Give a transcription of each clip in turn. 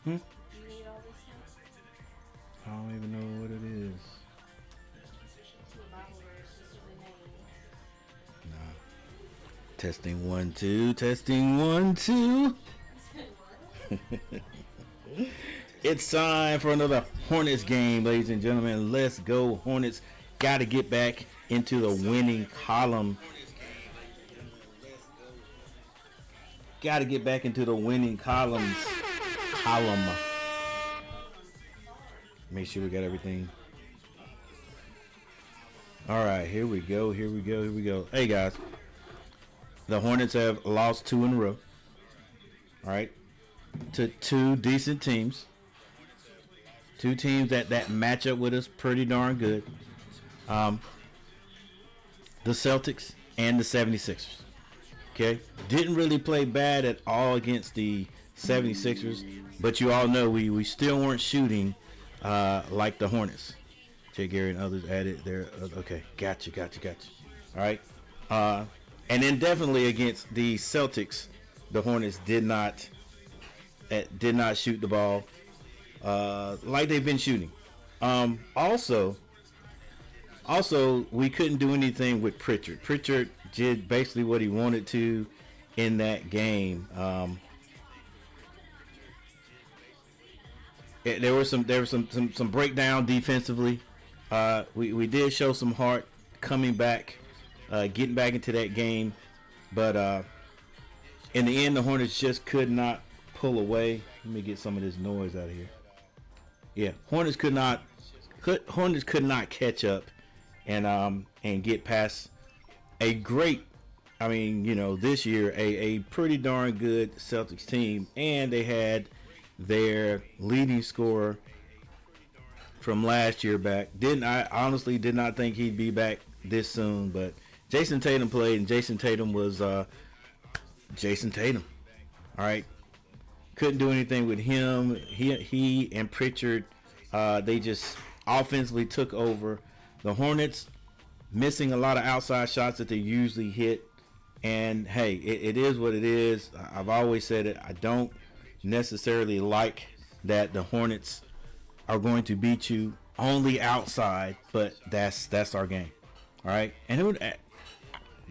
Hmm? You need all this stuff? I don't even know what it is. Two Bible verses to the name. Nah. Testing 1 2. Testing 1 2. It's time for another Hornets game, ladies and gentlemen. Let's go, Hornets. Got to get back into the winning column. Got to get back into the winning column. Make sure we got everything. All right, here we go. Hey, guys. The Hornets have lost 2 in a row. All right. To 2 decent teams. 2 teams that match up with us pretty darn good. The Celtics and the 76ers. Okay? Didn't really play bad at all against the 76ers, but you all know we still weren't shooting like the Hornets. Jay Gary and others added there. Okay, gotcha. All right. And then definitely against the Celtics, the Hornets did not shoot the ball like they've been shooting. Also, we couldn't do anything with Pritchard. Pritchard did basically what he wanted to in that game. There was some breakdown defensively. We did show some heart coming back, getting back into that game, but in the end, the Hornets just could not pull away. Let me get some of this noise out of here. Yeah, Hornets could not catch up and get past a great, this year a pretty darn good Celtics team, and they had their leading scorer from last year back. I honestly did not think he'd be back this soon, but Jason Tatum played, and Jason Tatum was Jason Tatum. All right, couldn't do anything with him. He and Pritchard, they just offensively took over. The Hornets missing a lot of outside shots that they usually hit, and hey, it is what it is. I've always said it. I don't necessarily like that the Hornets are going to beat you only outside, but that's our game. All right, and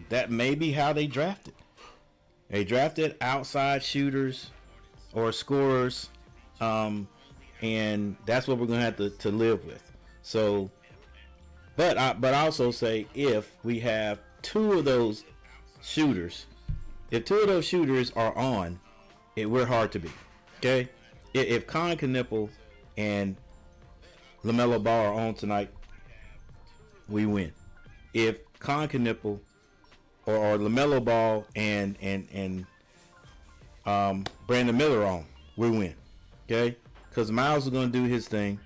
that may be how they drafted. They drafted outside shooters or scorers, and that's what we're gonna have to live with. So, but I also say if we have 2 of those shooters, if 2 of those shooters are on, we're hard to beat. Okay, if Con Knipple and LaMelo Ball are on tonight, we win. If Con Knipple or LaMelo Ball and Brandon Miller are on, we win. Okay, because Miles is going to do his thing.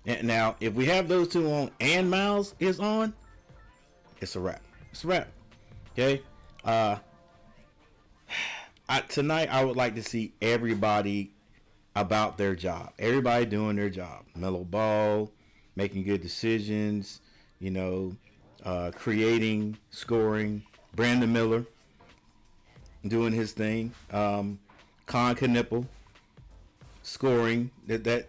And now, if we have those 2 on and Miles is on, it's a wrap. Okay. Tonight, I would like to see everybody about their job. Everybody doing their job. Melo Ball, making good decisions, scoring. Brandon Miller doing his thing. Con Knipple scoring. That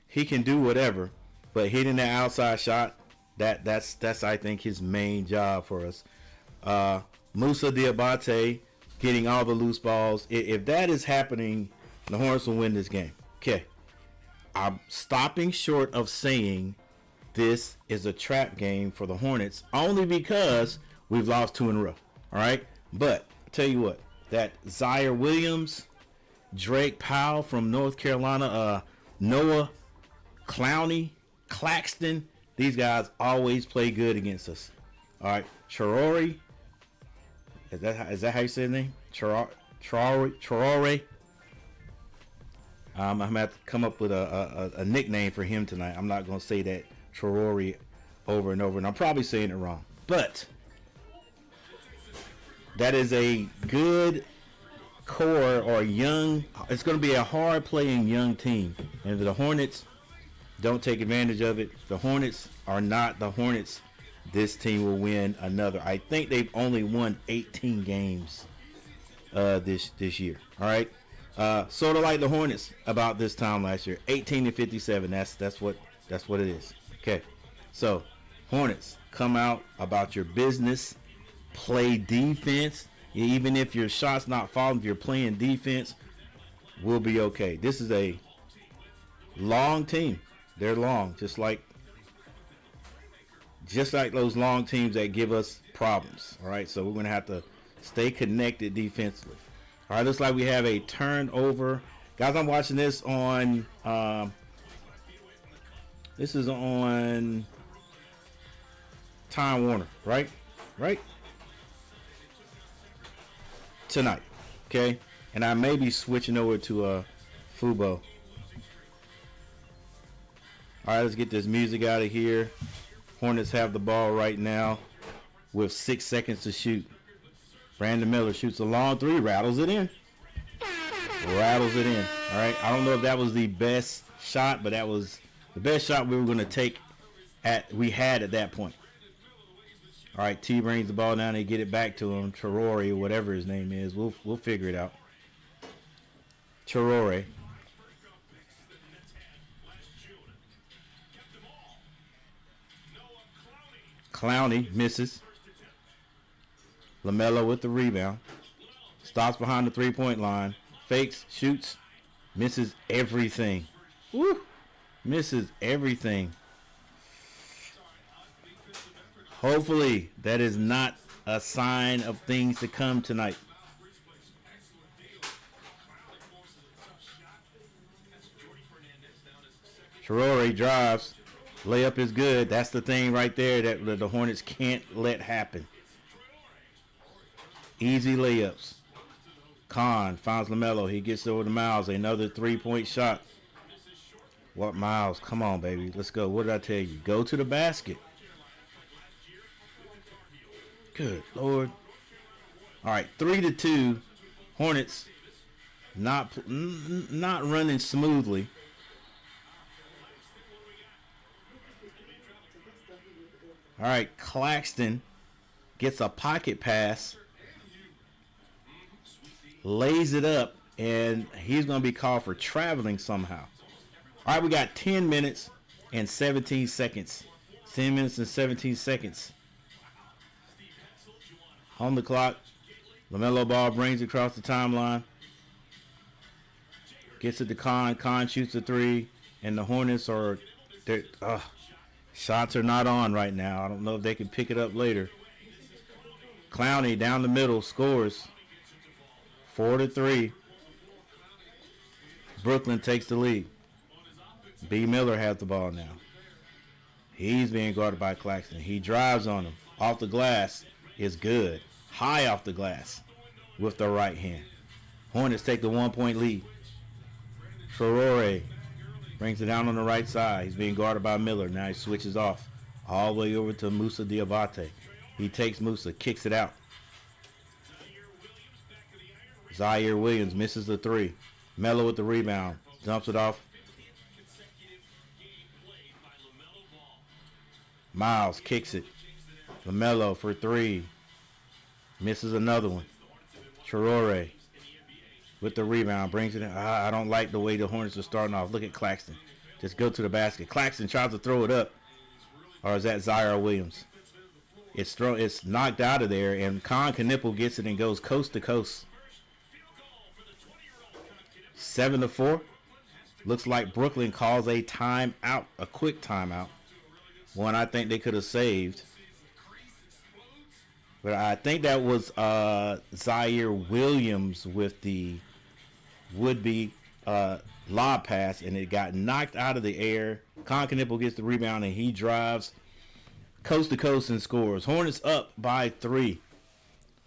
he can do whatever, but hitting that outside shot, that's I think his main job for us. Musa Diabate getting all the loose balls. If that is happening, the Hornets will win this game. Okay. I'm stopping short of saying this is a trap game for the Hornets only because we've lost 2 in a row. All right. But I'll tell you what, that Zaire Williams, Drake Powell from North Carolina, Noah Clowney, Claxton, these guys always play good against us. All right. Traore. Is that how you say his name? Traore. I'm gonna have to come up with a nickname for him tonight. I'm not gonna say that Traore over and over, and I'm probably saying it wrong. But that is a good core or young. It's gonna be a hard playing young team, and if the Hornets don't take advantage of it, the Hornets are not the Hornets. This team will win another. I think they've only won 18 games this year. All right. Sort of like the Hornets about this time last year, 18-57. That's what it is. Okay, so Hornets, come out about your business, play defense. Even if your shot's not falling, if you're playing defense, we'll be okay. This is a long team. They're long, just like those long teams that give us problems. All right, so we're gonna have to stay connected defensively. All right, looks like we have a turnover. Guys, I'm watching this on, this is on Time Warner, right? Right? Tonight, okay? And I may be switching over to Fubo. All right, let's get this music out of here. Hornets have the ball right now with 6 seconds to shoot. Brandon Miller shoots a long 3, rattles it in. Rattles it in. All right. I don't know if that was the best shot, but that was the best shot we were going to take we had at that point. All right. T brings the ball down. They get it back to him. Traore, or whatever his name is. We'll figure it out. Traore. Clowney misses. LaMelo with the rebound. Stops behind the three-point line. Fakes, shoots, misses everything. Woo! Misses everything. Hopefully, that is not a sign of things to come tonight. Traore drives. Layup is good. That's the thing right there that the Hornets can't let happen. Easy layups. Khan finds LaMelo. He gets over to Miles. Another three-point shot. What, Miles? Come on, baby. Let's go. What did I tell you? Go to the basket. Good Lord. All right, 3-2. Hornets not running smoothly. All right, Claxton gets a pocket pass, lays it up, and he's going to be called for traveling somehow. All right, we got 10 minutes and 17 seconds. 10 minutes and 17 seconds. On the clock. LaMelo Ball brings it across the timeline. Gets it to Khan. Khan shoots a three, and the Hornets are... shots are not on right now. I don't know if they can pick it up later. Clowney down the middle scores. 4-3. Brooklyn takes the lead. B. Miller has the ball now. He's being guarded by Claxton. He drives on him. Off the glass is good. High off the glass with the right hand. Hornets take the 1-point lead. Traore brings it down on the right side. He's being guarded by Miller. Now he switches off all the way over to Musa Diabate. He takes Musa, kicks it out. Zaire Williams misses the three. Melo with the rebound. Dumps it off. Miles kicks it. LaMelo for three. Misses another one. Traore with the rebound. Brings it in. I don't like the way the Hornets are starting off. Look at Claxton. Just go to the basket. Claxton tries to throw it up. Or is that Zaire Williams? It's knocked out of there, and Khan Knipple gets it and goes coast to coast. 7-4. Looks like Brooklyn calls a timeout, a quick timeout. One I think they could have saved. But I think that was Zaire Williams with the would-be lob pass, and it got knocked out of the air. Concanipple gets the rebound, and he drives coast to coast and scores. Hornets up by 3.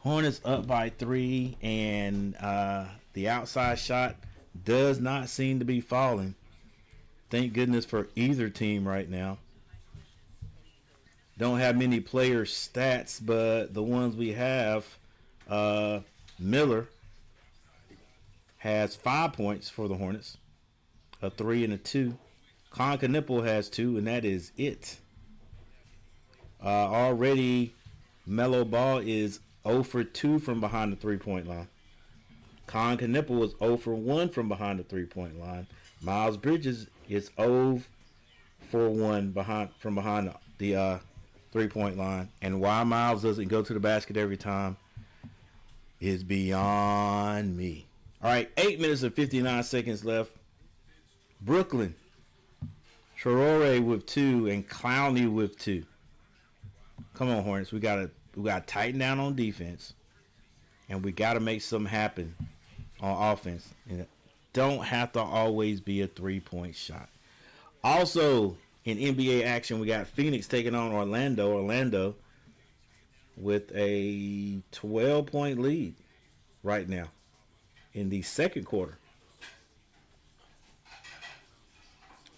Hornets up by 3, and the outside shot does not seem to be falling. Thank goodness for either team right now. Don't have many player stats, but the ones we have, Miller has 5 points for the Hornets, a 3 and a 2. Concanipple has 2, and that is it. Already, Melo Ball is 0 for 2 from behind the three-point line. Concanipple was 0 for 1 from behind the three-point line. Miles Bridges is 0 for 1 from behind the three-point line. And why Miles doesn't go to the basket every time is beyond me. All right, 8 minutes and 59 seconds left. Brooklyn, Traore with 2 and Clowney with 2. Come on, Hornets. We gotta tighten down on defense, and we gotta make something happen on offense. And it don't have to always be a 3-point shot. Also, in NBA action, we got Phoenix taking on Orlando. Orlando with a 12-point lead right now in the second quarter.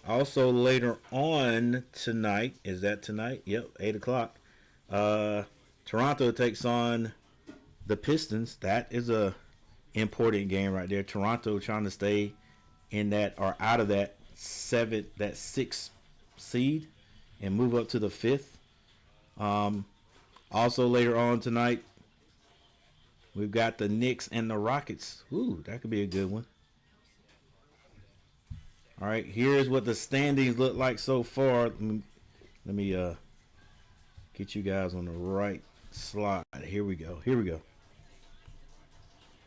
Also, later on tonight, is that tonight? Yep, 8 o'clock. Toronto takes on the Pistons. That is a important game right there. Toronto trying to stay in that or out of that 6th seed and move up to the 5th. Also later on tonight, we've got the Knicks and the Rockets. Ooh, that could be a good one. All right, here's what the standings look like so far. Let me get you guys on the right slide. Here we go.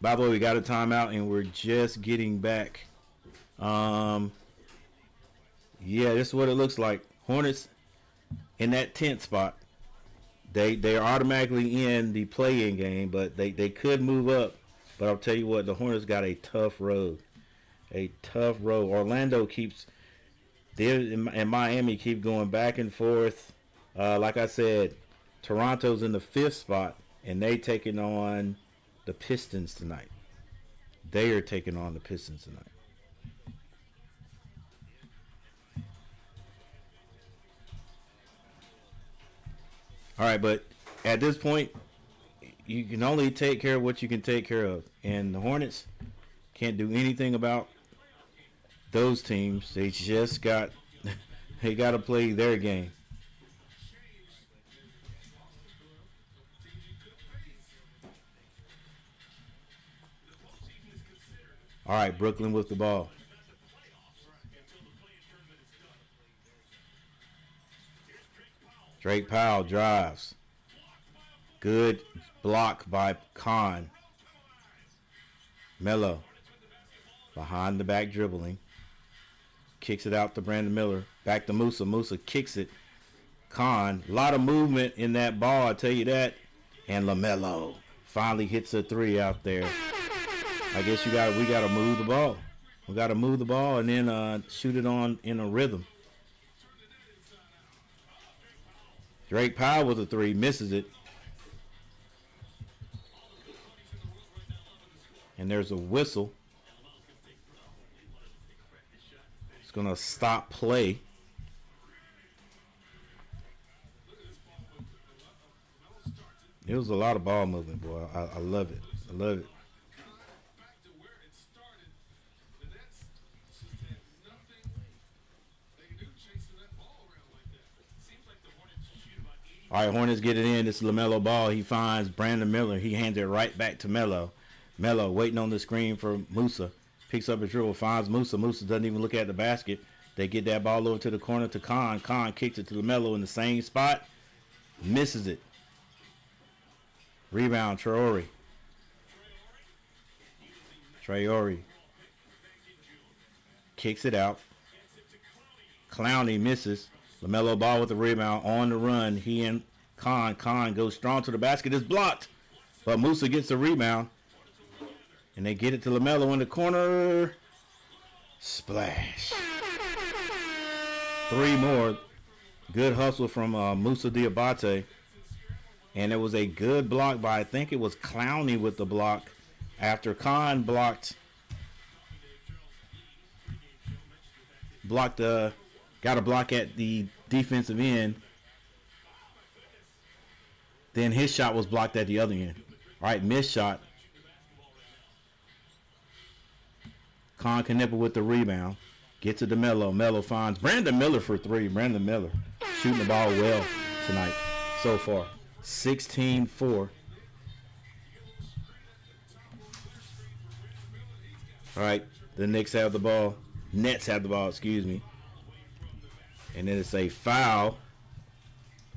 By the way, we got a timeout, and we're just getting back. Yeah, this is what it looks like. Hornets in that 10th spot. They are automatically in the play-in game, but they could move up. But I'll tell you what, the Hornets got a tough road. Orlando and Miami keep going back and forth. Like I said, Toronto's in the 5th spot, and they taking on the Pistons tonight. They are taking on the Pistons tonight. All right, but at this point, you can only take care of what you can take care of. And the Hornets can't do anything about those teams. They just got to play their game. All right, Brooklyn with the ball. Drake Powell drives. Good block by Khan. Melo behind the back dribbling. Kicks it out to Brandon Miller. Back to Musa. Musa kicks it. Khan. A lot of movement in that ball, I tell you that. And LaMelo finally hits a 3 out there. I guess we got to move the ball. We got to move the ball and then shoot it on in a rhythm. Drake Powell with a 3, misses it. And there's a whistle. It's going to stop play. It was a lot of ball movement, boy. I love it. I love it. All right, Hornets get it in. This is LaMelo Ball. He finds Brandon Miller. He hands it right back to Melo. Melo waiting on the screen for Musa. Picks up a dribble, finds Musa. Musa doesn't even look at the basket. They get that ball over to the corner to Khan. Khan kicks it to LaMelo in the same spot. Misses it. Rebound, Traore. kicks it out. Clowney misses. LaMelo Ball with the rebound on the run. He and Khan goes strong to the basket. It's blocked. But Musa gets the rebound. And they get it to LaMelo in the corner. Splash. 3 more. Good hustle from Musa Diabate. And it was a good block by, I think it was Clowney with the block. After Khan got a block at the defensive end. Then his shot was blocked at the other end. All right, missed shot. Khan Canepa with the rebound. Gets it to Melo. Melo finds Brandon Miller for 3. Brandon Miller shooting the ball well tonight so far. 16-4. All right, the Knicks have the ball. Nets have the ball, excuse me. And then it's a foul.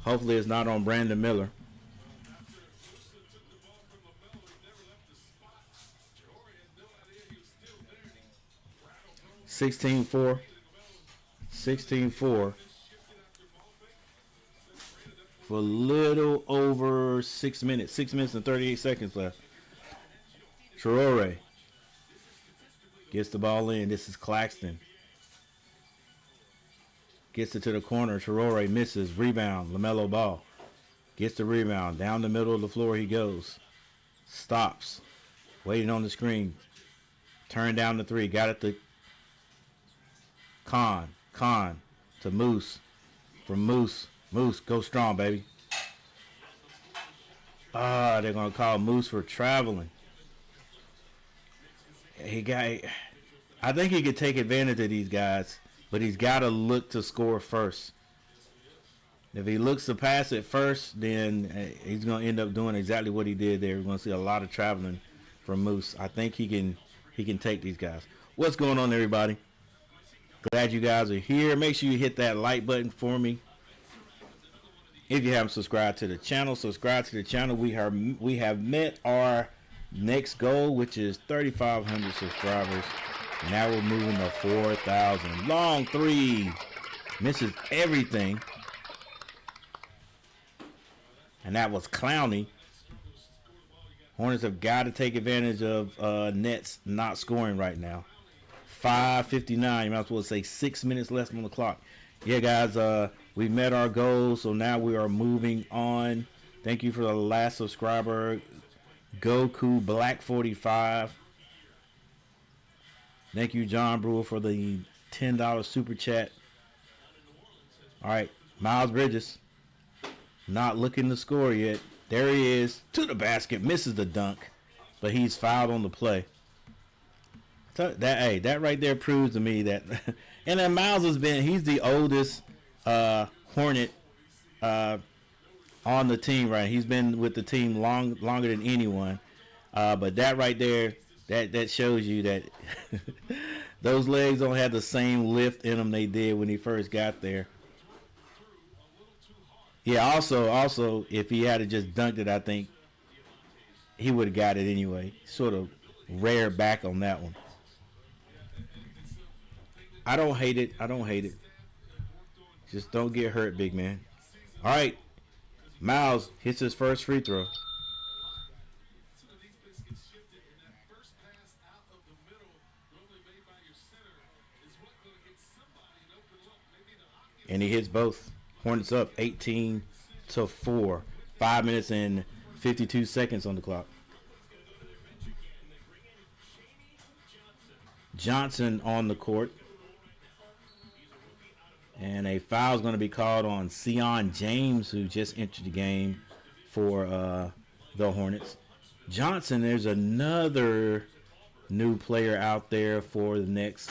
Hopefully it's not on Brandon Miller. $16-4. For a little over 6 minutes. 6 minutes and 38 seconds left. Traore gets the ball in. This is Claxton. Gets it to the corner. Traore misses. Rebound. LaMelo Ball. Gets the rebound. Down the middle of the floor he goes. Stops. Waiting on the screen. Turn down the 3. Got it to Khan to Moose. From Moose. Moose, go strong, baby. They're going to call Moose for traveling. I think he could take advantage of these guys, but he's got to look to score first. If he looks to pass it first, then he's going to end up doing exactly what he did there. We're going to see a lot of traveling from Moose. I think he can take these guys. What's going on, everybody? Glad you guys are here. Make sure you hit that like button for me. If you haven't subscribed to the channel, subscribe to the channel. We have met our next goal, which is 3,500 subscribers. Now we're moving to 4,000. Long 3. Misses everything. And that was Clowney. Hornets have got to take advantage of Nets not scoring right now. 5:59. You might as well say 6 minutes left on the clock. Yeah, guys, we met our goal, so now we are moving on. Thank you for the last subscriber, Goku Black 45. Thank you, John Brewer, for the $10 super chat. All right, Miles Bridges, not looking to score yet. There he is, to the basket, misses the dunk, but he's fouled on the play. That right there proves to me that, and then Miles he's the oldest Hornet on the team, right? He's been with the team longer than anyone. But that right there, that shows you that those legs don't have the same lift in them they did when he first got there. Yeah, also, if he had just dunked it, I think he would have got it anyway. Sort of reared back on that one. I don't hate it. Just don't get hurt, big man. All right. Miles hits his first free throw. And he hits both. Hornets up 18-4. 5 minutes and 52 seconds on the clock. Johnson on the court. And a foul is going to be called on Sion James, who just entered the game for the Hornets. Johnson, there's another new player out there for the Nets.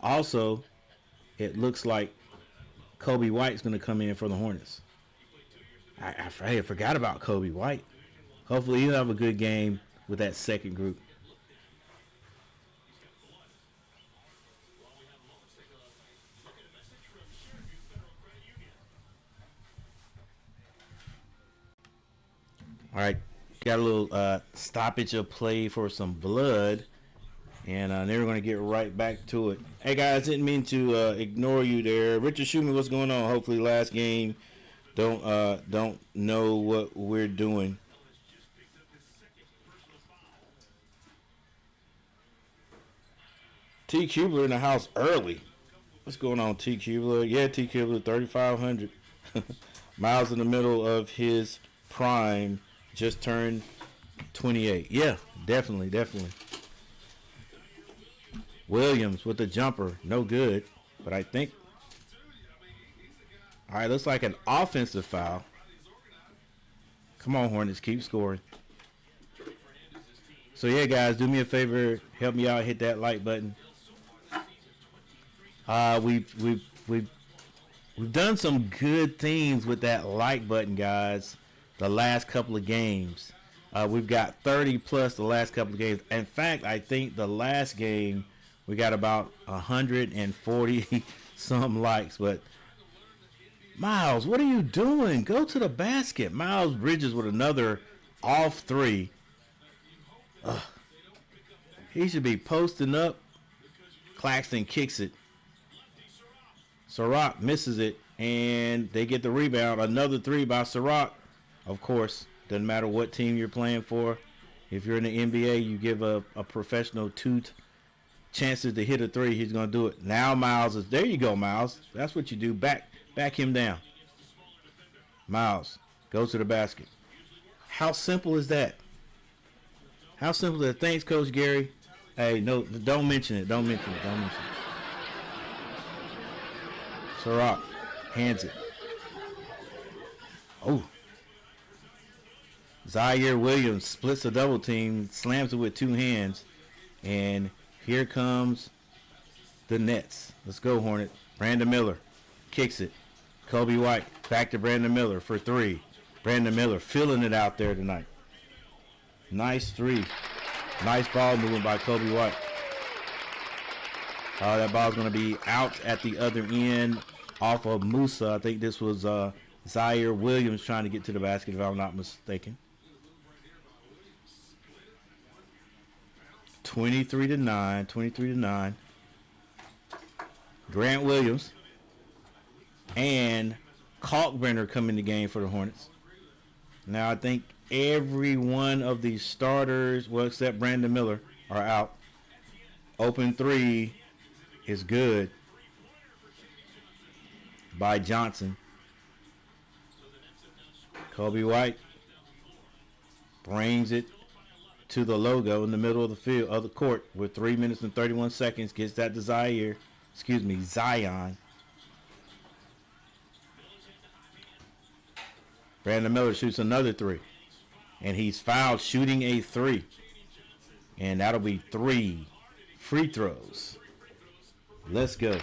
Also, it looks like Kobe White's going to come in for the Hornets. I forgot about Kobe White. Hopefully he'll have a good game with that second group. All right, got a little stoppage of play for some blood. And they were going to get right back to it. Hey, guys, didn't mean to ignore you there. Richard Schumann, what's going on? Hopefully last game don't know what we're doing. T. Kubler in the house early. What's going on, T. Kubler? Yeah, T. Kubler, 3,500. Miles in the middle of his prime, just turned 28. Yeah, definitely. Williams with the jumper, no good. But I think, all right, looks like an offensive foul. Come on, Hornets, keep scoring. So yeah, guys, do me a favor, help me out, hit that like button. We've done some good things with that like button, guys. The last couple of games, we've got 30 plus the last couple of games. In fact, I think the last game we got about 140 some likes. But Miles, what are you doing? Go to the basket. Miles Bridges with another off three. He should be posting up. Claxton kicks it. Surratt misses it, and they get the rebound. Another three by Surratt. Of course, doesn't matter what team you're playing for. If you're in the NBA, you give a professional two chances to hit a three. He's going to do it. Now Miles is there. You go, Miles. That's what you do. Back him down. Miles goes to the basket. How simple is that? How simple is that? Thanks, Coach Gary. Hey, no, don't mention it. Don't mention it. Surratt hands it. Oh. Zaire Williams splits a double team, slams it with two hands, and here comes the Nets. Let's go, Hornet. Brandon Miller kicks it. Kobe White back to Brandon Miller for three. Brandon Miller filling it out there tonight. Nice three. Nice ball movement by Kobe White. That ball's going to be out at the other end off of Musa. I think this was Zaire Williams trying to get to the basket, if I'm not mistaken. 23-9. Grant Williams and Kalkbrenner come in the game for the Hornets. Now I think every one of these starters, well, except Brandon Miller, are out. Open three is good by Johnson. Kobe White brings it to the logo in the middle of the field of the court with 3 minutes and 31 seconds. Gets that to Zion. Brandon Miller shoots another three, and he's fouled shooting a three, and that'll be 3 free throws. Let's go.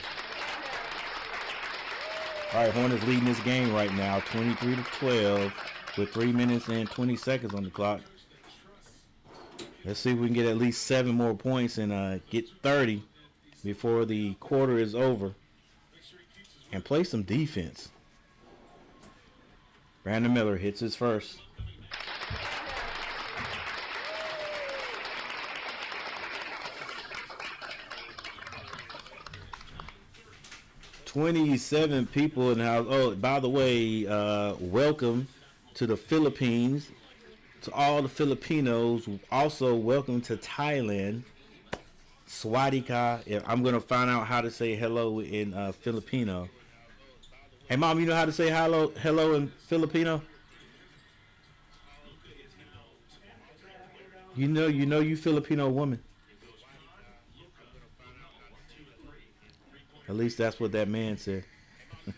All right, Hornets leading this game right now, 23-12, with 3 minutes and 20 seconds on the clock. Let's see if we can get at least 7 more points and get 30 before the quarter is over, and play some defense. Brandon Miller hits his first. $27 people in the house. Oh, by the way, welcome to the Philippines. To all the Filipinos, also welcome to Thailand. Swadika. I'm going to find out how to say hello in Filipino. Hey, Mom, you know how to say hello in Filipino? You know you Filipino woman. At least that's what that man said. All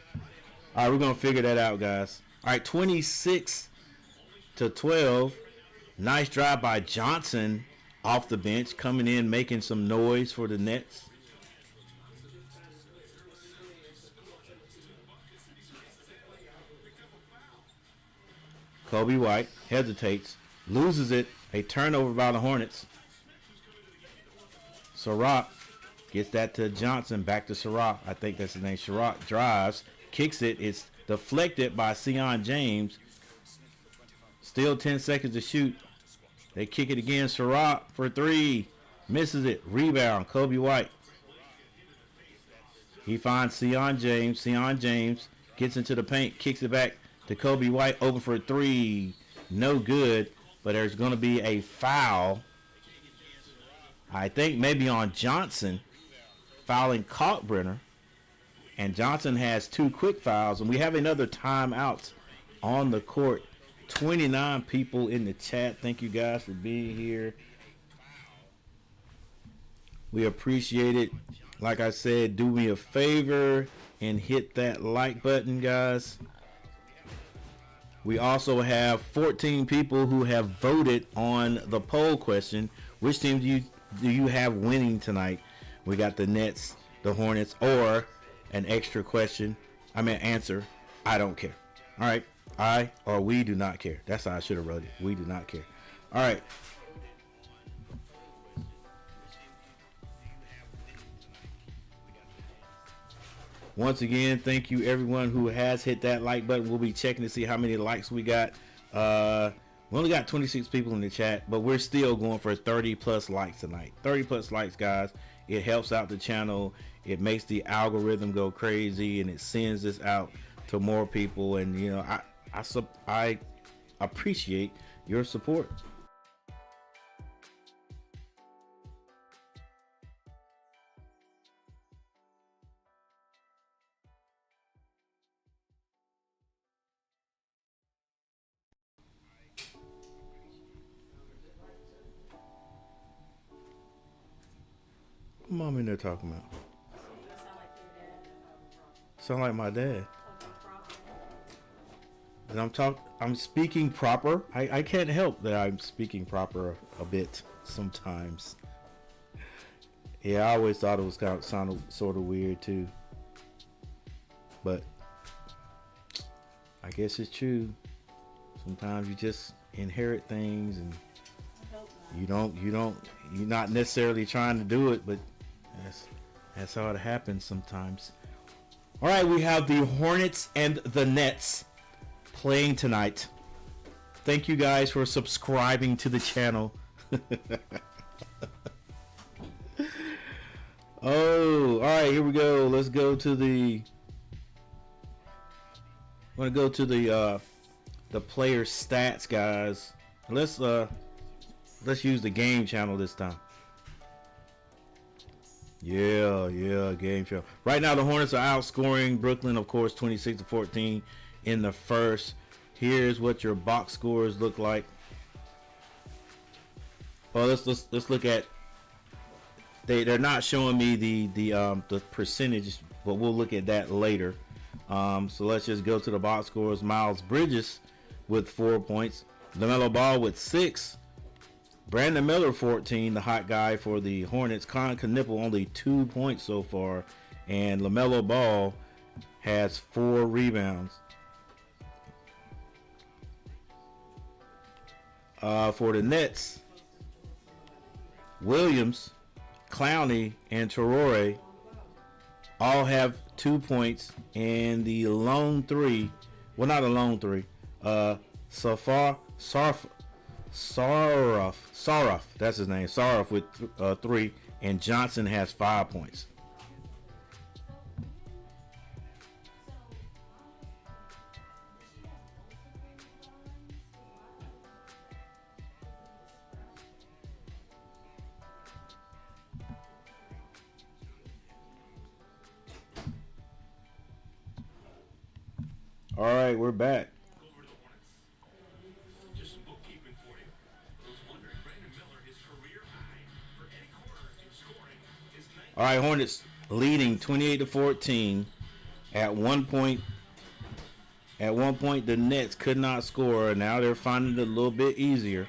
right, we're going to figure that out, guys. All right, 26-12. Nice drive by Johnson off the bench, coming in, making some noise for the Nets. Kobe White hesitates, loses it. A turnover by the Hornets. Surratt gets that to Johnson, back to Surratt. I think that's his name. Surratt drives, kicks it. It's deflected by Sion James. Still 10 seconds to shoot. They kick it again. Surratt for three. Misses it. Rebound. Kobe White. He finds Sion James. Sion James gets into the paint. Kicks it back to Kobe White. Open for 3. No good. But there's going to be a foul. I think maybe on Johnson. Fouling Kalkbrenner. And Johnson has 2 quick fouls. And we have another timeout on the court. 29 people in the chat. Thank you guys for being here. We appreciate it. Like I said, do me a favor and hit that like button, guys. We also have 14 people who have voted on the poll question. Which team do you have winning tonight? We got the Nets, the Hornets, or an extra question. Answer. I don't care. All right. I or we do not care. That's how I should have wrote it. We do not care. All right. Once again, thank you everyone who has hit that like button. We'll be checking to see how many likes we got. We only got 26 people in the chat, but we're still going for 30 plus likes tonight. 30 plus likes, guys. It helps out the channel. It makes the algorithm go crazy, and it sends this out to more people. And you know, I appreciate your support. What mom in there talking about? Sound like my dad. And I'm speaking proper. I can't help that I'm speaking proper a bit sometimes. Yeah, I always thought it was kind of sounded sort of weird too. But I guess it's true. Sometimes you just inherit things and you're not necessarily trying to do it, but that's how it happens sometimes. All right, we have the Hornets and the Nets playing tonight. Thank you guys for subscribing to the channel. Oh, all right, here we go. Let's go to the. I want to go to the player stats, guys. Let's use the game channel this time. Yeah, game show. Right now, the Hornets are outscoring Brooklyn, of course, 26-14 in the first. Here's what your box scores look like. Well, let's look at. They're not showing me the percentages, but we'll look at that later. So let's just go to the box scores. Miles Bridges with 4 points. LaMelo Ball with 6. Brandon Miller 14, the hot guy for the Hornets. Con Knipple only 2 points so far, and LaMelo Ball has 4 rebounds. For the Nets, Williams, Clowney, and Traore all have 2 points, and the lone 3, well, not a lone 3, Saraf, that's his name. Saraf with 3, and Johnson has 5 points. All right, we're back. All right, Hornets leading 28-14. At one point, the Nets could not score. Now they're finding it a little bit easier.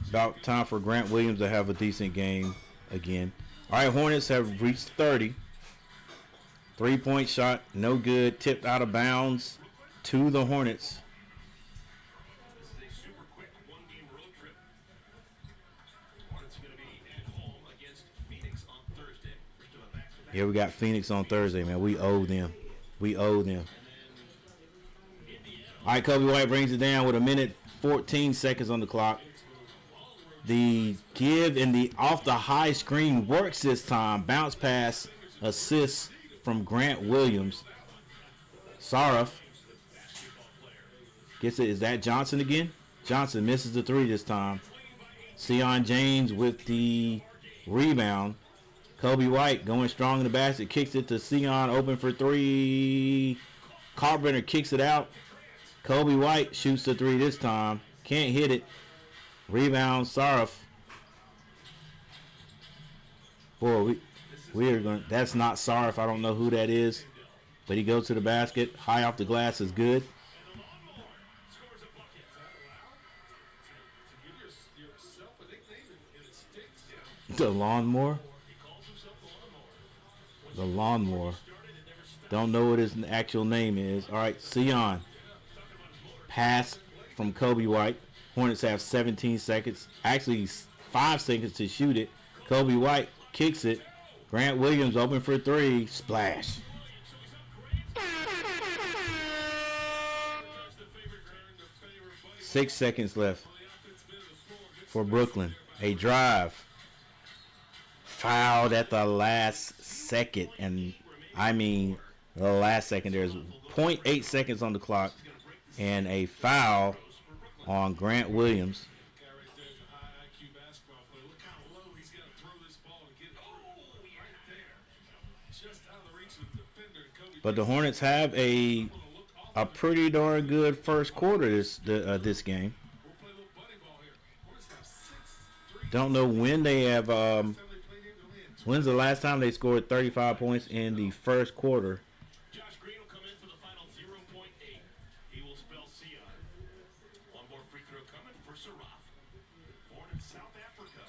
About time for Grant Williams to have a decent game again. All right, Hornets have reached 30. 3-point shot, no good. Tipped out of bounds to the Hornets. Yeah, we got Phoenix on Thursday, man. We owe them. We owe them. All right, Kobe White brings it down with 1:14 on the clock. The give and the off the high screen works this time. Bounce pass, assist from Grant Williams. Saraf gets it. Is that Johnson again? Johnson misses the three this time. Sion James with the rebound. Kobe White going strong in the basket. Kicks it to Sion, open for three. Carpenter kicks it out. Kobe White shoots the three this time. Can't hit it. Rebound, Saraf. Boy, we are going. That's not Saraf. I don't know who that is. But he goes to the basket. High off the glass is good. The lawnmower? The lawnmower. Don't know what his actual name is. All right, Sion. Pass from Kobe White. Hornets have 17 seconds. Actually, 5 seconds to shoot it. Kobe White kicks it. Grant Williams open for three. Splash. Six seconds left for Brooklyn. A drive. Fouled at the last second. And I mean the last second. There's 0.8 seconds on the clock. And a foul on Grant Williams. But the Hornets have a pretty darn good first quarter this game. Don't know when they have. When's the last time they scored 35 points in the first quarter?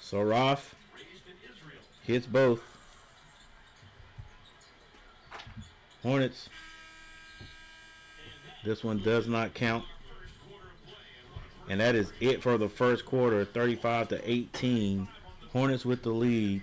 Saraf hits both. Hornets. This one does not count. And that is it for the first quarter, 35-18. Hornets with the lead.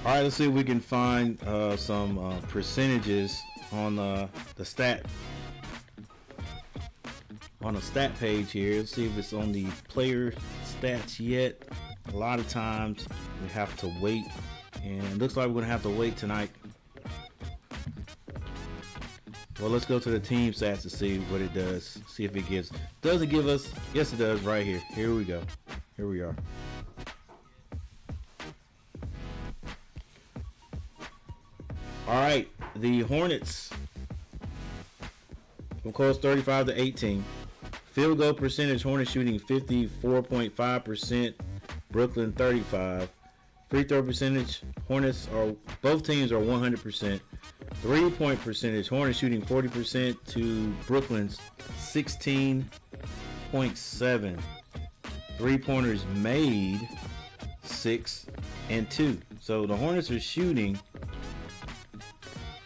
All right, let's see if we can find some percentages on the stat page here. Let's see if it's on the player stats yet. A lot of times we have to wait, and it looks like we're gonna have to wait tonight. Well, let's go to the team stats to see what it does. See if it gives. Does it give us? Yes, it does. Right here. Here we go. Here we are. All right, the Hornets, of course, 35-18. Field goal percentage, Hornets shooting 54.5%, Brooklyn 35. Free throw percentage, both teams are 100%. 3-point percentage, Hornets shooting 40% to Brooklyn's 16.7. 3-pointers made 6 and 2. So the Hornets are shooting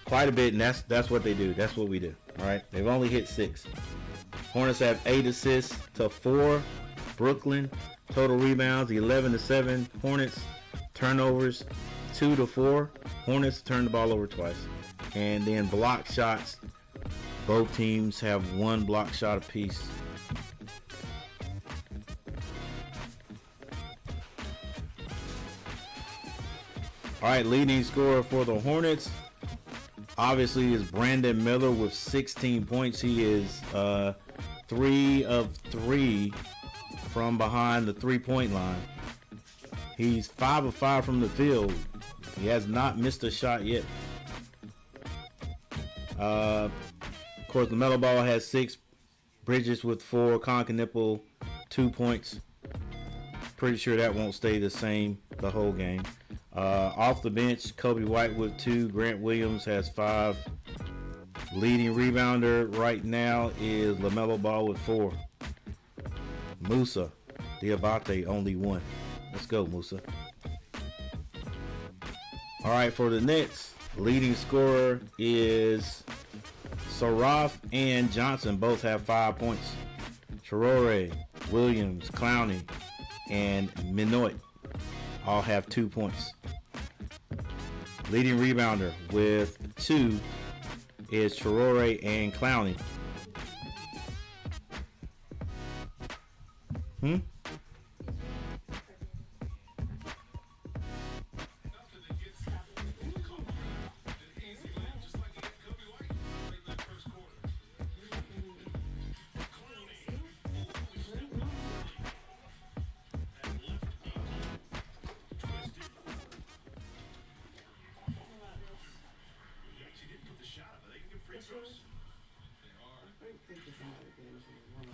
quite a bit, and that's what they do. That's what we do. All right, they've only hit 6. Hornets have 8 assists to 4. Brooklyn total rebounds 11-7. Hornets turnovers 2-4. Hornets turn the ball over twice, and then block shots. Both teams have 1 block shot apiece. All right, leading scorer for the Hornets obviously is Brandon Miller with 16 points. He is 3 of 3 from behind the 3-point line. He's 5 of 5 from the field. He has not missed a shot yet. Of course, LaMelo Ball has 6. Bridges with 4. Concanipple 2 points. Pretty sure that won't stay the same the whole game. Off the bench, Kobe White with 2. Grant Williams has 5. Leading rebounder right now is LaMelo Ball with 4. Musa Diabate only 1. Let's go, Musa. All right, for the Nets, leading scorer is Saraf and Johnson. Both have 5 points. Traore, Williams, Clowney, and Minoit all have 2 points. Leading rebounder with 2 is Traore and Clowney.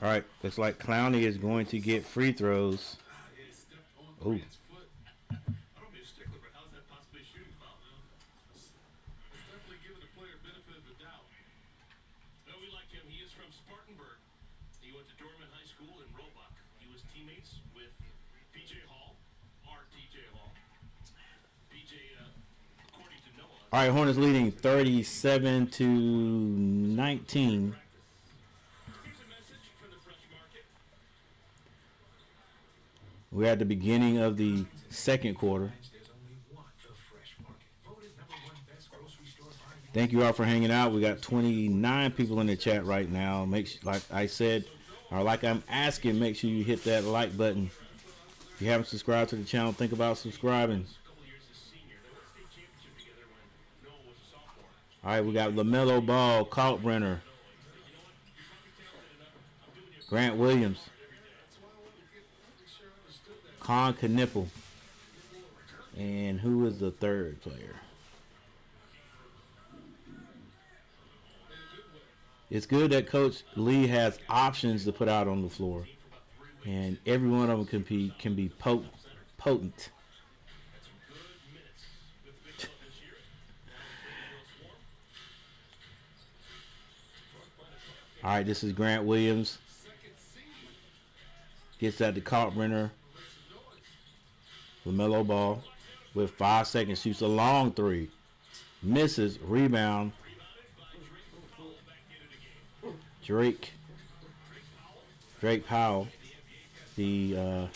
All right, looks like Clowney is going to get free throws. Ooh. All right, Hornets leading 37-19. We're at the beginning of the second quarter. Thank you all for hanging out. We got 29 people in the chat right now. Like I said, or like I'm asking, make sure you hit that like button. If you haven't subscribed to the channel, think about subscribing. All right, we got LaMelo Ball, Kalkbrenner, Grant Williams, Con Knipple, and who is the third player? It's good that Coach Lee has options to put out on the floor, and every one of them can be potent. All right, this is Grant Williams. Gets that to Kalkbrenner. LaMelo Ball with 5 seconds. Shoots a long 3. Misses. Rebound. Drake Powell. The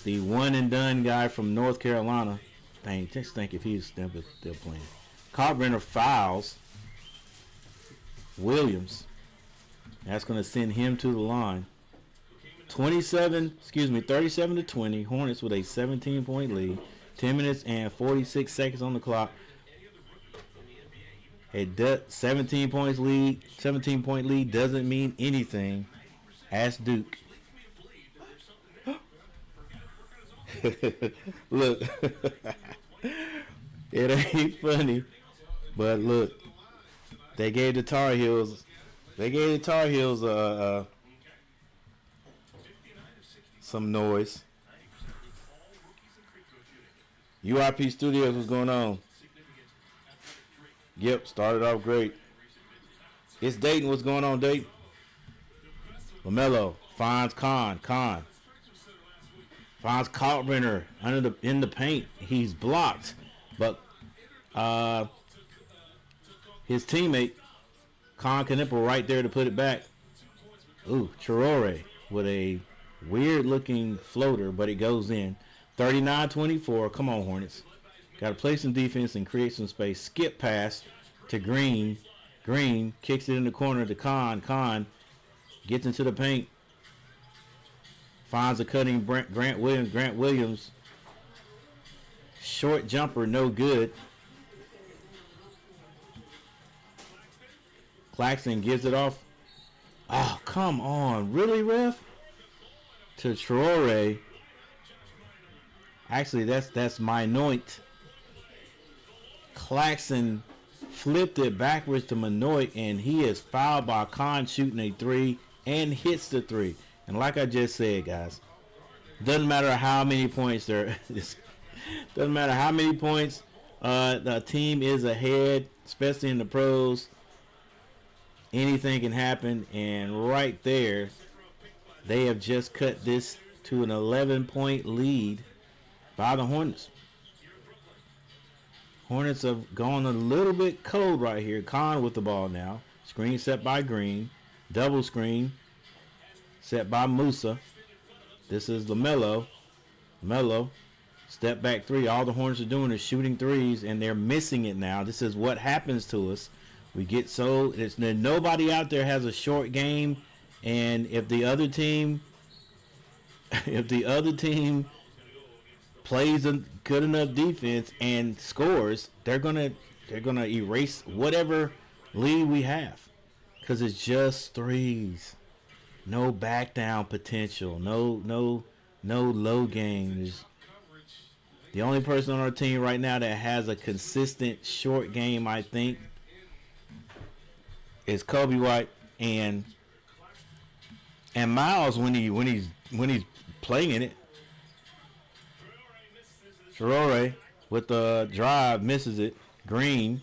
one and done guy from North Carolina. Dang, just think if he's still playing. Kalkbrenner fouls Williams. That's going to send him to the line. 37-20. Hornets with a 17-point lead. 10 minutes and 46 seconds on the clock. A 17-point lead doesn't mean anything. Ask Duke. Look, it ain't funny, but look, they gave the Tar Heels. Some noise. UIP Studios, what's going on? Yep, started off great. It's Dayton, what's going on, Dayton? LaMelo finds Con. Finds Kalkbrenner in the paint. He's blocked, but his teammate Con Knipple right there to put it back. Ooh, Traore with a weird-looking floater, but it goes in. 39-24. Come on, Hornets. Got to play some defense and create some space. Skip pass to Green. Green kicks it in the corner to Con. Con gets into the paint. Finds a cutting Grant Williams. Grant Williams. Short jumper, no good. Claxton gives it off. Oh, come on. Really, ref? To Traore. Actually, that's Minoit. Claxton flipped it backwards to Minoit, and he is fouled by Con shooting a 3 and hits the 3. And like I just said, guys, doesn't matter how many points there is. Doesn't matter how many points the team is ahead, especially in the pros. Anything can happen, and right there, they have just cut this to an 11-point lead by the Hornets. Hornets have gone a little bit cold right here. Khan with the ball now. Screen set by Green. Double screen set by Musa. This is LaMelo. LaMelo. Step back three. All the Hornets are doing is shooting threes, and they're missing it now. This is what happens to us. We get so... nobody out there has a short game, and if the other team... plays a good enough defense and scores, they're gonna erase whatever lead we have, because it's just threes. No back down potential. No low games. The only person on our team right now that has a consistent short game, I think, is Kobe White and Miles when he's playing in it. Traore with the drive, misses it. Green.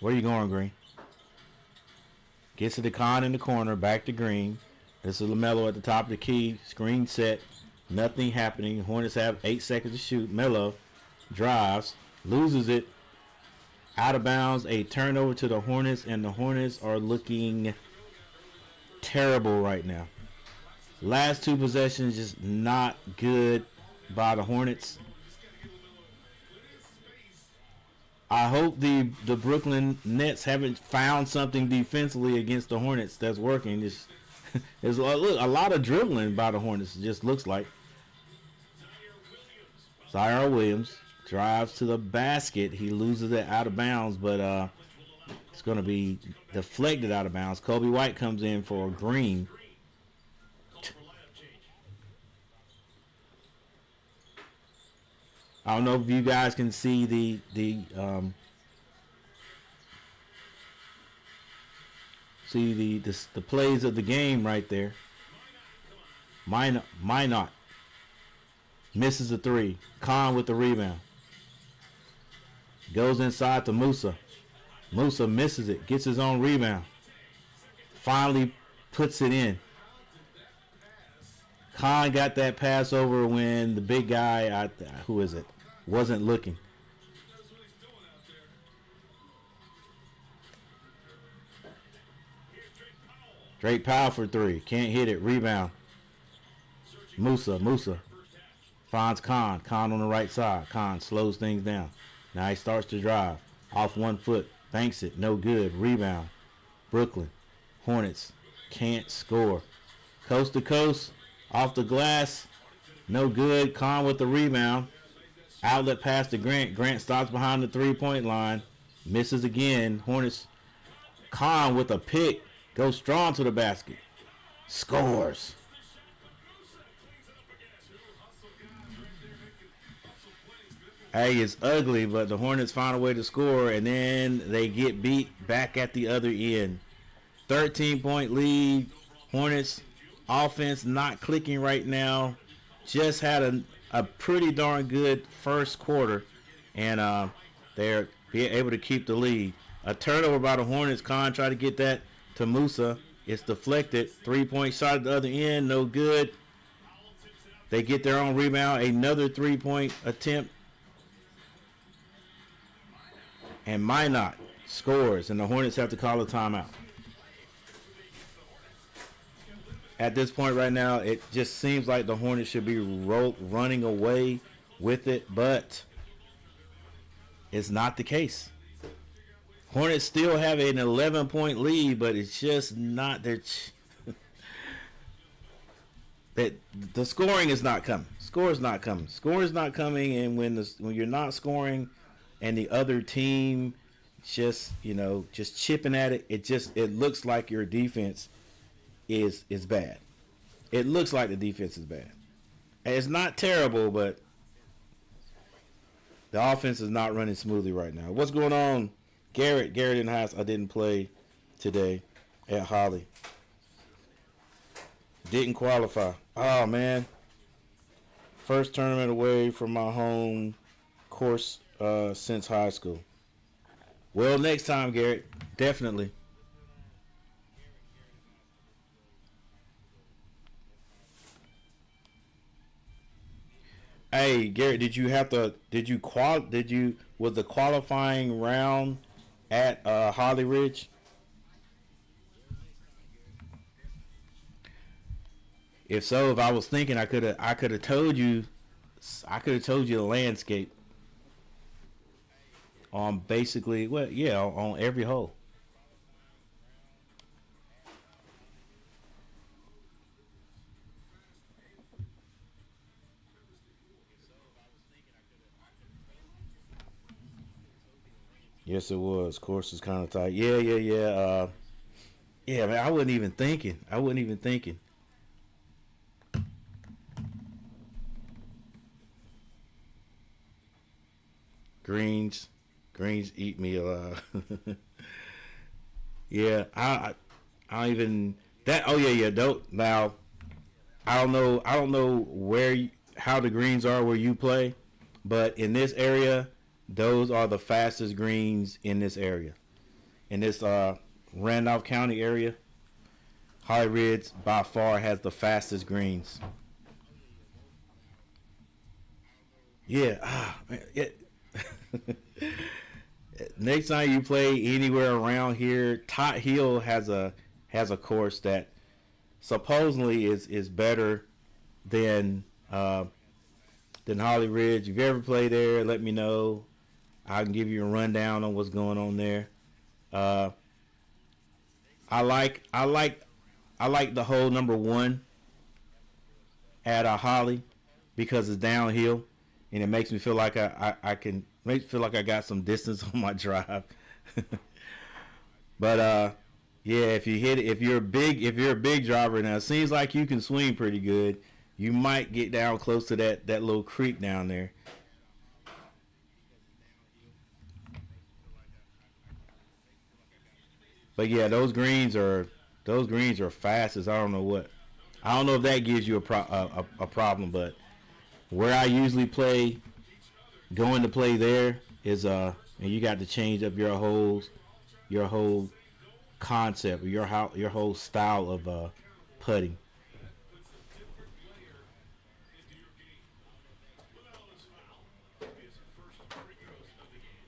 Where are you going, Green? Gets to the Con in the corner, back to Green. This is LaMelo at the top of the key. Screen set. Nothing happening. Hornets have 8 seconds to shoot. Melo drives, loses it. Out of bounds. A turnover to the Hornets, and the Hornets are looking terrible right now. Last 2 possessions just not good by the Hornets. I hope the Brooklyn Nets haven't found something defensively against the Hornets that's working. There's a lot of dribbling by the Hornets, it just looks like. Zaire Williams drives to the basket. He loses it out of bounds, but it's going to be deflected out of bounds. Kobe White comes in for a Green. I don't know if you guys can see the plays of the game right there. Minot misses a 3. Khan with the rebound. Goes inside to Musa. Musa misses it. Gets his own rebound. Finally puts it in. Khan got that pass over when the big guy, who is it, wasn't looking. Drake Powell for 3. Can't hit it. Rebound. Musa finds Khan. Khan on the right side. Khan slows things down. Now he starts to drive. Off 1 foot. Banks it. No good. Rebound. Brooklyn. Hornets can't score. Coast to coast. Off the glass. No good. Khan with the rebound. Outlet pass to Grant. Grant stops behind the 3-point line. Misses again. Hornets. Khan with a pick. Goes strong to the basket. Scores. Hey, it's ugly, but the Hornets find a way to score, and then they get beat back at the other end. 13-point lead. Hornets offense not clicking right now. Just had a pretty darn good first quarter, and they're being able to keep the lead. A turnover by the Hornets. Khan tried to get that to Musa. It's deflected. 3-point shot at the other end. No good. They get their own rebound. Another 3-point attempt. And Minot scores, and the Hornets have to call a timeout. At this point right now, it just seems like the Hornets should be running away with it, but it's not the case. Hornets still have an 11-point lead, but it's just not their. That the scoring is not coming. Score is not coming. Score is not coming, and when you're not scoring, and the other team just chipping at it, it looks like your defense is bad. It looks like the defense is bad. And it's not terrible, but the offense is not running smoothly right now. What's going on? Garrett in the house. I didn't play today at Holly. Didn't qualify. Oh, man. First tournament away from my home course since high school. Well, next time, Garrett. Definitely. Hey, Garrett, was the qualifying round at Holly Ridge? If so, if I was thinking, I could have told you the landscape on basically, well, yeah, on every hole. Yes, it was. Course is kind of tight. Yeah, yeah, yeah. Yeah, man, I wasn't even thinking. I wasn't even thinking. Greens, greens eat me alive. Yeah, I don't even that. Oh yeah, yeah. Don't now. I don't know. I don't know how the greens are where you play, but in this area, those are the fastest greens in this area. In this Randolph County area, High Ridge by far has the fastest greens. Yeah. Man, next time you play anywhere around here, Tot Hill has a course that supposedly is better than uh, than Holly Ridge. If you ever play there, let me know. I can give you a rundown on what's going on there. Uh, I like I like I like the hole number one at Holly because it's downhill and it makes me feel like I can makes me feel like I got some distance on my drive. But yeah, if you hit it, if you're a big driver now, it seems like you can swing pretty good. You might get down close to that little creek down there. But yeah, those greens are fast as I don't know what. I don't know if that gives you a problem, but where I usually play, going to play there is and you got to change up your whole concept, your whole style of putting,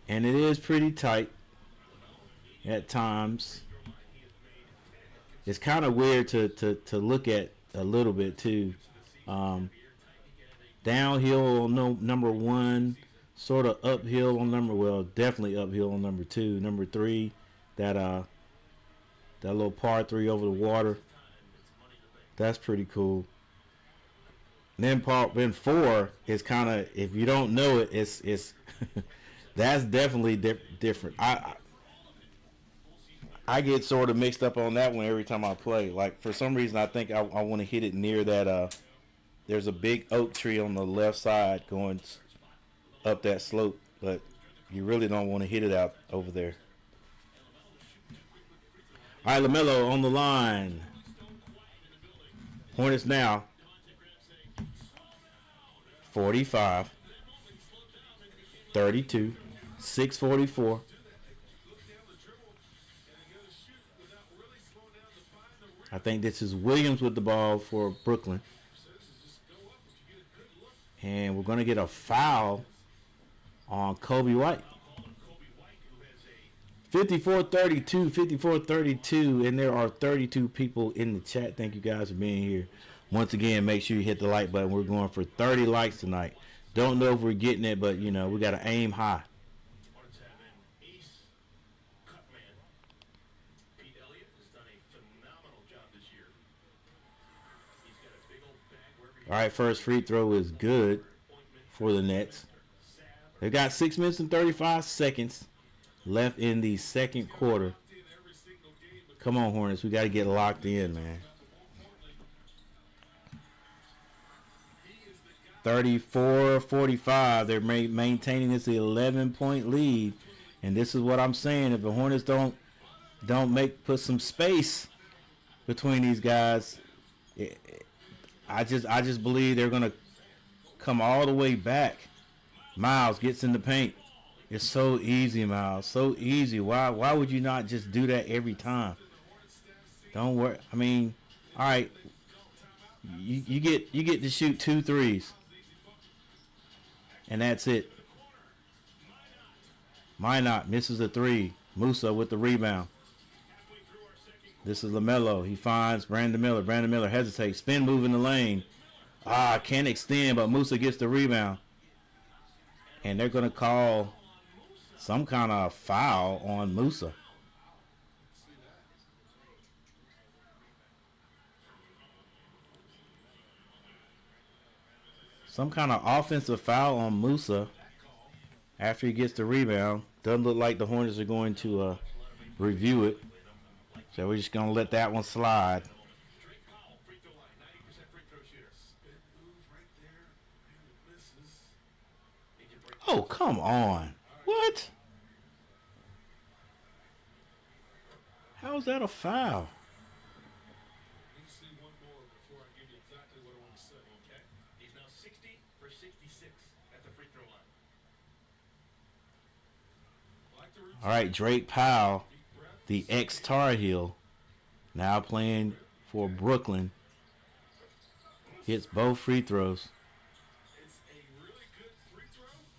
and it is pretty tight at times. It's kind of weird to look at a little bit too. Um, Downhill on no, number one, sort of uphill on definitely uphill on number two. Number three, that that little par three over the water, that's pretty cool. And then four is kind of, if you don't know it, it's that's definitely different. I get sort of mixed up on that one every time I play. Like for some reason, I think I want to hit it near that. There's a big oak tree on the left side going up that slope, but you really don't want to hit it out over there. All right, Lamelo on the line. Hornets now 45, 32, 644. I think this is Williams with the ball for Brooklyn. And we're going to get a foul on Kobe White. 54-32, 54-32, and there are 32 people in the chat. Thank you guys for being here. Once again, make sure you hit the like button. We're going for 30 likes tonight. Don't know if we're getting it, but, we got to aim high. All right, first free throw is good for the Nets. They've got 6 minutes and 35 seconds left in the second quarter. Come on, Hornets. We got to get locked in, man. 34-45. They're maintaining this 11-point lead. And this is what I'm saying. If the Hornets don't put some space between these guys, I just believe they're gonna come all the way back. Miles gets in the paint. It's so easy, Miles. So easy. Why would you not just do that every time? Don't worry. I mean, all right. You get to shoot 2 threes. And that's it. Minot misses a 3. Musa with the rebound. This is LaMelo. He finds Brandon Miller. Brandon Miller hesitates. Spin move in the lane. Can't extend, but Musa gets the rebound. And they're going to call some kind of foul on Musa. Some kind of offensive foul on Musa after he gets the rebound. Doesn't look like the Hornets are going to review it. So we're just going to let that one slide. Oh, come on. What? How is that a foul? All right, Drake Powell, the ex-Tar Heel, now playing for Brooklyn, hits both free throws.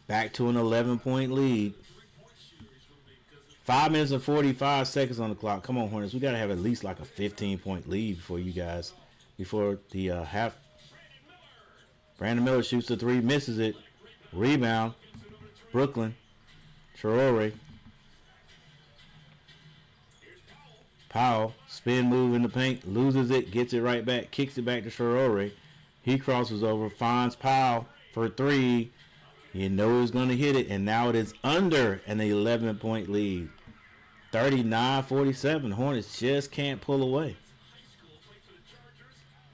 Back to an 11-point lead. 5 minutes and 45 seconds on the clock. Come on, Hornets. We got to have at least like a 15-point lead before you guys, before the half. Brandon Miller shoots the 3, misses it. Rebound. Brooklyn. Traore. Powell, spin move in the paint, loses it, gets it right back, kicks it back to Traore. He crosses over, finds Powell for 3. You know he's going to hit it, and now it is under an 11-point lead. 39-47. Hornets just can't pull away.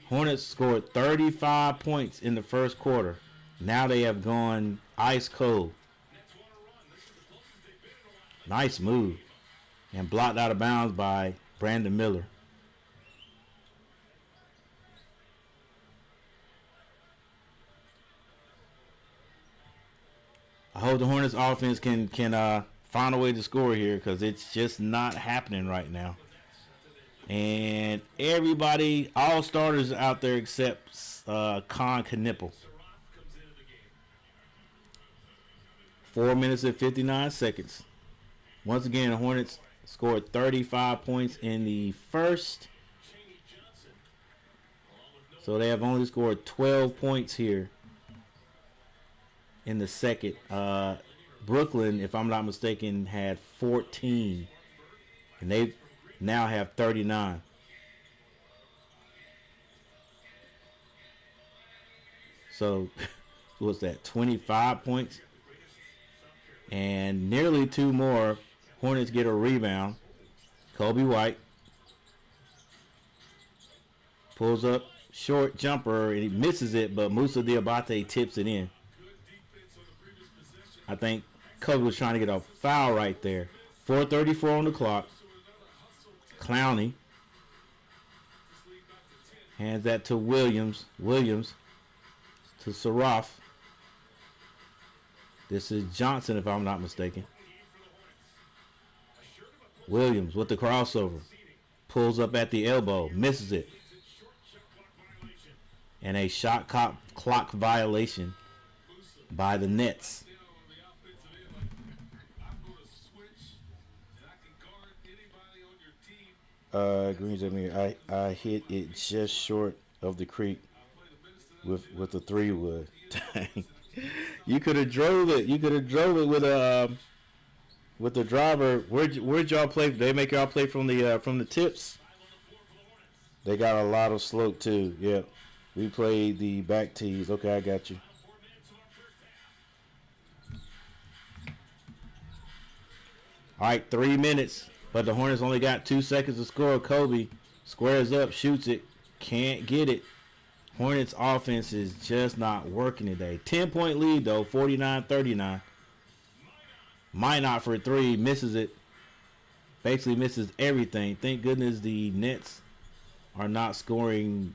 Hornets scored 35 points in the first quarter. Now they have gone ice cold. Nice move. And blocked out of bounds by Brandon Miller. I hope the Hornets offense can find a way to score here, because it's just not happening right now. And everybody, all starters out there except Con Knipple. 4 minutes and 59 seconds. Once again, the Hornets scored 35 points in the first. So they have only scored 12 points here in the second. Brooklyn, if I'm not mistaken, had 14. And they now have 39. So what's that? 25 points. And nearly 2 more. Hornets get a rebound. Kobe White pulls up, short jumper, and he misses it, but Musa Diabate tips it in. I think Kobe was trying to get a foul right there. 4:34 on the clock. Clowney hands that to Williams. Williams to Saraf. This is Johnson, if I'm not mistaken. Williams with the crossover. Pulls up at the elbow. Misses it. And a shot clock violation by the Nets. Greens, I hit it just short of the creek with the 3-wood. Dang. You could have drove it. You could have drove it with the driver. Where'd y'all play? They make y'all play from the tips. They got a lot of slope too. Yep. We played the back tees. Okay, I got you. All right, 3 minutes. But the Hornets only got 2 seconds to score. Kobe squares up, shoots it, can't get it. Hornets offense is just not working today. 10-point lead, though, 49-39. Minot for 3, misses it. Basically misses everything. Thank goodness the Nets are not scoring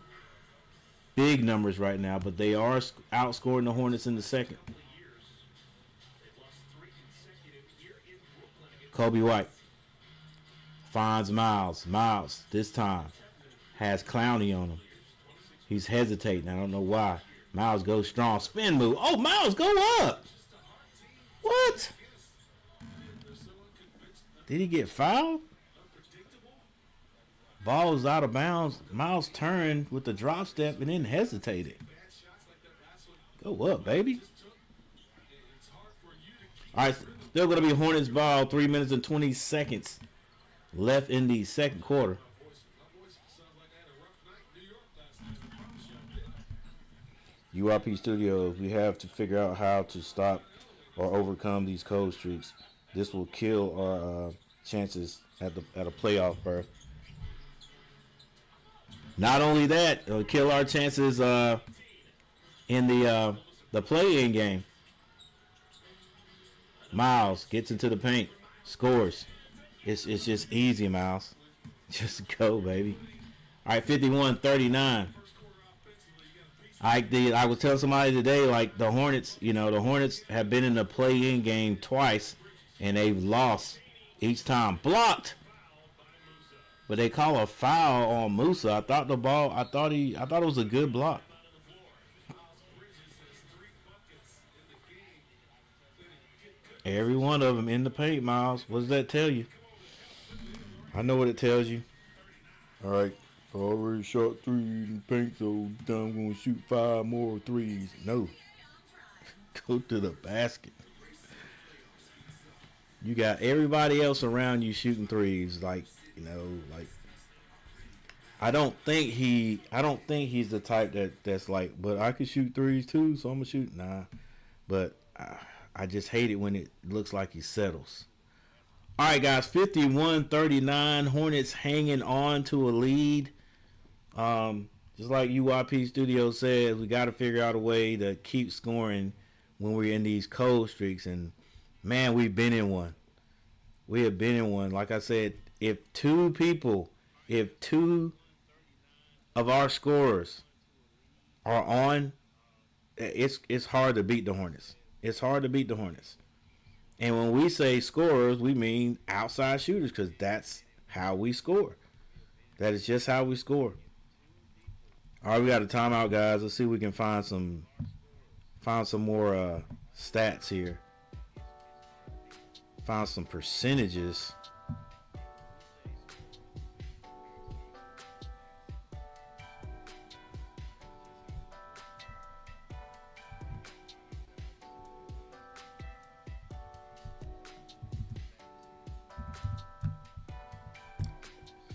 big numbers right now, but they are outscoring the Hornets in the second. Kobe White finds Miles. Miles, this time, has Clowney on him. He's hesitating. I don't know why. Miles goes strong. Spin move. Oh, Miles, go up. What? Did he get fouled? Ball was out of bounds. Miles turned with the drop step and then hesitated. Go up, baby. All right, still going to be Hornets ball. 3 minutes and 20 seconds left in the second quarter. URP Studios, we have to figure out how to stop or overcome these cold streaks. This will kill our chances at a playoff berth. Not only that, it'll kill our chances in the play-in game. Miles gets into the paint, scores. It's just easy, Miles. Just go, baby. All right, 51-39. I was telling somebody today, like the Hornets, the Hornets have been in the play-in game twice, and they've lost each time. Blocked, but they call a foul on Musa. I thought it was a good block. Every one of them in the paint, Miles. What does that tell you? I know what it tells you. All right. I already shot 3 in the paint, so I'm going to shoot 5 more threes. No. Go to the basket. You got everybody else around you shooting threes. I don't think he's the type that's like, but I can shoot threes too, so I'm going to shoot. Nah. But I just hate it when it looks like he settles. All right, guys, 51-39. Hornets hanging on to a lead. Just like UYP Studio says, we got to figure out a way to keep scoring when we're in these cold streaks. And, man, we've been in one. We have been in one. Like I said, if two of our scorers are on, it's hard to beat the Hornets. It's hard to beat the Hornets. And when we say scorers, we mean outside shooters, because that's how we score. That is just how we score. All right, we got a timeout, guys. Let's see if we can find some more stats here. Find some percentages.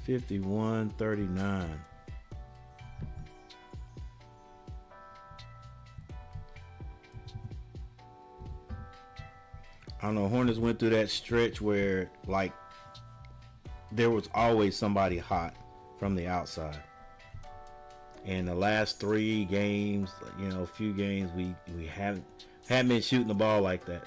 $51.39. I don't know, Hornets went through that stretch where, like, there was always somebody hot from the outside. And the last 3 games, a few games, we haven't been shooting the ball like that.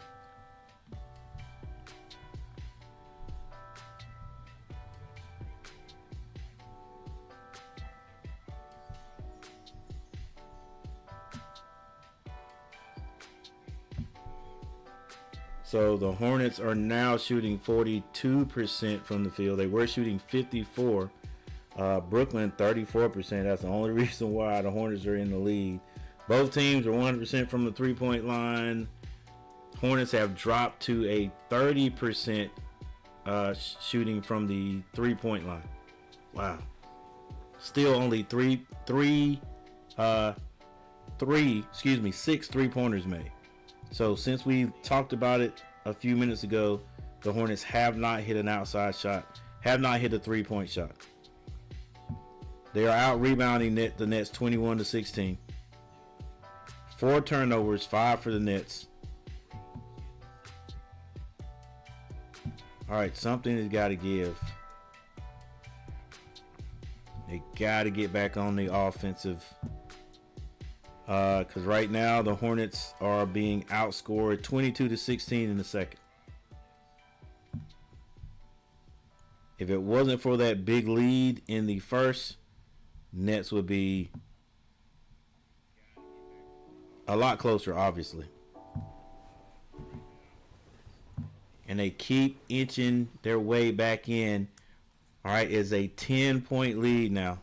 So the Hornets are now shooting 42% from the field. They were shooting 54%. Brooklyn 34%. That's the only reason why the Hornets are in the lead. Both teams are 100% from the three-point line. Hornets have dropped to a 30% shooting from the three-point line. Wow. Still only 6 three-pointers made. So since we talked about it a few minutes ago, the Hornets have not hit an outside shot, have not hit a three-point shot. They are out rebounding the Nets 21-16. 4 turnovers, 5 for the Nets. All right, something has got to give. They got to get back on the offensive. Because right now the Hornets are being outscored 22-16 in the second. If it wasn't for that big lead in the first, Nets would be A lot closer, obviously. And they keep inching their way back in. All right, it's a 10-point lead now.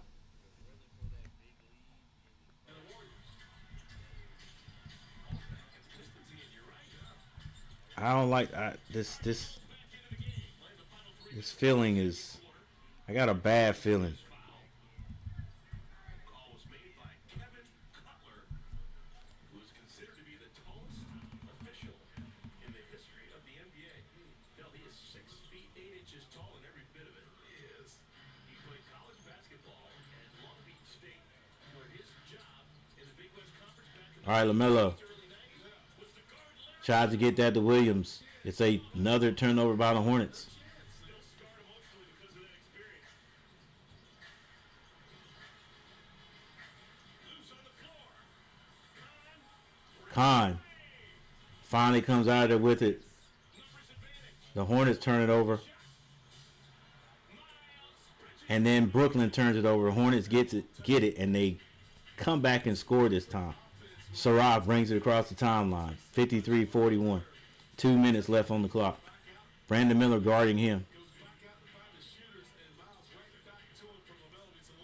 I don't like this feeling is. I got a bad feeling. All right, LaMelo tried to get that to Williams. It's another turnover by the Hornets. Khan finally comes out of there with it. The Hornets turn it over. And then Brooklyn turns it over. Hornets get it, and they come back and score this time. Sarah brings it across the timeline. 53-41. 2 minutes left on the clock. Brandon Miller guarding him.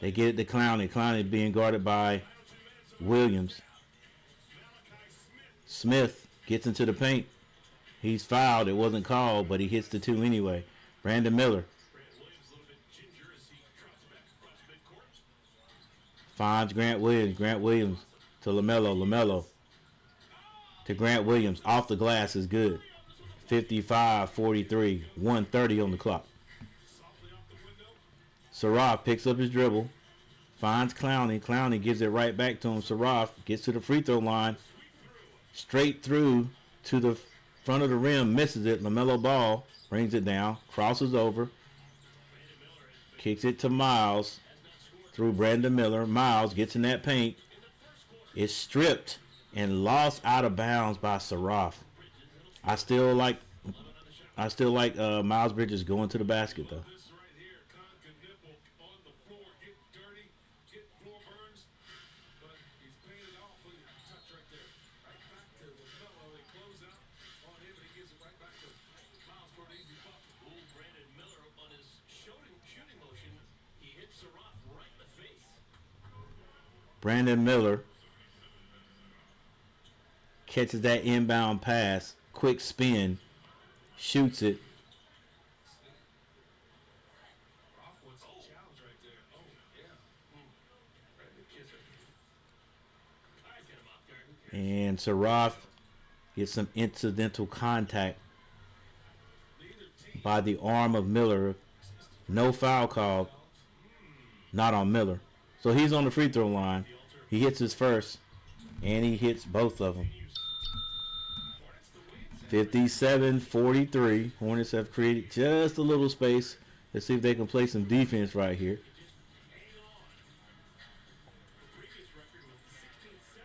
They get it to Clowney. Clowney being guarded by Williams. Smith gets into the paint. He's fouled. It wasn't called, but he hits the two anyway. Brandon Miller finds Grant Williams. Grant Williams to LaMelo. LaMelo to Grant Williams. Off the glass is good. 55-43. 1:30 on the clock. Saraf picks up his dribble. Finds Clowney. Clowney gives it right back to him. Saraf gets to the free throw line. Straight through to the front of the rim. Misses it. LaMelo Ball brings it down. Crosses over. Kicks it to Miles. Through Brandon Miller. Miles gets in that paint. It's stripped and lost out of bounds by Saraf. I still like Miles Bridges going to the basket though. Brandon Miller catches that inbound pass, quick spin, shoots it. And Saraf gets some incidental contact by the arm of Miller. No foul called. Not on Miller. So he's on the free throw line. He hits his first, and he hits both of them. 57-43. Hornets have created just a little space. Let's see if they can play some defense right here.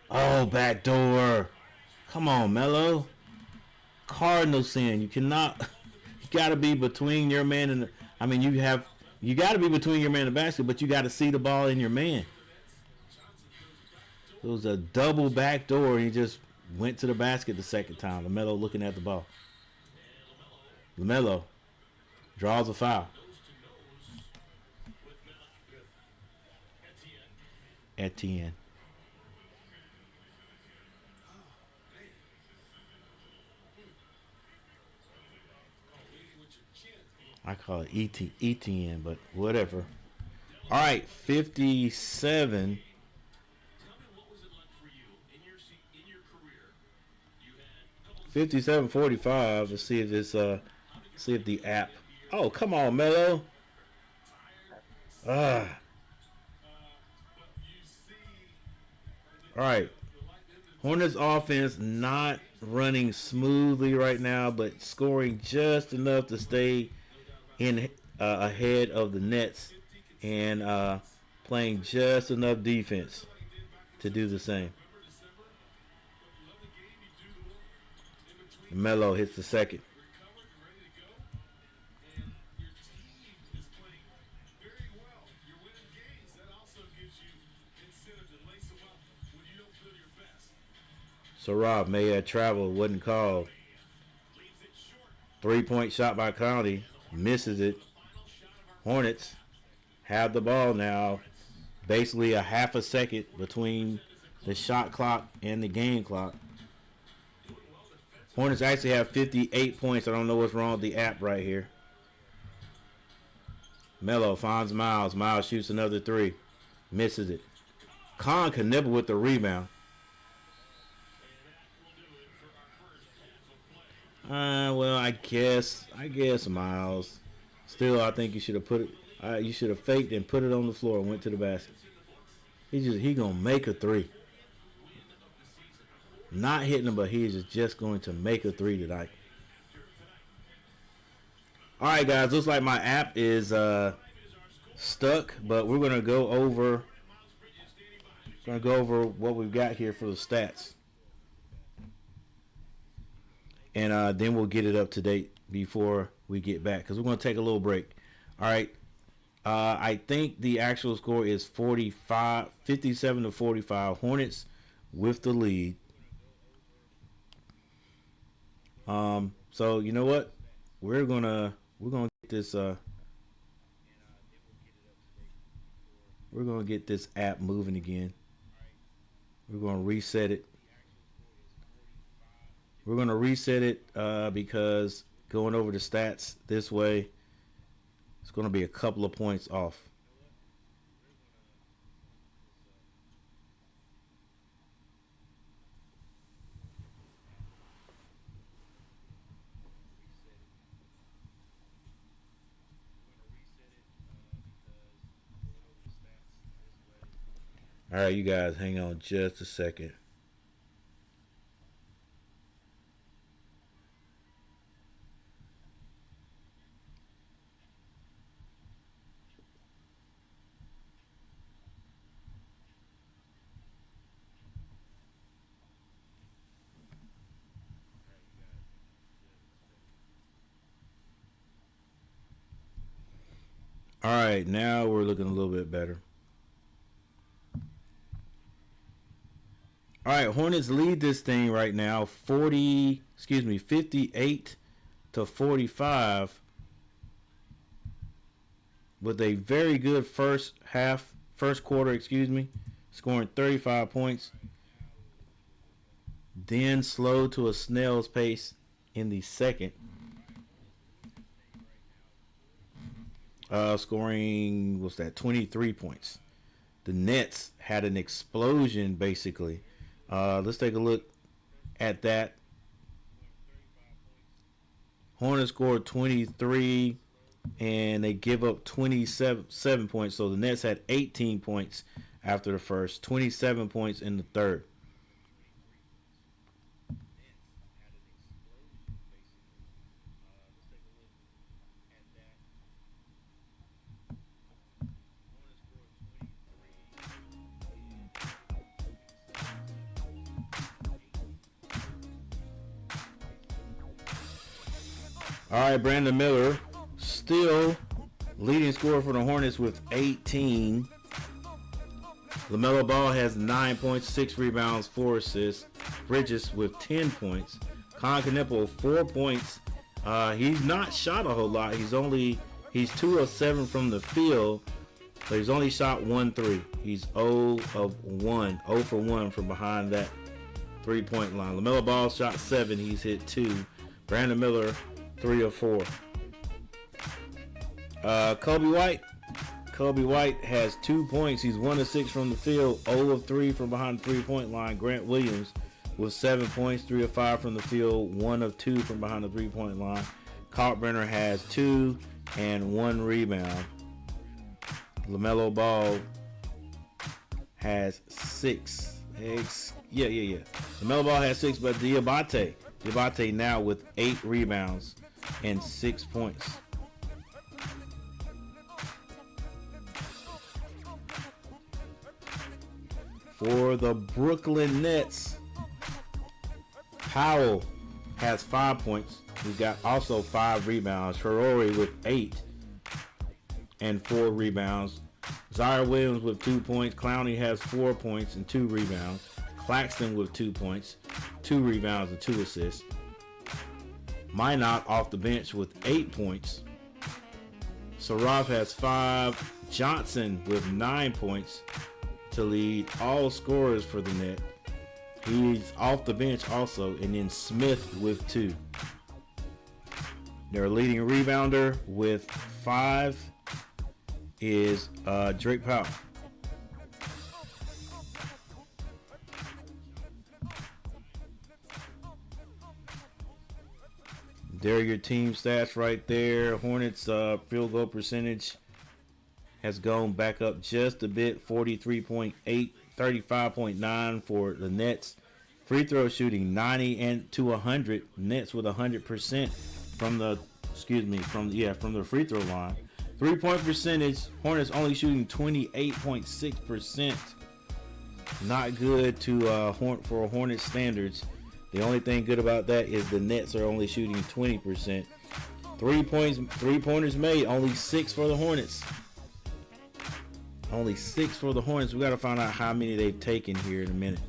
Oh, backdoor. Come on, Melo. Cardinal sin. You cannot. You got to be between your man and. You got to be between your man and the basket, but you got to see the ball in your man. It was a double backdoor. He just went to the basket the second time. LaMelo looking at the ball. LaMelo draws a foul. Etienne. I call it ETN, but whatever. All right, 57. $57.45. Let's see if the app. Oh, come on, Melo. All right. Hornets offense not running smoothly right now, but scoring just enough to stay in ahead of the Nets and playing just enough defense to do the same. Melo hits the second. So Rob may have traveled, wasn't called. 3-point shot by Clowney. Misses it. Hornets have the ball now. Basically a half a second between the shot clock and the game clock. Hornets actually have 58 points. I don't know what's wrong with the app right here. Melo finds Miles. Miles shoots another three. Misses it. Khan can nibble with the rebound. Well, I guess Miles. Still, I think you should have put it. You should have faked and put it on the floor and went to the basket. He gonna make a three. Not hitting him, but he is just going to make a three tonight. All right, guys. Looks like my app is stuck, but we're gonna go over. What we've got here for the stats, and then we'll get it up to date before we get back because we're gonna take a little break. All right. I think the actual score is 57 to 45. Hornets with the lead. So you know what? We're gonna get this. We're gonna get this app moving again. We're gonna reset it. We're gonna reset it because going over the stats this way, it's gonna be a couple of points off. All right, you guys, hang on just a second. All right, now we're looking a little bit better. All right, Hornets lead this thing right now 58 to 45 with a very good first quarter, scoring 35 points. Then slow to a snail's pace in the second. Scoring, 23 points. The Nets had an explosion, basically. Let's take a look at that. Hornets scored 23, and they give up 27 points. So the Nets had 18 points after the first, 27 points in the third. All right, Brandon Miller, still leading scorer for the Hornets with 18. LaMelo Ball has 9 points, 6 rebounds, 4 assists. Bridges with 10 points. Con Canepo, 4 points. He's not shot a whole lot. He's 2 of 7 from the field, but he's only shot 1 3. He's 0 for 1 from behind that 3-point line. LaMelo Ball shot 7. He's hit 2. Brandon Miller, 3 of 4. Kobe White has 2 points. He's 1 of 6 from the field, 0 of 3 from behind the 3-point line. Grant Williams with 7 points, 3 of 5 from the field, 1 of 2 from behind the 3-point line. Kalkbrenner has 2 and 1 rebound. LaMelo Ball has 6. LaMelo Ball has 6, but Diabate now with 8 rebounds and 6 points. For the Brooklyn Nets, Powell has 5 points. He's got also 5 rebounds. Ferrari with 8 and 4 rebounds. Zaire Williams with 2 points. Clowney has 4 points and 2 rebounds. Claxton with 2 points. 2 rebounds and 2 assists. Minot off the bench with 8 points. Saraf has 5. Johnson with 9 points to lead all scorers for the net. He's off the bench also. And then Smith with 2. Their leading rebounder with 5 is Drake Powell. There are your team stats right there. Hornets field goal percentage has gone back up just a bit, 43.8, 35.9 for the Nets. Free throw shooting 90 and to 100. Nets with 100% from the from the free throw line. 3-point percentage, Hornets only shooting 28.6%. Not good to for Hornets standards. The only thing good about that is the Nets are only shooting 20%. 3-pointers made, only 6 for the Hornets. Only 6 for the Hornets. We got to find out how many they've taken here in a minute.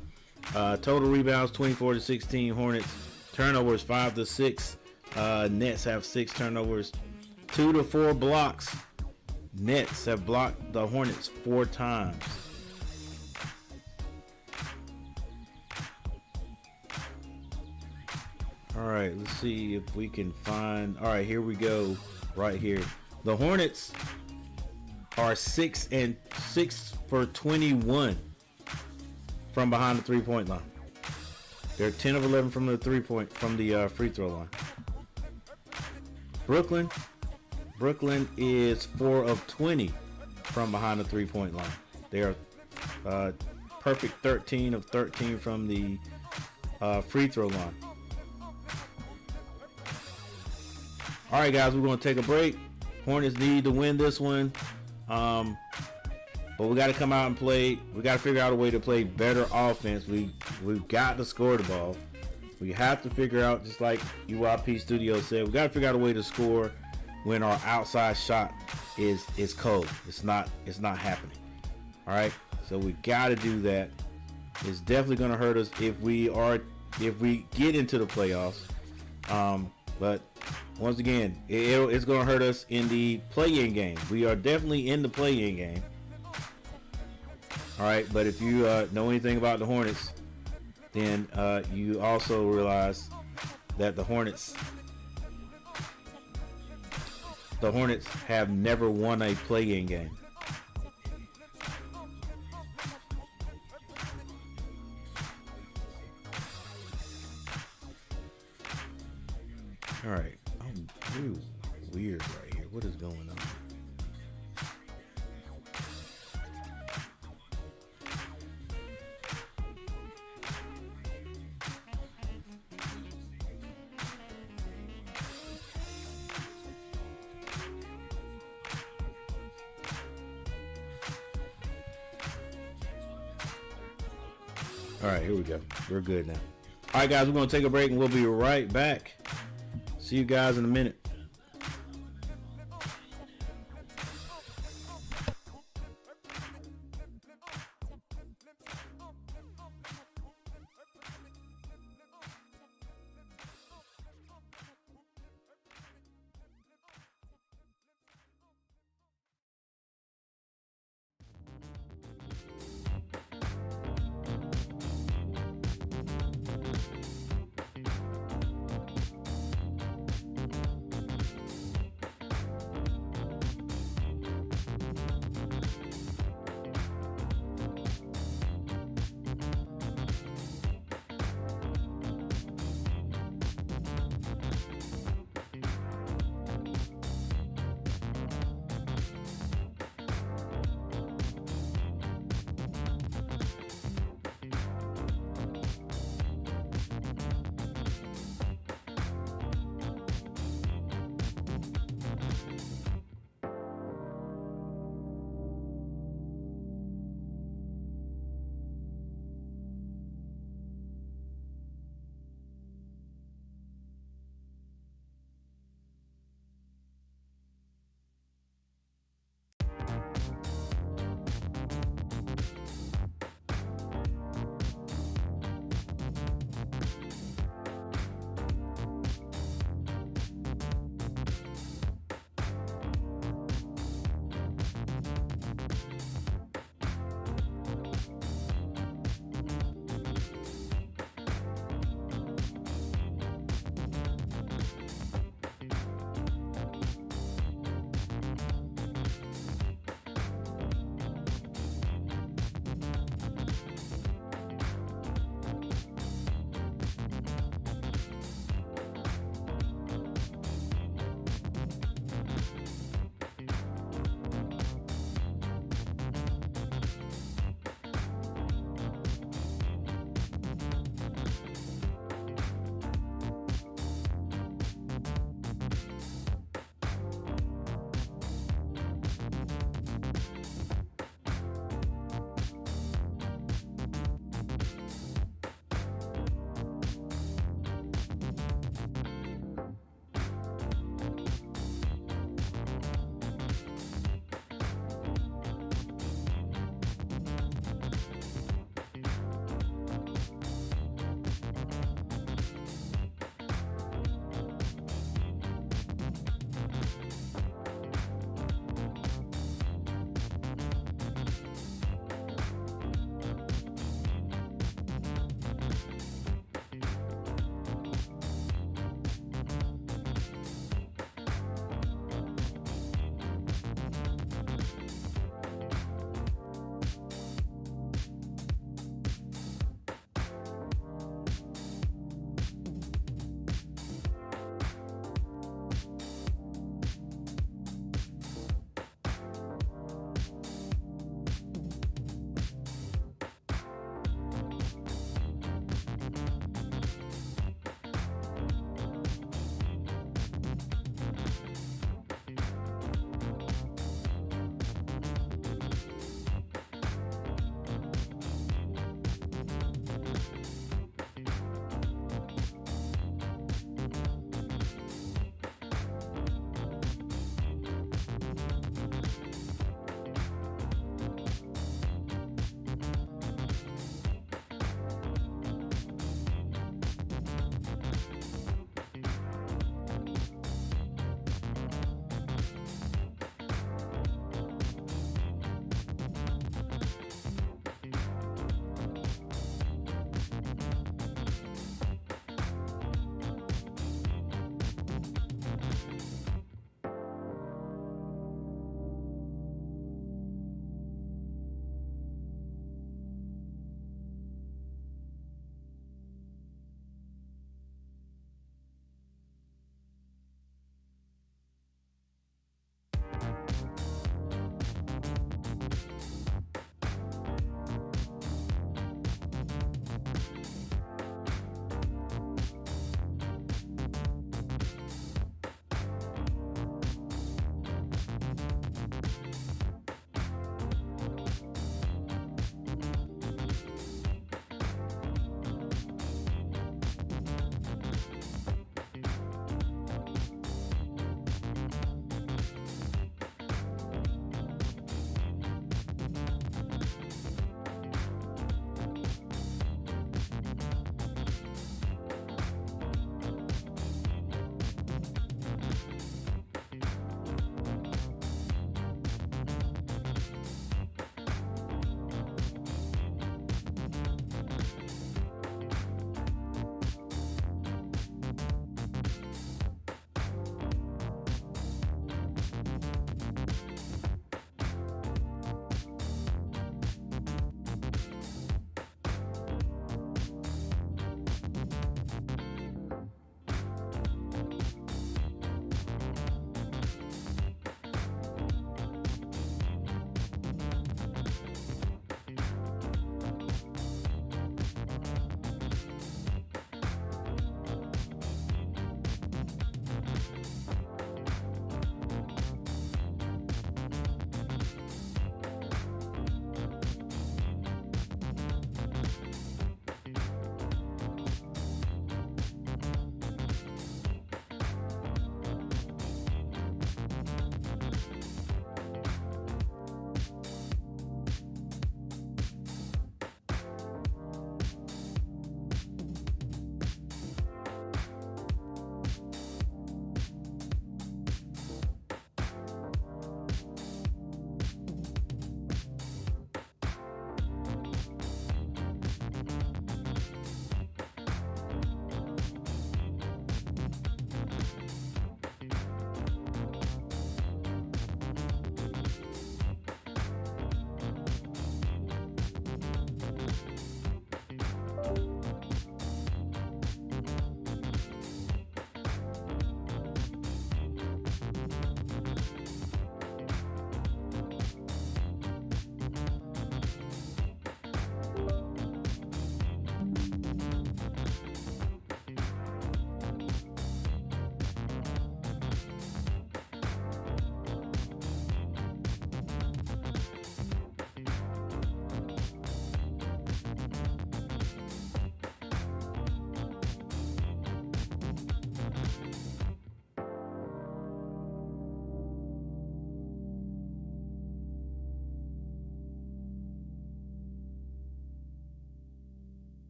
Total rebounds 24-16 Hornets. Turnovers 5-6. Nets have 6 turnovers. 2-4 blocks. Nets have blocked the Hornets 4 times. All right, let's see if we can find. All right, here we go. Right here, the Hornets are 6 for 21 from behind the 3-point line. They're 10 of 11 from the free throw line. Brooklyn is 4 of 20 from behind the 3-point line. They are perfect 13 of 13 from the free throw line. All right, guys, we're going to take a break. Hornets need to win this one. But we got to come out and play. We got to figure out a way to play better offense. We've got to score the ball. We have to figure out, just like UYP Studio said, we got to figure out a way to score when our outside shot is cold. It's not happening. All right, so we got to do that. It's definitely going to hurt us if we get into the playoffs. But once again, it's going to hurt us in the play-in game. We are definitely in the play-in game. All right, but if you know anything about the Hornets, then you also realize that the Hornets have never won a play-in game. All right, I'm really weird right here. What is going on? All right, here we go. We're good now. All right, guys, we're going to take a break and we'll be right back. See you guys in a minute.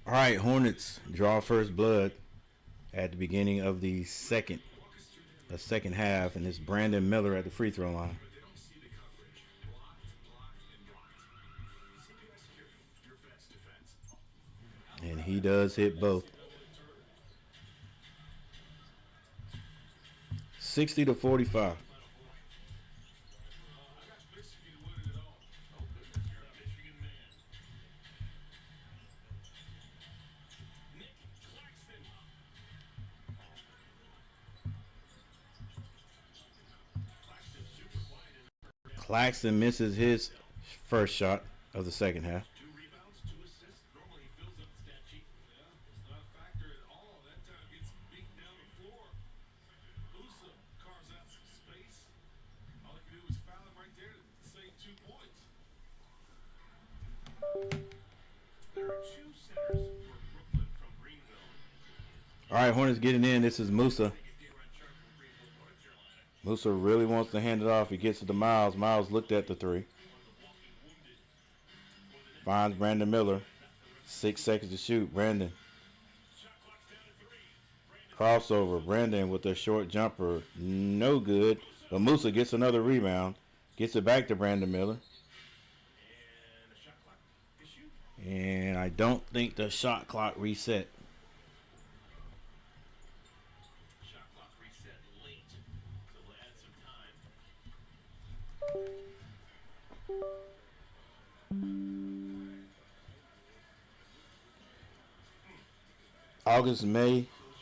All right, Hornets draw first blood at the beginning of the second half, and it's Brandon Miller at the free throw line. And he does hit both. 60-45. Claxton misses his first shot of the second half. All right, Hornets getting in. This is Musa. Musa really wants to hand it off. He gets it to Miles. Miles looked at the three. Finds Brandon Miller. 6 seconds to shoot. Brandon. Crossover. Brandon with a short jumper. No good. But Musa gets another rebound. Gets it back to Brandon Miller. And I don't think the shot clock reset.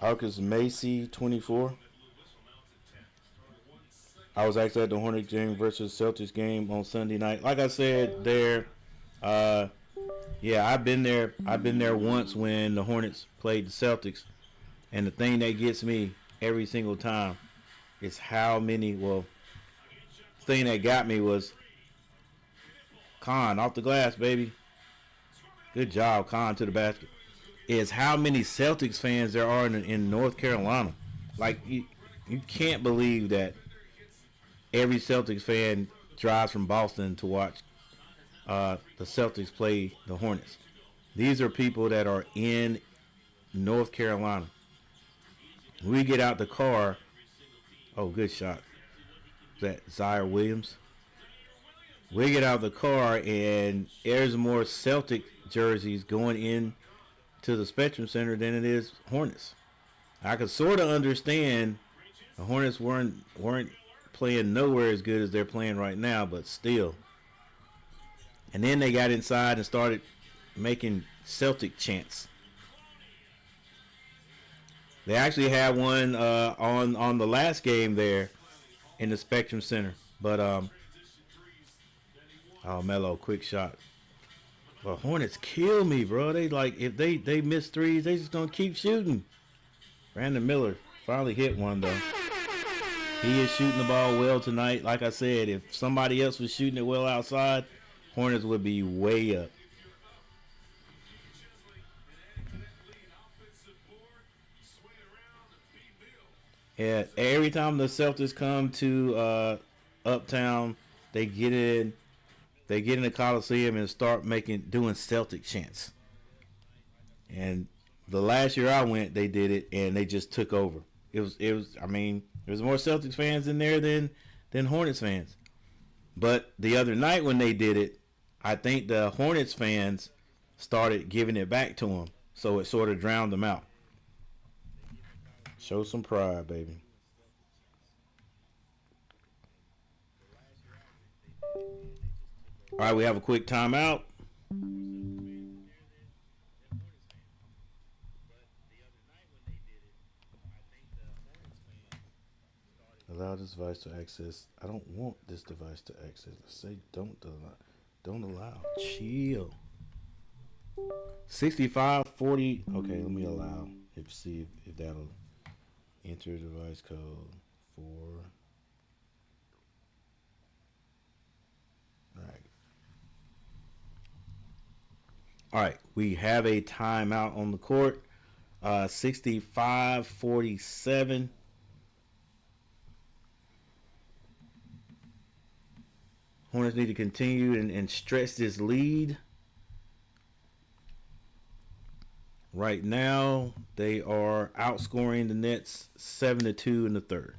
August Macy 24. I was actually at the Hornets game versus Celtics game on Sunday night. Like I said there, yeah, I've been there once when the Hornets played the Celtics, and the thing that gets me every single time is how many. Well, the thing that got me was Khan off the glass, baby. Good job, Khan to the basket. Is how many Celtics fans there are in North Carolina. Like, you can't believe that every Celtics fan drives from Boston to watch the Celtics play the Hornets. These are people that are in North Carolina. We get out the car. Oh, good shot. Is that Zaire Williams? We get out the car and there's more Celtic jerseys going in to the Spectrum Center than it is Hornets. I could sort of understand the Hornets weren't playing nowhere as good as they're playing right now, but still. And then they got inside and started making Celtic chants. They actually had one on the last game there in the Spectrum Center, but oh, Melo, quick shot. But Hornets kill me, bro. They like, if they miss threes, they just gonna keep shooting. Brandon Miller finally hit one though. He is shooting the ball well tonight. Like I said, if somebody else was shooting it well outside, Hornets would be way up. Yeah, every time the Celtics come to Uptown, they get in the Coliseum and start doing Celtic chants. And the last year I went, they did it and they just took over. It was I mean, there was more Celtics fans in there than Hornets fans. But the other night when they did it, I think the Hornets fans started giving it back to them, so it sort of drowned them out. Show some pride, baby. All right, we have a quick timeout. Allow this device to access. I don't want this device to access. Let's say don't allow. Chill. 65-40. Okay, let me allow. See if that'll enter device code 4. All right, we have a timeout on the court. 65-47. Hornets need to continue and stretch this lead. Right now, they are outscoring the Nets 7-2 in the third.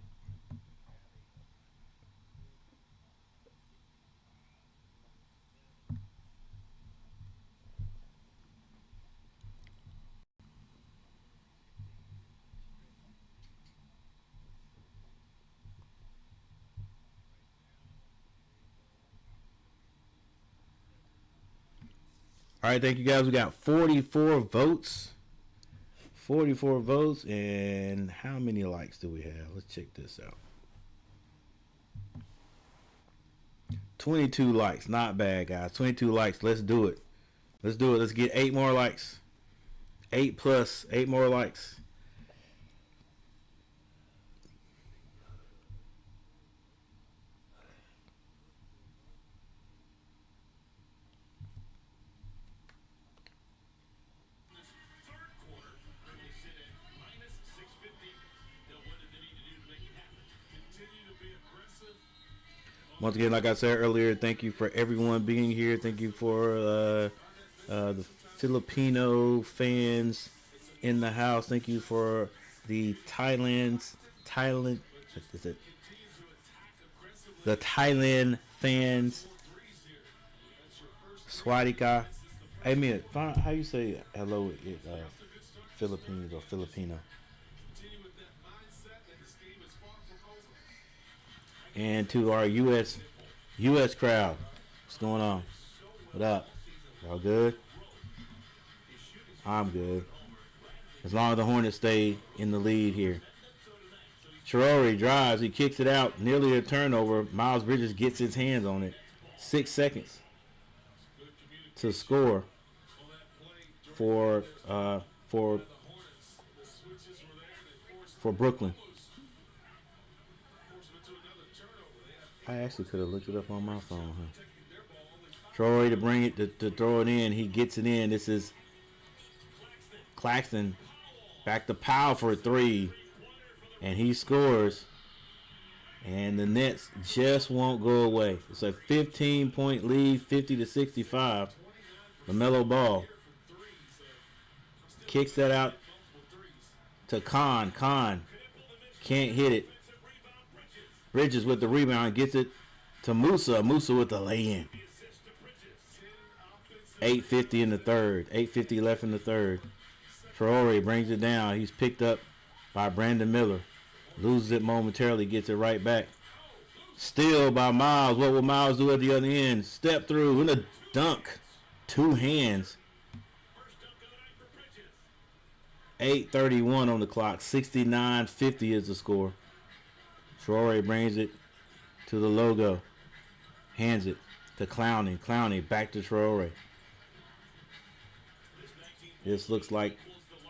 All right, thank you guys. We got 44 votes. 44 votes, and how many likes do we have? Let's check this out. 22 likes. Not bad, guys. 22 likes. Let's do it. Let's do it. Let's get 8 more likes. 8 plus 8 more likes. Once again, like I said earlier, thank you for everyone being here. Thank you for the Filipino fans in the house. Thank you for the Thailand, is it? The Thailand fans. Swadika. Hey, man, how you say hello in Philippines or Filipino? And to our U.S. crowd, what's going on? What up? Y'all good? I'm good. As long as the Hornets stay in the lead here. Traore drives. He kicks it out. Nearly a turnover. Miles Bridges gets his hands on it. 6 seconds to score for Brooklyn. I actually could have looked it up on my phone, huh? Traore to bring it, to throw it in. He gets it in. This is Claxton back to Powell for a 3. And he scores. And the Nets just won't go away. It's a 15-point lead, 50-65. LaMelo Ball kicks that out to Khan. Khan can't hit it. Bridges with the rebound, gets it to Musa. Musa with the lay-in. 8:50 in the third. 8:50 left in the third. Traore brings it down. He's picked up by Brandon Miller. Loses it momentarily, gets it right back. Steal by Miles. What will Miles do at the other end? Step through and a dunk. 2 hands. 8:31 on the clock. 69-50 is the score. Traore brings it to the logo. Hands it to Clowney. Clowney back to Traore. This looks like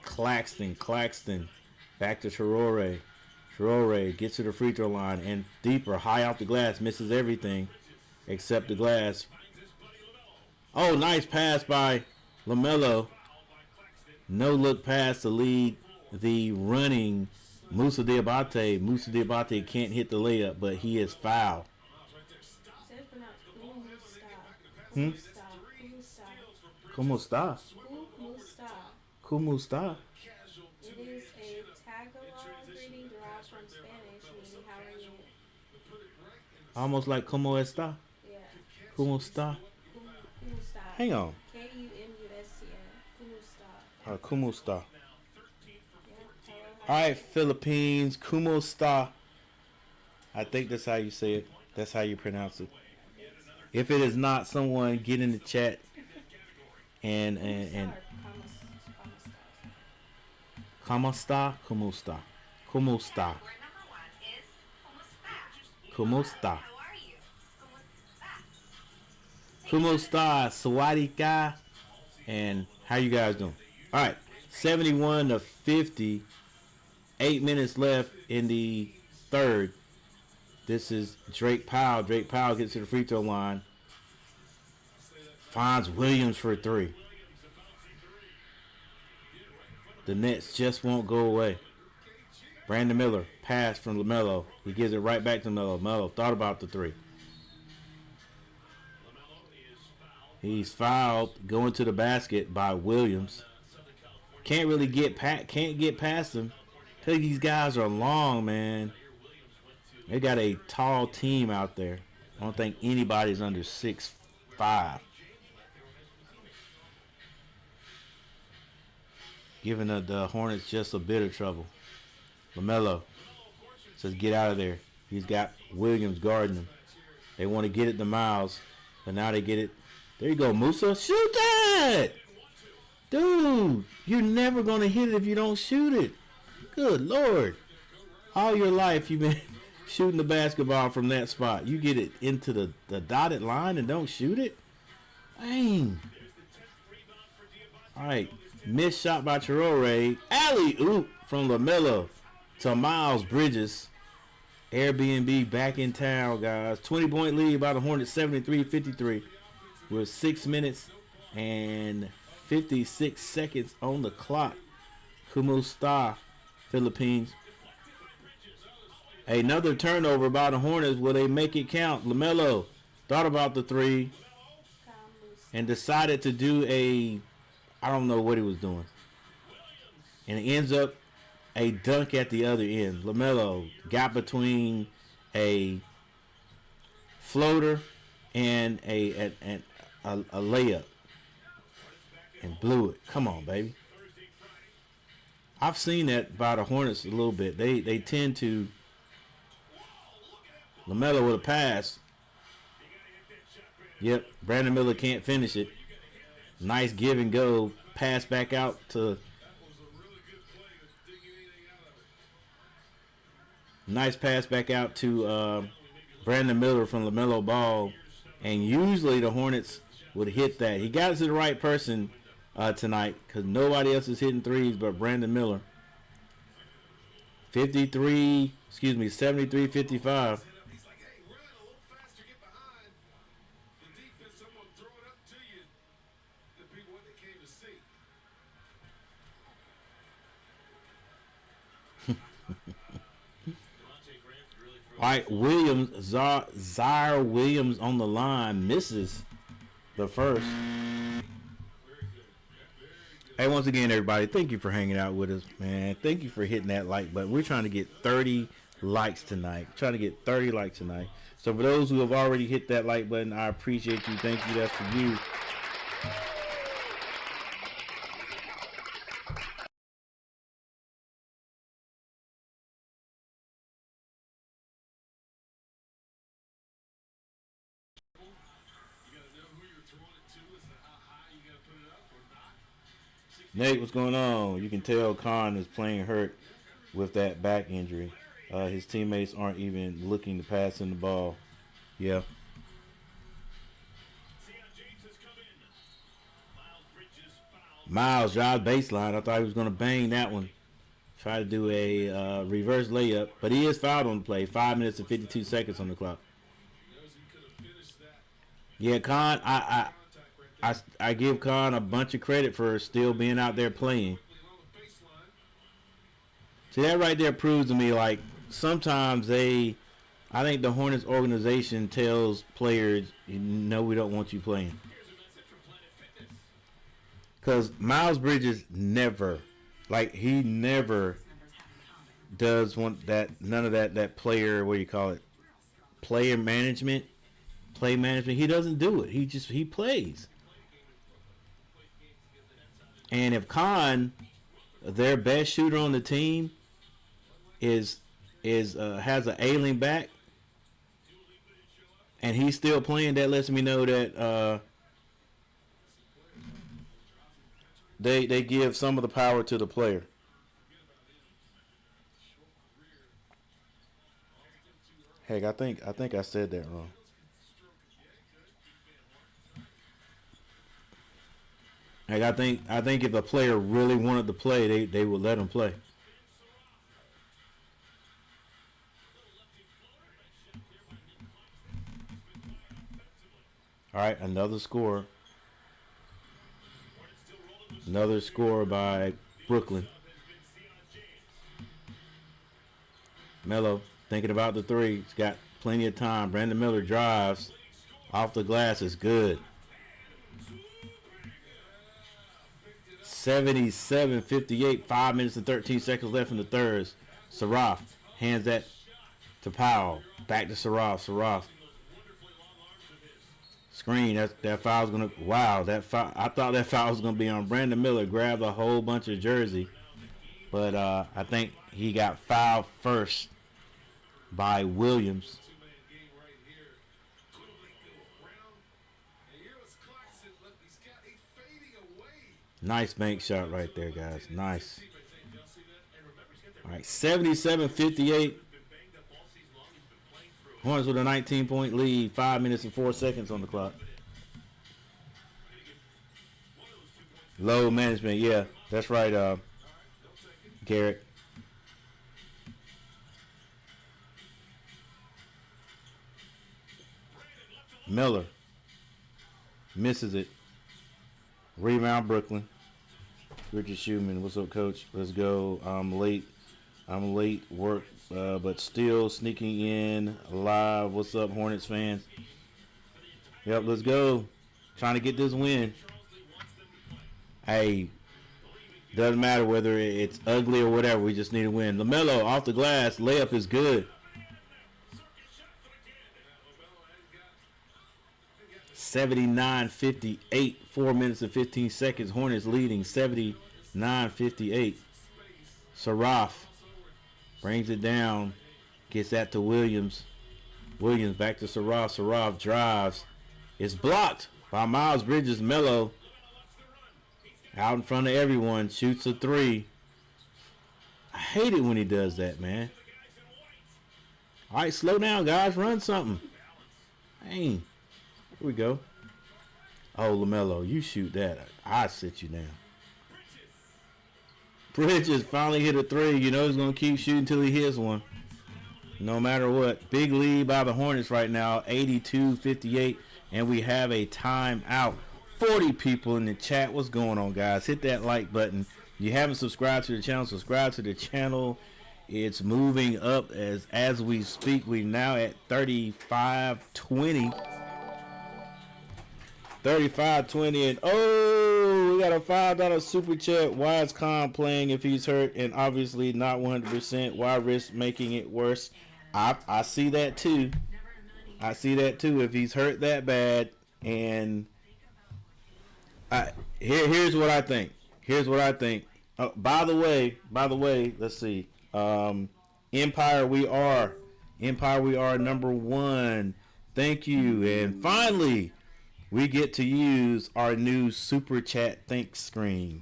Claxton. Claxton back to Traore. Traore gets to the free throw line and deeper. High off the glass. Misses everything except the glass. Oh, nice pass by LaMelo. No look pass to lead the running Musa Diabate. Musa Diabate can't hit the layup, but he is fouled. ¿Cómo está? ¿Cómo está? It is a Tagalog greeting derived from Spanish, meaning how are you? Almost like ¿Cómo está? Yeah. ¿Cómo está? ¿Cómo está? Hang on. K-U-M-U-S-T-A. ¿Cómo está? Yeah. All right, Philippines. ¿Cómo está? I think that's how you say it. That's how you pronounce it. If it is not, someone get in the chat and ¿Cómo está? ¿Cómo está? ¿Cómo está? ¿Cómo está? ¿Cómo está? Swadika. And how you guys doing? All right, 71-50. 8 minutes left in the third. This is Drake Powell. Drake Powell gets to the free throw line. Finds Williams for a 3. The Nets just won't go away. Brandon Miller, pass from LaMelo. He gives it right back to LaMelo. LaMelo thought about the 3. He's fouled going to the basket by Williams. can't really get past them. Tell you these guys are long, man. They got a tall team out there. I don't think anybody's under 6'5". Giving the Hornets just a bit of trouble. LaMelo says get out of there. He's got Williams guarding him. They want to get it to Miles, but now they get it. There you go, Musa. Shoot that! Dude, you're never going to hit it if you don't shoot it. Good Lord. All your life you've been shooting the basketball from that spot. You get it into the dotted line and don't shoot it? Dang. All right. Missed shot by Traore. Alley-oop from LaMelo to Miles Bridges. Airbnb back in town, guys. 20-point lead by the Hornets, 73-53. With 6 minutes and 56 seconds on the clock. Kumusta, Philippines. Another turnover by the Hornets. Will they make it count? LaMelo thought about the three and decided to do I don't know what he was doing. And it ends up a dunk at the other end. LaMelo got between a floater and a layup and blew it. Come on, baby. I've seen that by the Hornets a little bit. They tend to. LaMelo with a pass. Yep, Brandon Miller can't finish it. Nice give and go. Pass back out to. Nice pass back out to Brandon Miller from LaMelo Ball. And usually the Hornets would hit that. He got it to the right person tonight because nobody else is hitting threes but Brandon Miller. 73-55. All right, Zaire Williams on the line misses the first. Hey, once again, everybody, thank you for hanging out with us, man. Thank you for hitting that like button. We're trying to get 30 likes tonight. So for those who have already hit that like button, I appreciate you. Thank you. That's for you. Nate, what's going on? You can tell Khan is playing hurt with that back injury. His teammates aren't even looking to pass him the ball. Yeah. Miles drives baseline. I thought he was going to bang that one. Try to do a reverse layup. But he is fouled on the play. 5 minutes and 52 seconds on the clock. Yeah, Khan, I give Khan a bunch of credit for still being out there playing. See, that right there proves to me, like, sometimes I think the Hornets organization tells players, no, we don't want you playing. Because Miles Bridges never does want that, none of that player, what do you call it, play management. He doesn't do it. He plays. And if Khan, their best shooter on the team, has an ailing back, and he's still playing, that lets me know that they give some of the power to the player. Heck, I think I said that wrong. Like I think if a player really wanted to play, they would let him play. All right, another score. Another score by Brooklyn. Melo thinking about the three. He's got plenty of time. Brandon Miller drives off the glass. Is good. 77-58. 5 minutes and 13 seconds left in the third. Saraf hands that to Powell. Back to Saraf. Saraf. Screen. That foul's gonna. Wow. That foul. I thought that foul was gonna be on Brandon Miller. Grabbed a whole bunch of jersey, but I think he got fouled first by Williams. Nice bank shot right there, guys. Nice. All right, 77-58. Hornets with a 19-point lead. 5 minutes and 4 seconds on the clock. Low management. Yeah, that's right, Garrett. Miller misses it. Rebound, Brooklyn. Richard Schumann, what's up, coach? Let's go. I'm late work, but still sneaking in live. What's up, Hornets fans? Yep, let's go. Trying to get this win. Hey, doesn't matter whether it's ugly or whatever. We just need a win. LaMelo off the glass. Layup is good. 79-58. 4 minutes and 15 seconds. Hornets leading 79-58. Saraf brings it down. Gets that to Williams. Williams back to Saraf. Saraf drives. It's blocked by Miles Bridges. Melo out in front of everyone. Shoots a three. I hate it when he does that, man. All right, slow down, guys. Run something. Dang. Here we go. Oh, LaMelo, you shoot that. I sit you down. Bridges finally hit a three. You know he's going to keep shooting until he hits one. No matter what. Big lead by the Hornets right now, 82-58. And we have a timeout. 40 people in the chat. What's going on, guys? Hit that like button. If you haven't subscribed to the channel, subscribe to the channel. It's moving up as we speak. We're now at 35-20. 35-20, and oh, we got a $5 super chat. Why is Khan playing if he's hurt and obviously not 100%? Why risk making it worse? I see that too. I see that too. If he's hurt that bad, and here's what I think. Here's what I think. By the way, let's see. Empire, we are #1. Thank you, and finally, we get to use our new super chat thanks screen.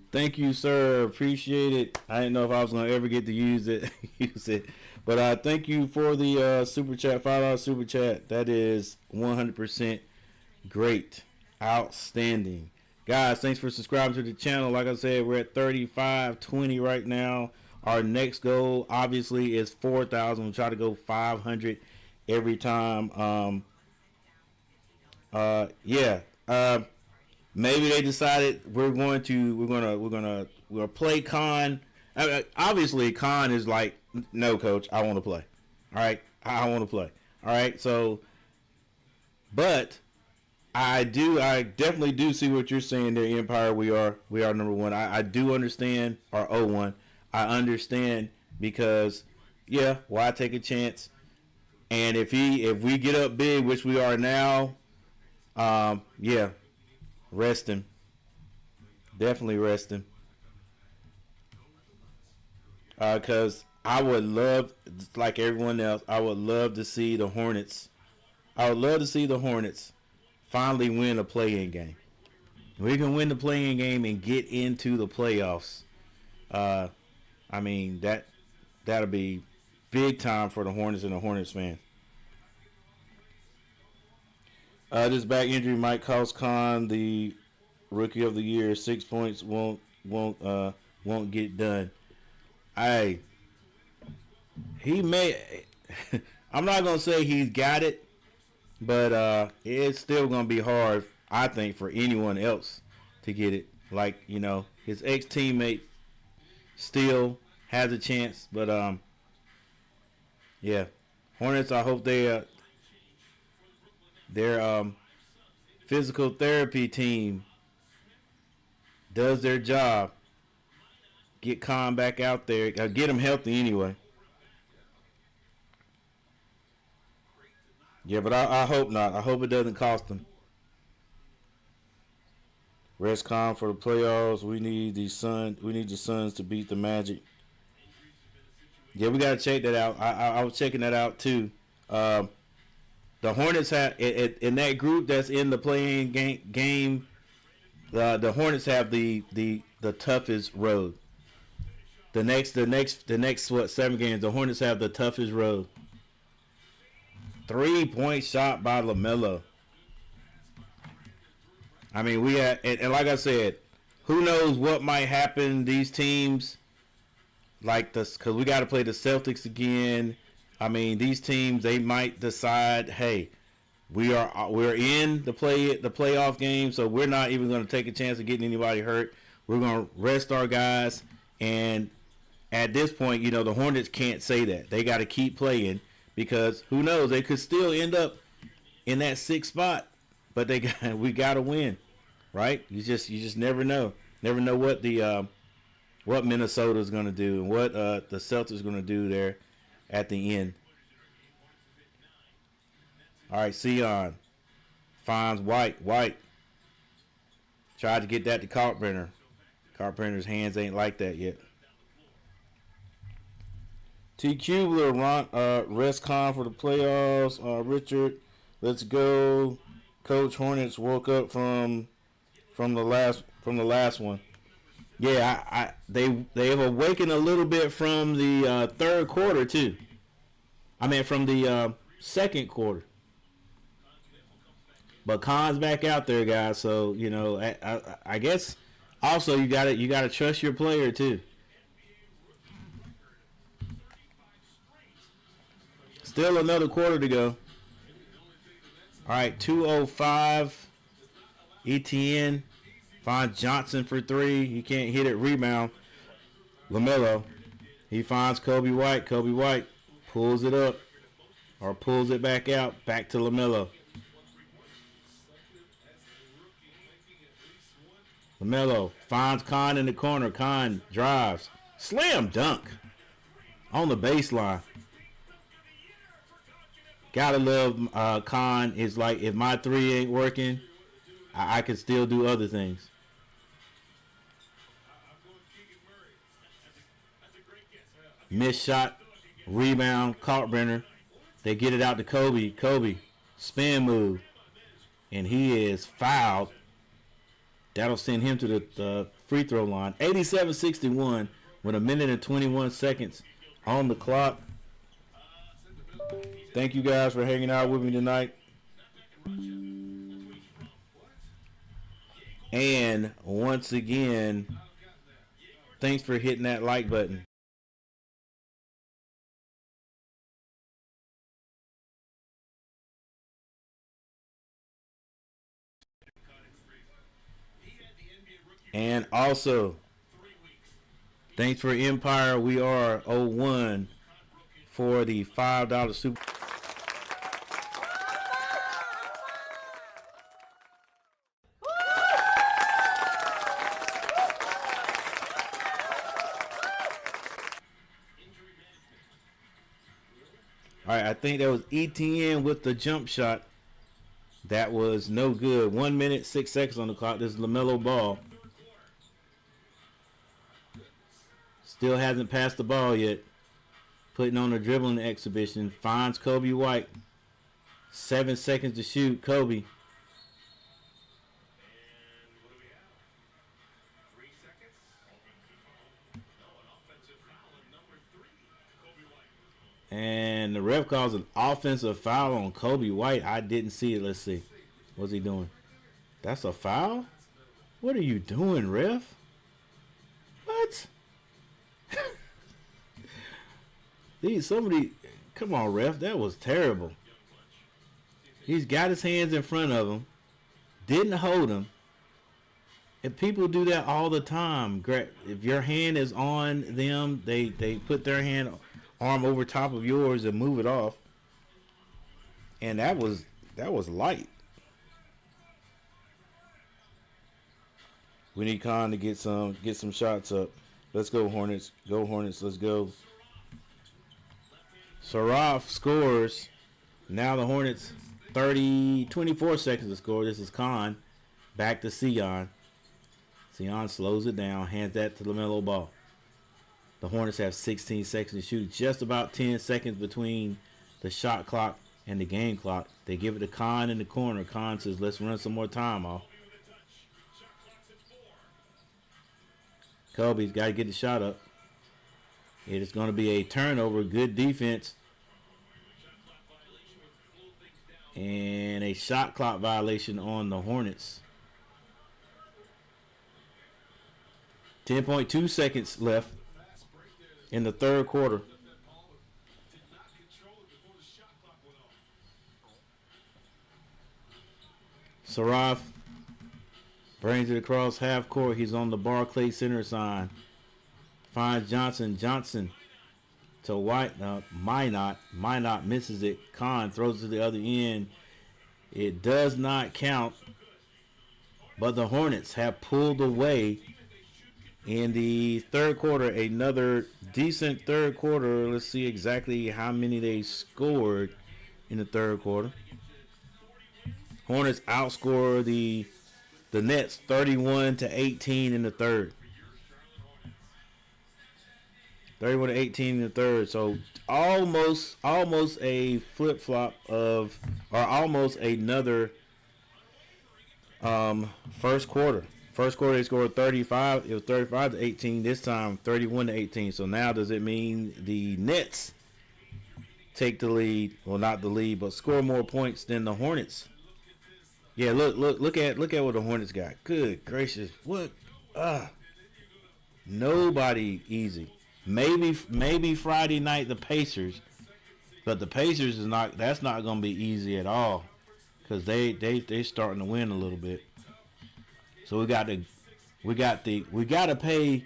Thank you, sir. Appreciate it. I didn't know if I was going to ever get to use it. But thank you for the super chat, $5 super chat. That is 100% great. Outstanding. Guys, thanks for subscribing to the channel. Like I said, we're at 35-20 right now. Our next goal, obviously, is 4,000. We'll try to go 500 every time. Maybe they decided we're gonna play Khan. Obviously, Khan is like, no, coach, I want to play. All right, I want to play. All right, so, but I definitely do see what you're saying there, Empire. We are #1. I do understand our 0-1. I understand because, yeah, why take a chance? And if we get up big, which we are now, yeah. Rest him. Definitely rest him. Because I would love, like everyone else, I would love to see the Hornets. I would love to see the Hornets finally win a play-in game. We can win the play-in game and get into the playoffs. I mean, that'll be big time for the Hornets and the Hornets fans. This back injury might cost Khan the Rookie of the Year. 6 points won't get done. He may. I'm not gonna say he's got it, but it's still gonna be hard, I think, for anyone else to get it. Like, his ex teammate still has a chance, but yeah, Hornets. I hope their physical therapy team does their job. Get Khan back out there. Get him healthy anyway. Yeah, but I hope not. I hope it doesn't cost them. Rest Khan for the playoffs. We need the Suns to beat the Magic. Yeah, we gotta check that out. I was checking that out too. The Hornets have in that group that's in the playing game. The Hornets have the toughest road. The next what 7 games? The Hornets have the toughest road. 3-point shot by LaMelo. I mean, we had, and like I said, who knows what might happen? These teams, like this, because we got to play the Celtics again. I mean, these teams, they might decide, hey, we're in the playoff game, so we're not even going to take a chance of getting anybody hurt. We're going to rest our guys, and at this point, the Hornets can't say that. They got to keep playing because who knows? They could still end up in that 6th spot, but we got to win, right? You just never know. Never know what Minnesota's going to do and what the Celtics going to do there at the end. All right, Sion finds White. White tried to get that to Carpenter. Carpenter's hands ain't like that yet. T. Kubler, rest Khan for the playoffs. Richard, let's go. Coach Hornets woke up from the last one. Yeah, they've awakened a little bit from the third quarter too. I mean, from the second quarter. But Khan's back out there, guys. So I guess also you gotta trust your player too. Still another quarter to go. All right, 2:05. ETN finds Johnson for 3. He can't hit it. Rebound. LaMelo. He finds Kobe White. Kobe White pulls it up or pulls it back out. Back to LaMelo. LaMelo finds Khan in the corner. Khan drives. Slam dunk on the baseline. Gotta love Khan. Is like, if my 3 ain't working, I can still do other things. Missed shot, rebound, Carpenter. They get it out to Kobe. Kobe, spin move, and he is fouled. That'll send him to the free throw line. 87-61 with 1:21 on the clock. Thank you guys for hanging out with me tonight. And once again, thanks for hitting that like button. And also, thanks for Empire. We are 0-1 for the $5 super. All right, I think that was ETN with the jump shot. That was no good. 1 minute, 6 seconds on the clock. This is LaMelo Ball. Still hasn't passed the ball yet. Putting on a dribbling exhibition. Finds Kobe White. 7 seconds to shoot. Kobe. And the ref calls an offensive foul on Kobe White. I didn't see it. Let's see. What's he doing? That's a foul? What are you doing, ref? What? Come on, ref. That was terrible. He's got his hands in front of him. Didn't hold him. And people do that all the time. If your hand is on them, they put their arm over top of yours and move it off. And that was light. We need Khan to get some shots up. Let's go Hornets. Go Hornets. Let's go. Saraf scores. Now the Hornets 24 seconds to score. This is Khan. Back to Sion. Sion slows it down. Hands that to LaMelo Ball. The Hornets have 16 seconds to shoot. Just about 10 seconds between the shot clock and the game clock. They give it to Khan in the corner. Khan says, let's run some more time off. Kobe's got to get the shot up. It is going to be a turnover. Good defense. And a shot clock violation on the Hornets. 10.2 seconds left in the third quarter. Saraf brings it across half court. He's on the Barclay center sign. Finds Johnson. Johnson to White. Minot misses it. Khan throws it to the other end. It does not count. But the Hornets have pulled away in the third quarter. Another decent third quarter. Let's see exactly how many they scored in the third quarter. Hornets outscore the Nets 31-18 in the third. 31-18 in the third. So almost a flip flop or almost another first quarter. First quarter they scored 35. It was 35-18. This time 31-18. So now does it mean the Nets take the lead? Well, not the lead, but score more points than the Hornets. Yeah, look at what the Hornets got. Good gracious, what? Nobody easy. Maybe Friday night the Pacers, but the Pacers that's not going to be easy at all, because they starting to win a little bit. So we got to pay.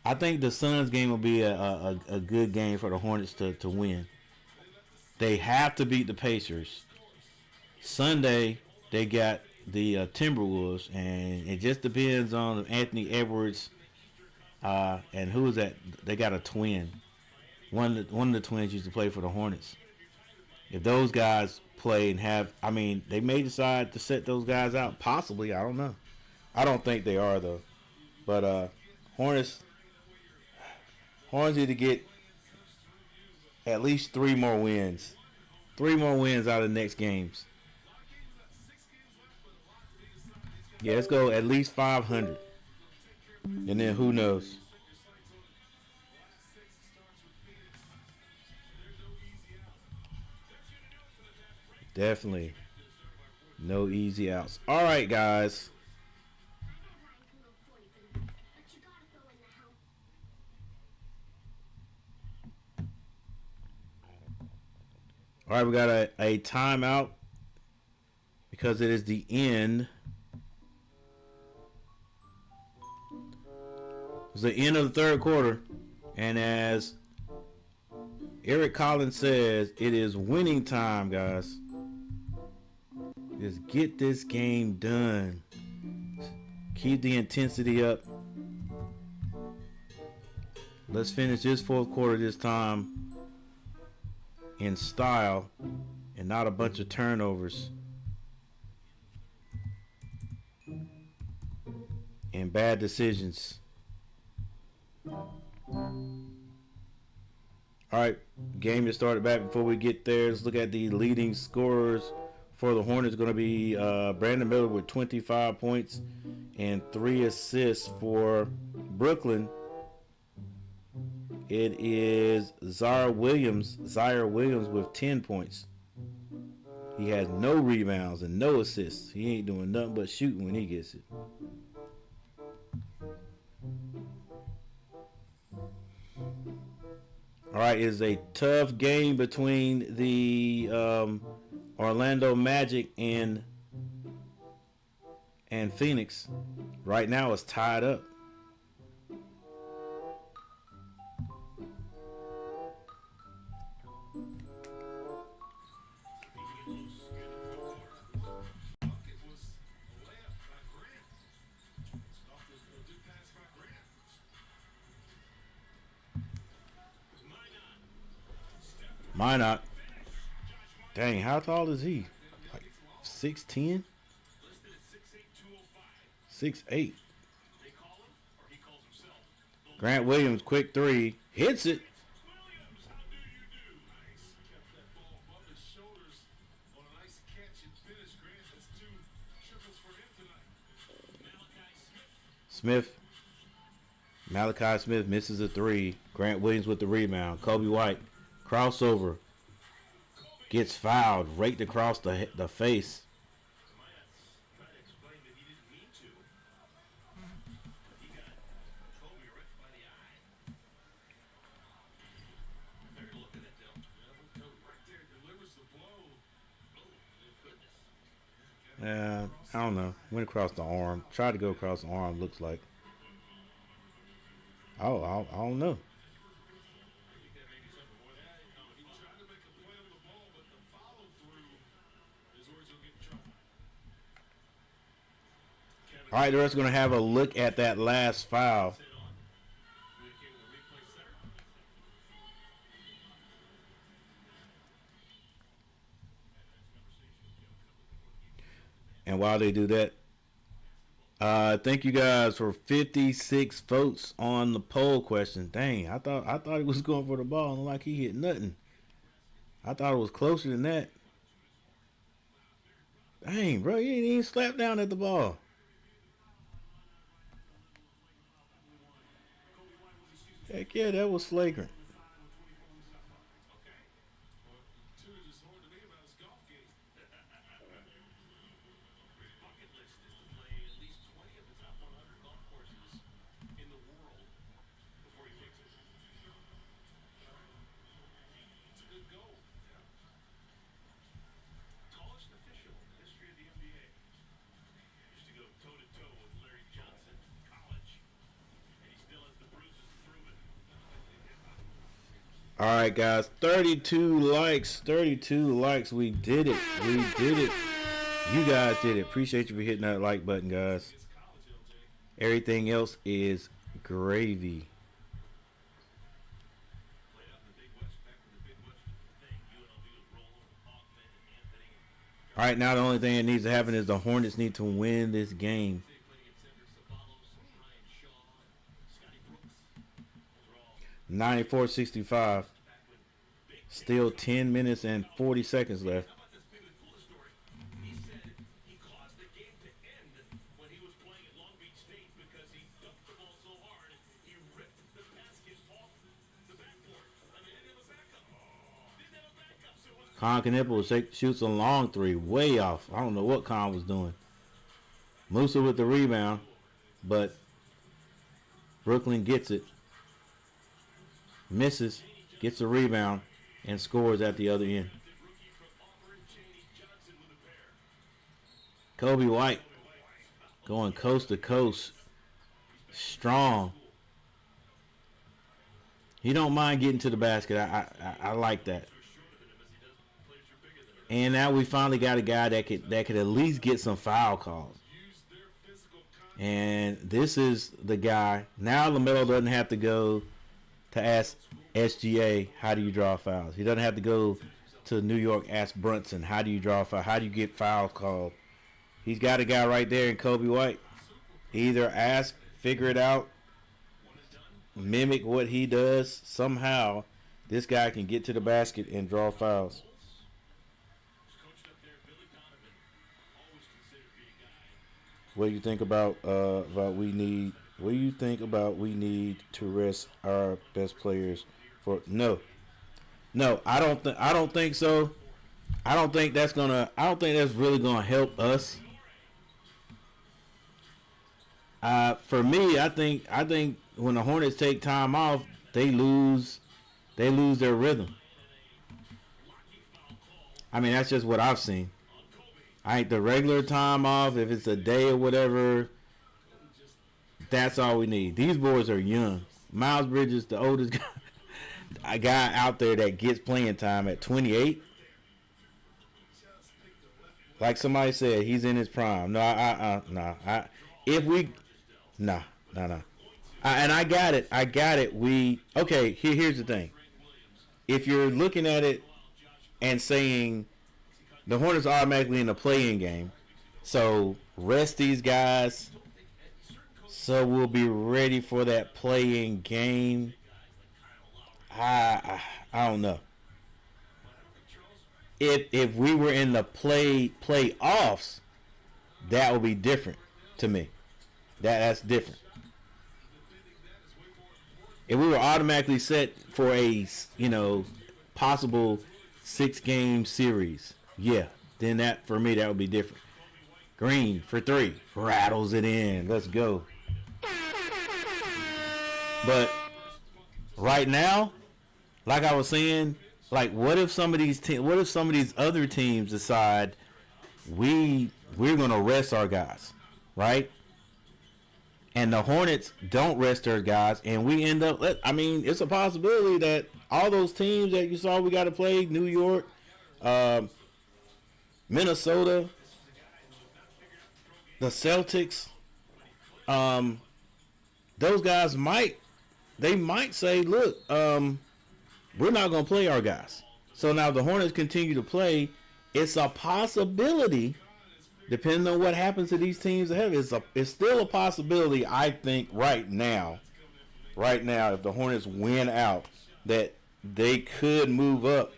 I think the Suns game will be a good game for the Hornets to win. They have to beat the Pacers. Sunday they got the Timberwolves, and it just depends on Anthony Edwards and who is that? They got a twin. One of the twins used to play for the Hornets. If those guys play and they may decide to set those guys out. Possibly, I don't know. I don't think they are though. But Hornets need to get at least 3 more wins. 3 more wins out of the next games. Yeah, let's go at least 500. And then who knows? Definitely no easy outs. All right, guys. All right, we got a timeout because it is the end. It's the end of the third quarter, and as Eric Collins says, it is winning time, guys. Just get this game done. Keep the intensity up. Let's finish this fourth quarter this time in style and not a bunch of turnovers and bad decisions. Alright, game just started back. Before we get there, let's look at the leading scorers for the Hornets. Going to be Brandon Miller with 25 points and 3 assists. For Brooklyn, it is Zaire Williams with 10 points. He has no rebounds and no assists. He ain't doing nothing but shooting when he gets it. All right, it is a tough game between the Orlando Magic and Phoenix. Right now, it's tied up. Minot. Dang, how tall is he? Like 6'10"? 6'8". Grant Williams, quick three. Hits it. Smith. Malachi Smith misses a three. Grant Williams with the rebound. Kobe White. Crossover. Gets fouled. Raked across the face. I don't know. Went across the arm. Tried to go across the arm, looks like. Oh, I don't know. All right, the rest are going to have a look at that last foul. And while they do that, thank you guys for 56 votes on the poll question. Dang, I thought he was going for the ball and like he hit nothing. I thought it was closer than that. Dang, bro, you ain't even slapped down at the ball. Heck yeah, that was flagrant. All right, guys, 32 likes. 32 likes. We did it. We did it. You guys did it. Appreciate you for hitting that like button, guys. Everything else is gravy. All right, now the only thing that needs to happen is the Hornets need to win this game. 94-65. Still 10 minutes and 40 seconds left. Con Knipple shoots a long three, way off. I don't know what Con was doing. Musa with the rebound, but Brooklyn gets it. Misses, gets a rebound, and scores at the other end. Kobe White going coast to coast. Strong. He don't mind getting to the basket. I like that. And now we finally got a guy that could at least get some foul calls. And this is the guy. Now LaMelo doesn't have to go to ask SGA, how do you draw fouls? He doesn't have to go to New York, ask Brunson, how do you draw foul? How do you get fouls called? He's got a guy right there in Kobe White. Either ask, figure it out, mimic what he does. Somehow, this guy can get to the basket and draw fouls. What do you think about we need? What do you think about we need to rest our best players for? No, I don't think so. I don't think that's really gonna help us. For me, I think when the Hornets take time off, they lose they lose their rhythm. I mean, that's just what I've seen. I ain't the regular time off. If it's a day or whatever, that's all we need. These boys are young. Miles Bridges, the oldest guy out there that gets playing time at 28. Like somebody said, he's in his prime. No. And I got it. Here's the thing. If you're looking at it and saying the Hornets are automatically in the play-in game, so rest these guys so we'll be ready for that play-in game. I don't know. If we were in the playoffs, that would be different to me. That's different. If we were automatically set for a possible 6-game series, yeah, then that for me that would be different. Green for 3, rattles it in. Let's go. But right now, like I was saying, like what if some of these other teams decide we're gonna rest our guys, right? And the Hornets don't rest their guys, and we end up. I mean, it's a possibility that all those teams that you saw we got to play, New York, Minnesota, the Celtics, those guys might say, look, we're not going to play our guys. So now the Hornets continue to play. It's a possibility, depending on what happens to these teams ahead. It's still a possibility, I think, right now, if the Hornets win out, that they could move up.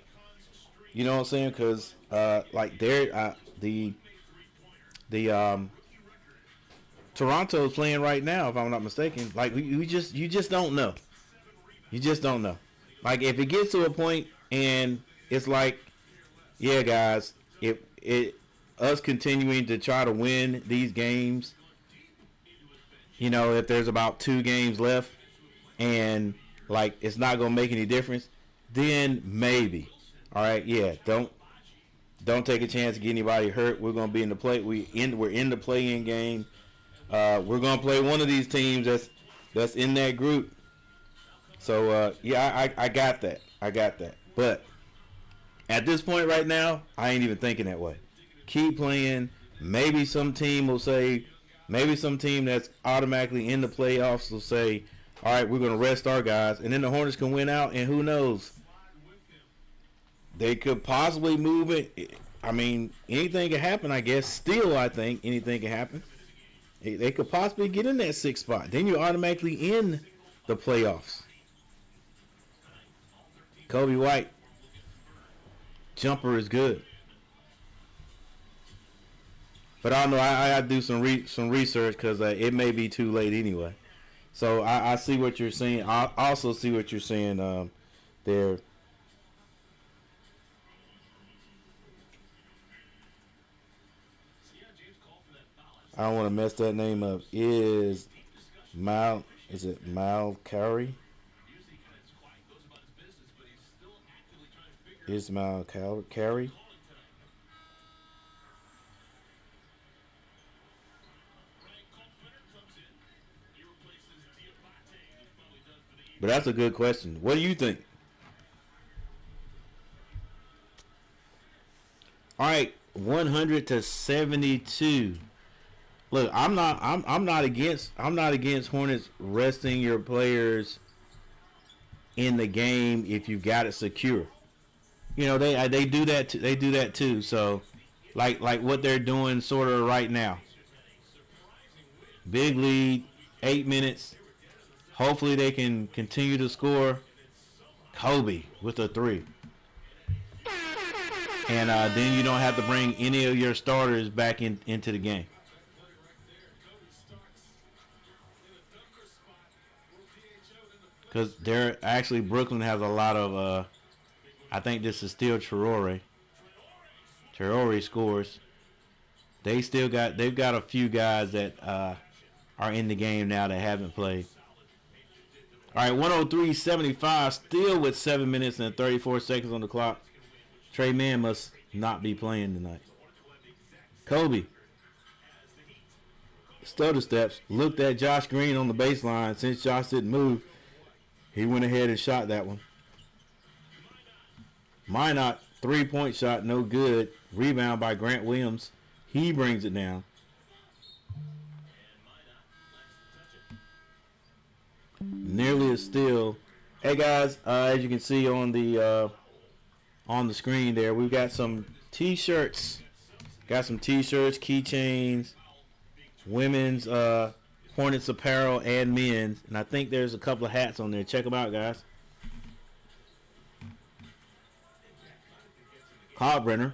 You know what I'm saying? Because like they're the Toronto's playing right now, if I'm not mistaken. Like you just don't know. You just don't know. Like if it gets to a point and it's like, yeah, guys, us continuing to try to win these games, if there's about 2 games left and like it's not gonna make any difference, then maybe. All right, yeah, don't take a chance to get anybody hurt. We're gonna be in the play. We're in the play-in game. We're gonna play one of these teams that's in that group. So yeah, I got that. But at this point right now, I ain't even thinking that way. Keep playing. Maybe some team that's automatically in the playoffs will say, all right, we're gonna rest our guys, and then the Hornets can win out, and who knows? They could possibly move it. I mean, anything can happen, I guess. Still, I think anything can happen. They could possibly get in that 6th spot. Then you're automatically in the playoffs. Kobe White, jumper is good. But I don't know. I got to do some research because it may be too late anyway. So I see what you're saying. I also see what you're saying there. I don't want to mess that name up. Is it Mal Curry? Ismail Carey? But that's a good question. What do you think? All right, 100-72. Look, I'm not against Hornets resting your players in the game if you've got it secure. They do that. They do that too. So, like what they're doing sort of right now. Big lead, 8 minutes. Hopefully they can continue to score. Kobe with a 3. And then you don't have to bring any of your starters back into the game. Because Brooklyn has a lot of, I think this is still Traore. Traore scores. They've got a few guys that are in the game now that haven't played. All right, 103-75, still with 7 minutes and 34 seconds on the clock. Trey Mann must not be playing tonight. Kobe. Stutter steps. Looked at Josh Green on the baseline. Since Josh didn't move, he went ahead and shot that one. Minot, 3-point shot, no good. Rebound by Grant Williams. He brings it down. Nearly a steal. Hey guys, as you can see on the screen there, we've got some T-shirts. Got some T-shirts, keychains, women's Hornets apparel, and men's. And I think there's a couple of hats on there. Check them out, guys. Codbrenner.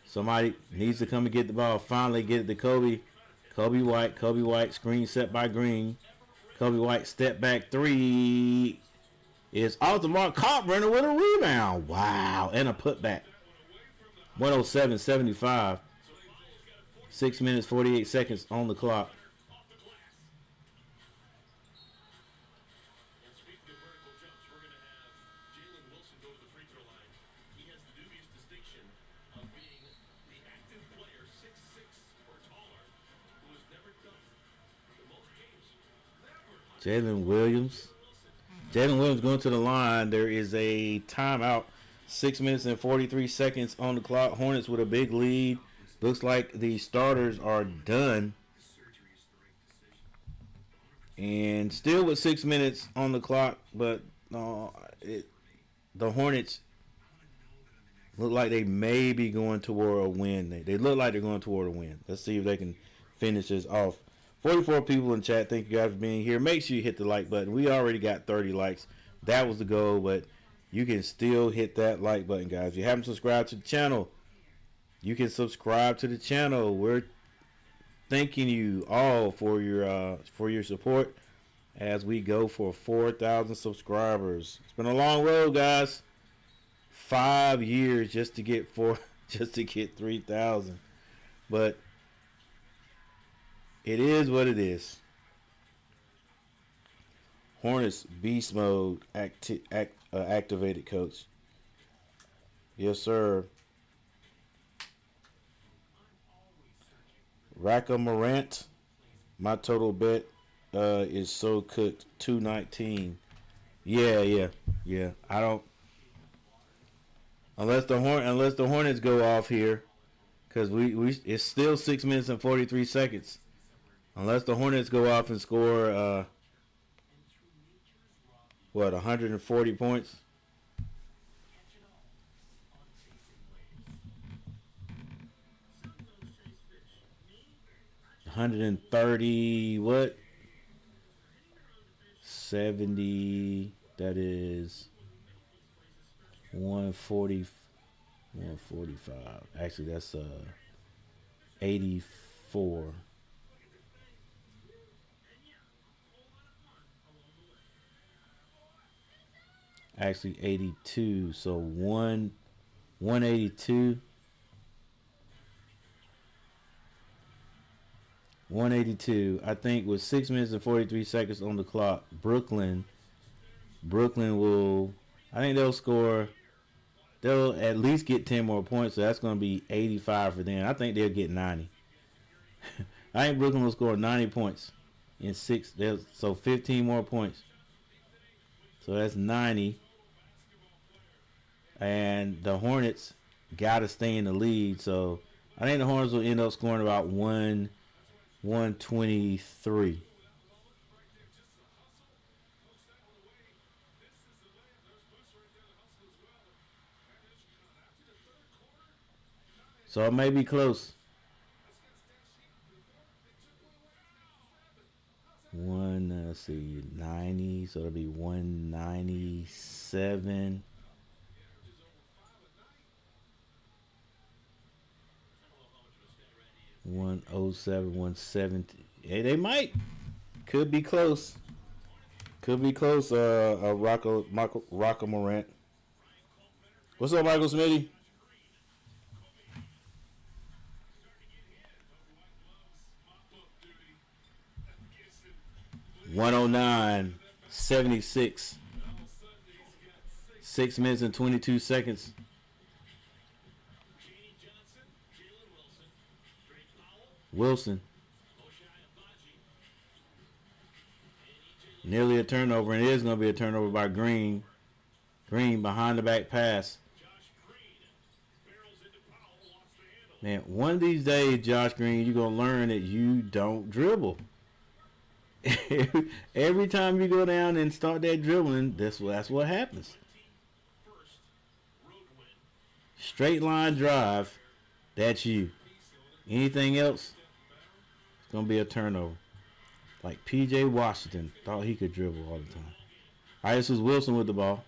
Somebody needs to come and get the ball. Finally get it to Kobe. Kobe White, screen set by Green. Kobe White, step back three. Is off the mark. Codbrenner with a rebound. Wow. And a putback. 107-75. 6 minutes, 48 seconds on the clock. Jalen Williams going to the line. There is a timeout. 6 minutes and 43 seconds on the clock. Hornets with a big lead. Looks like the starters are done. And still with 6 minutes on the clock, but the Hornets look like they may be going toward a win. They look like they're going toward a win. Let's see if they can finish this off. 44 people in chat. Thank you guys for being here. Make sure you hit the like button. We already got 30 likes. That was the goal, but you can still hit that like button, guys. If you haven't subscribed to the channel, you can subscribe to the channel. We're thanking you all for your support as we go for 4,000 subscribers. It's been a long road, guys. 5 years just to get 3,000, but it is what it is. Hornets beast mode activated, coach. Yes, sir. Raka Morant. My total bet is so cooked 219. Yeah. I don't. Unless the Hornets go off here, because we it's still 6 minutes and 43 seconds. Unless the Hornets go off and score 140 points. $130 70, that is 145. Actually, that's 84. Actually 82, so 182. 182. I think with 6 minutes and 43 seconds on the clock, Brooklyn will, I think they'll at least get 10 more points, so that's going to be 85 for them. I think they'll get 90. I think Brooklyn will score 90 points in 6, so 15 more points. So that's 90. And the Hornets got to stay in the lead, so I think the Hornets will end up scoring about 123. So it may be close. Let's see, 90, so it'll be 197. 107, 170. Hey, they might. Could be close. Rocco Morant. What's up, Michael Smitty? 109-76. 6 minutes and 22 seconds. Wilson. Nearly a turnover, and it is going to be a turnover by Green. Green behind the back pass. Man, one of these days, Josh Green, you're going to learn that you don't dribble. Every time you go down and start that dribbling, that's what happens. Straight line drive, that's you. Anything else, it's going to be a turnover. Like P.J. Washington thought he could dribble all the time. All right, this is Wilson with the ball.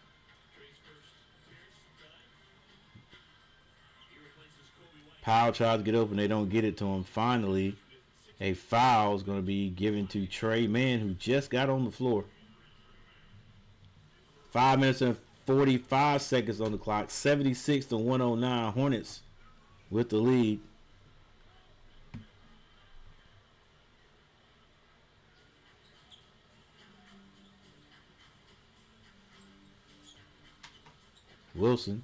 Powell tries to get open. They don't get it to him. Finally, a foul is going to be given to Trey Mann, who just got on the floor. 5 minutes and 45 seconds on the clock. 76-109. Hornets with the lead. Wilson.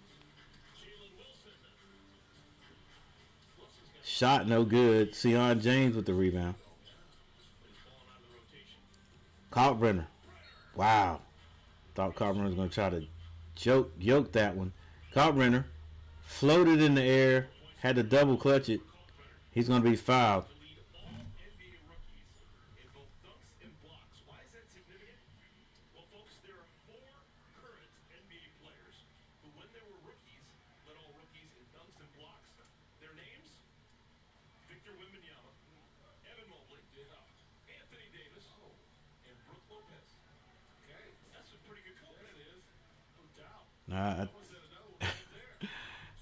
Shot no good. Sion James with the rebound. Kalkbrenner. Wow. Thought Kalkbrenner was going to try to yoke that one. Kalkbrenner floated in the air. Had to double clutch it. He's going to be fouled.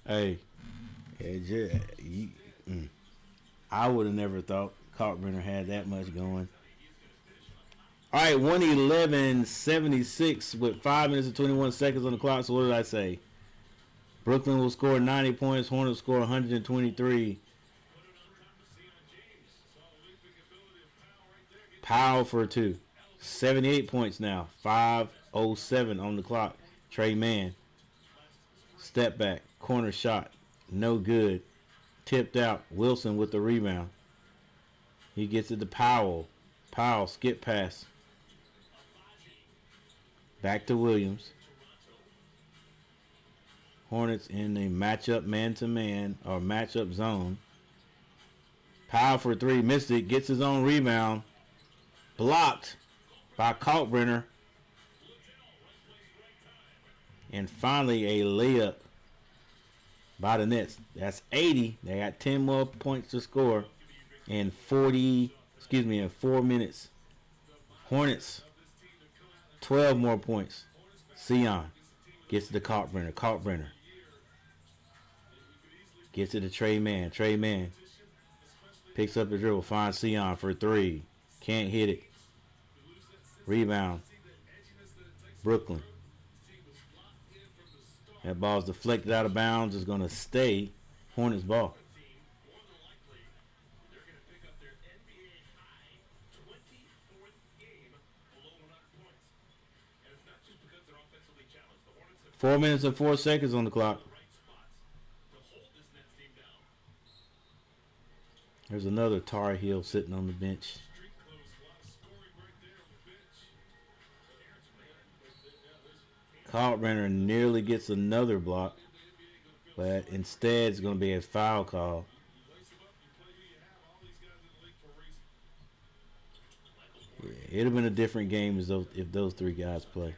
Hey, I would have never thought Kalkbrenner had that much going. All right, 111-76 with 5 minutes and 21 seconds on the clock. So what did I say? Brooklyn will score 90 points. Hornets score 123. Powell for 2. 78 points now. 5:07 on the clock. Trey Mann. Step back. Corner shot. No good. Tipped out. Wilson with the rebound. He gets it to Powell. Powell skip pass. Back to Williams. Hornets in the matchup man-to-man or matchup zone. Powell for 3. Missed it. Gets his own rebound. Blocked by Kalkbrenner. And finally a layup by the Nets. That's 80. They got 10 more points to score in 4 minutes. Hornets 12 more points. Sion gets it to Kalkbrenner. Kalkbrenner gets it to Trey Mann. Trey Mann picks up the dribble. Finds Sion for 3. Can't hit it. Rebound. Brooklyn. That ball's deflected out of bounds. Is going to stay Hornets ball. Four minutes and 4 seconds on the clock. There's another Tar Heel sitting on the bench. Kalkbrenner nearly gets another block, but instead it's going to be a foul call. Yeah, it'd have been a different game if those 3 guys play.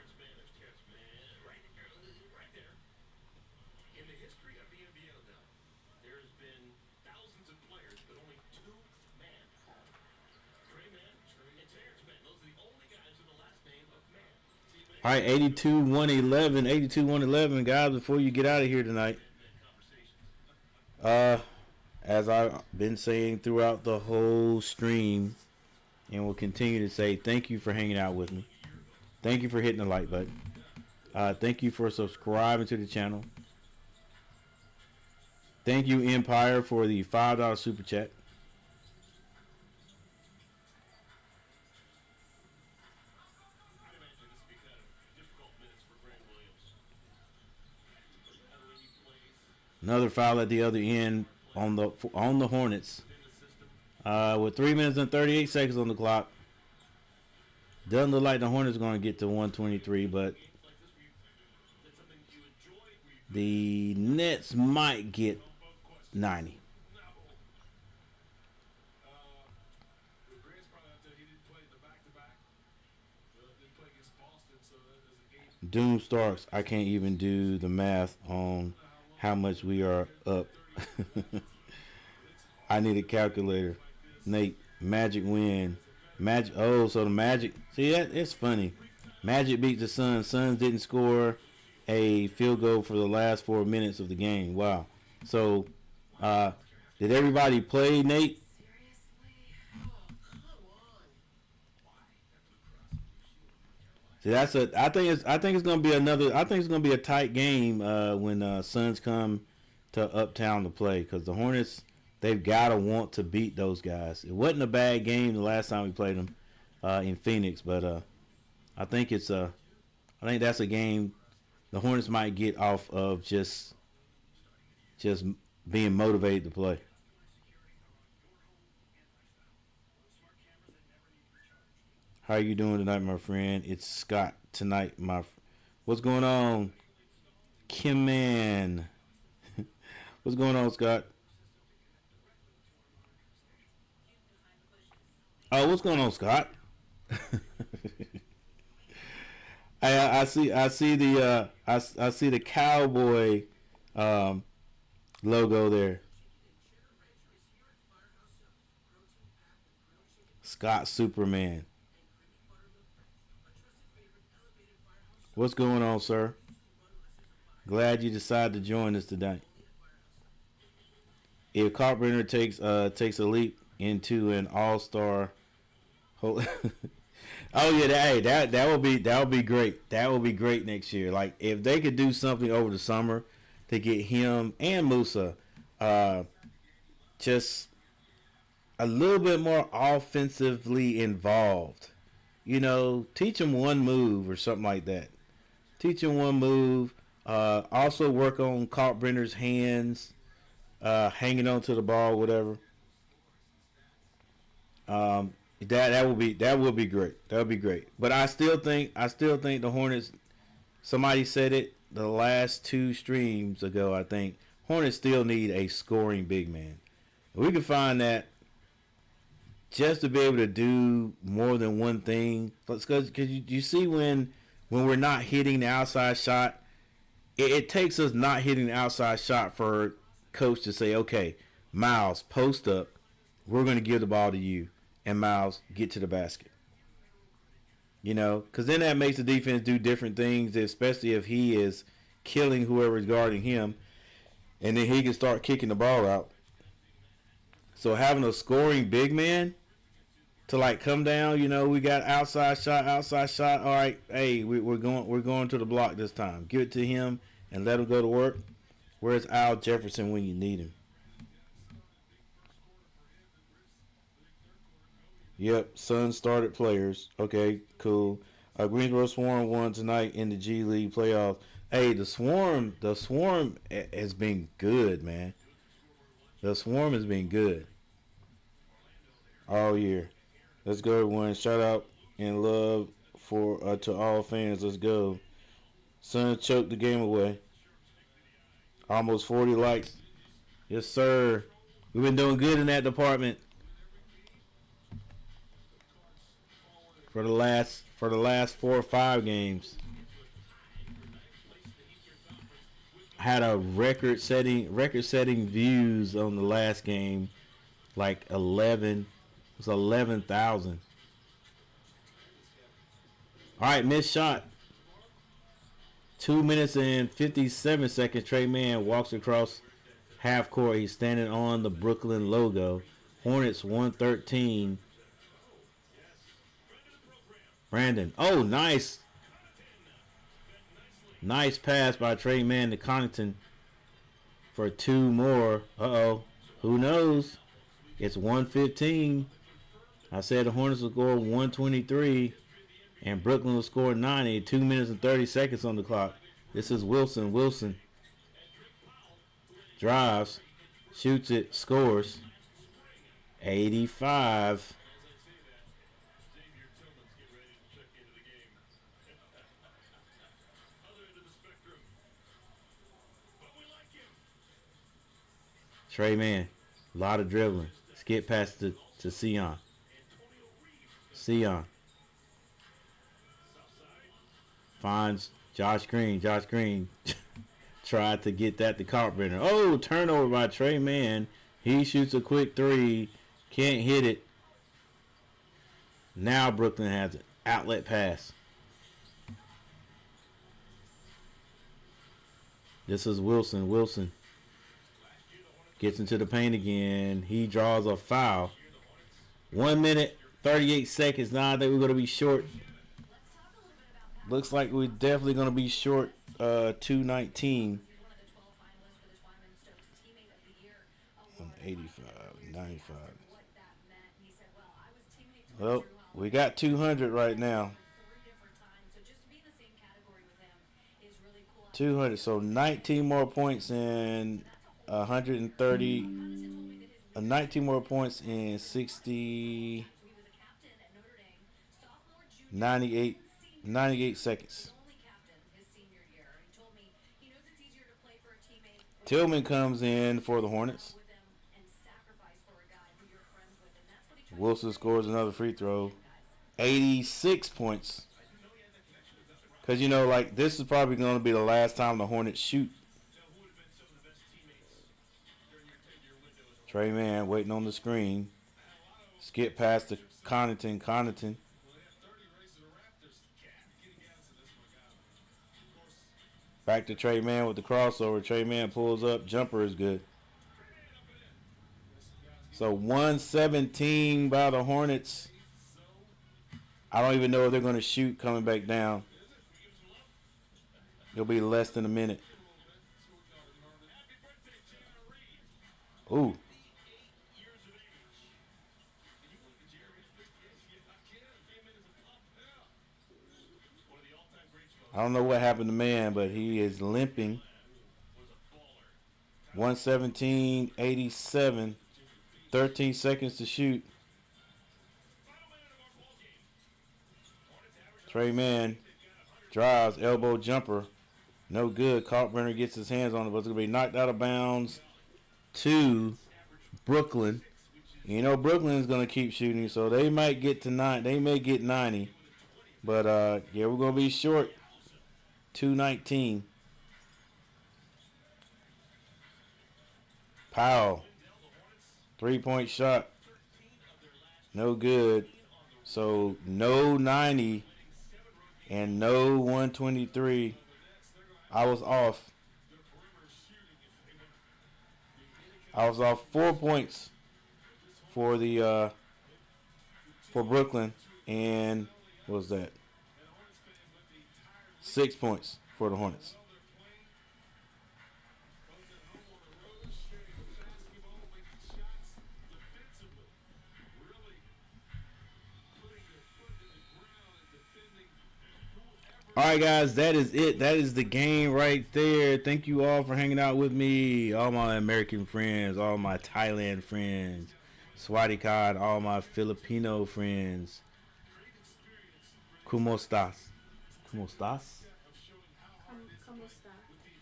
All right, 82-111, 82-111, guys, before you get out of here tonight. As I've been saying throughout the whole stream, and will continue to say, thank you for hanging out with me. Thank you for hitting the like button. Thank you for subscribing to the channel. Thank you, Empire, for the $5 super chat. Another foul at the other end on the Hornets. With 3 minutes and 38 seconds on the clock. Doesn't look like the Hornets are going to get to 123, but the Nets might get 90. Doom Starks, I can't even do the math on how much we are up. I need a calculator. Nate, Magic win. Magic. Oh, so the Magic. See, it's funny. Magic beat the Suns. Suns didn't score a field goal for the last 4 minutes of the game. Wow. So, did everybody play, Nate? See, I think it's gonna be another. I think it's gonna be a tight game when Suns come to Uptown to play, because the Hornets, they've gotta want to beat those guys. It wasn't a bad game the last time we played them in Phoenix, but I think that's a game the Hornets might get off of just being motivated to play. How you doing tonight, my friend? It's Scott tonight, what's going on? Kim Man. What's going on, Scott? Oh, what's going on, Scott? I see the cowboy logo there. Scott Superman. What's going on, sir? Glad you decided to join us tonight. If Carpenter takes a leap into an all-star, oh yeah, that will be great. That will be great next year. Like, if they could do something over the summer to get him and Musa just a little bit more offensively involved. You know, teach them one move or something like that. Teach him one move. Also work on Carpenter's hands, hanging on to the ball, whatever. That will be great. That would be great. But I still think the Hornets. Somebody said it the last 2 streams ago. I think Hornets still need a scoring big man. We can find that, just to be able to do more than one thing. Because you see when we're not hitting the outside shot, it takes us not hitting the outside shot for coach to say, okay, Miles, post up. We're going to give the ball to you. And Miles, get to the basket. You know, because then that makes the defense do different things, especially if he is killing whoever's guarding him. And then he can start kicking the ball out. So having a scoring big man to like come down, you know, we got outside shot. All right, hey, we're going to the block this time. Give it to him and let him go to work. Where's Al Jefferson when you need him? Yep, Suns started players. Okay, cool. Greensboro Swarm won tonight in the G League playoffs. Hey, the Swarm has been good, man. The Swarm has been good all year. Let's go, everyone. Shout out and love to all fans. Let's go. Suns choked the game away. Almost 40 likes. Yes, sir. We've been doing good in that department for the last 4 or 5 games. Had a record-setting views on the last game, like 11. It was 11,000. All right, missed shot. 2 minutes and 57 seconds. Trey Mann walks across half court. He's standing on the Brooklyn logo. Hornets 113. Brandon. Oh, nice. Nice pass by Trey Mann to Connaughton for 2 more. Uh-oh. Who knows? It's 115. I said the Hornets will score 123 and Brooklyn will score 90. 2 minutes and 30 seconds on the clock. This is Wilson. drives, shoots it, scores. 85. Trey Man, a lot of dribbling. Skip past to Sion. Sion finds Josh Green. Josh Green tried to get that to Carpenter. Oh, turnover by Trey Man. He shoots a quick three. Can't hit it. Now Brooklyn has an outlet pass. This is Wilson. Wilson gets into the paint again. He draws a foul. 1 minute, 38 seconds. Now I think we're going to be short. Looks like we're definitely going to be short 219. 185, 95. Well, we got 200 right now. 200, so 19 more points and 130, 19 more points in 60, 98 seconds. Tillman comes in for the Hornets. Wilson scores another free throw. 86 points. Because, you know, like, this is probably going to be the last time the Hornets shoot. Trey Man waiting on the screen. Skip past to Connaughton. Connaughton. Back to Trey Man with the crossover. Trey Man pulls up. Jumper is good. So 117 by the Hornets. I don't even know if they're going to shoot coming back down. It'll be less than a minute. Ooh. I don't know what happened to Man, but he is limping. 117, 87. 13 seconds to shoot. Trey Man drives, elbow jumper. No good. Carpenter gets his hands on it, but it's going to be knocked out of bounds to Brooklyn. You know Brooklyn is going to keep shooting, so they might get to 9. They may get 90. But, yeah, we're going to be short. 219. Powell. 3-point shot. No good. So, no 90 and no 123. I was off. I was off 4 points for the for Brooklyn, and what was that? 6 points for the Hornets. All right, guys, that is it. That is the game right there. Thank you all for hanging out with me. All my American friends, all my Thailand friends, Swadikad, all my Filipino friends. ¿Cómo estás? ¿Cómo estás?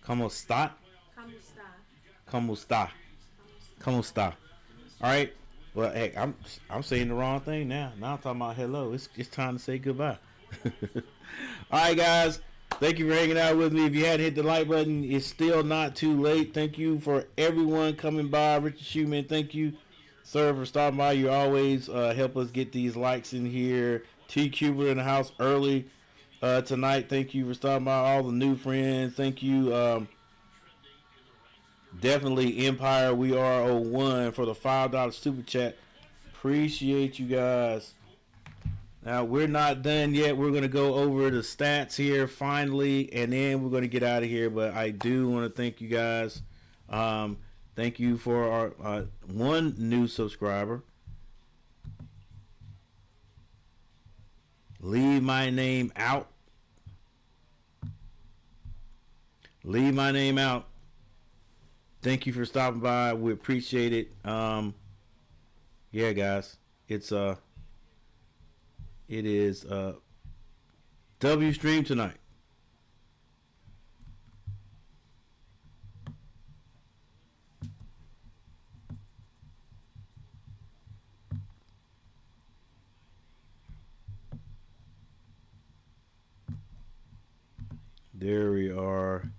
¿Cómo está? ¿Cómo está? ¿Cómo está? All right. Well, hey, I'm saying the wrong thing now. Now I'm talking about hello. It's time to say goodbye. All right, guys. Thank you for hanging out with me. If you hadn't hit the like button, it's still not too late. Thank you for everyone coming by. Richard Schumann, thank you, sir, for stopping by. You always help us get these likes in here. T. Cuber in the house early tonight. Thank you for stopping by. All the new friends. Thank you. Definitely Empire We Are 01 for the $5 super chat. Appreciate you guys. Now, we're not done yet. We're going to go over the stats here finally, and then we're going to get out of here. But I do want to thank you guys. Thank you for our one new subscriber. Leave my name out. Leave my name out. thank you for stopping by. We appreciate it. Yeah, guys, it is W stream tonight. There we are.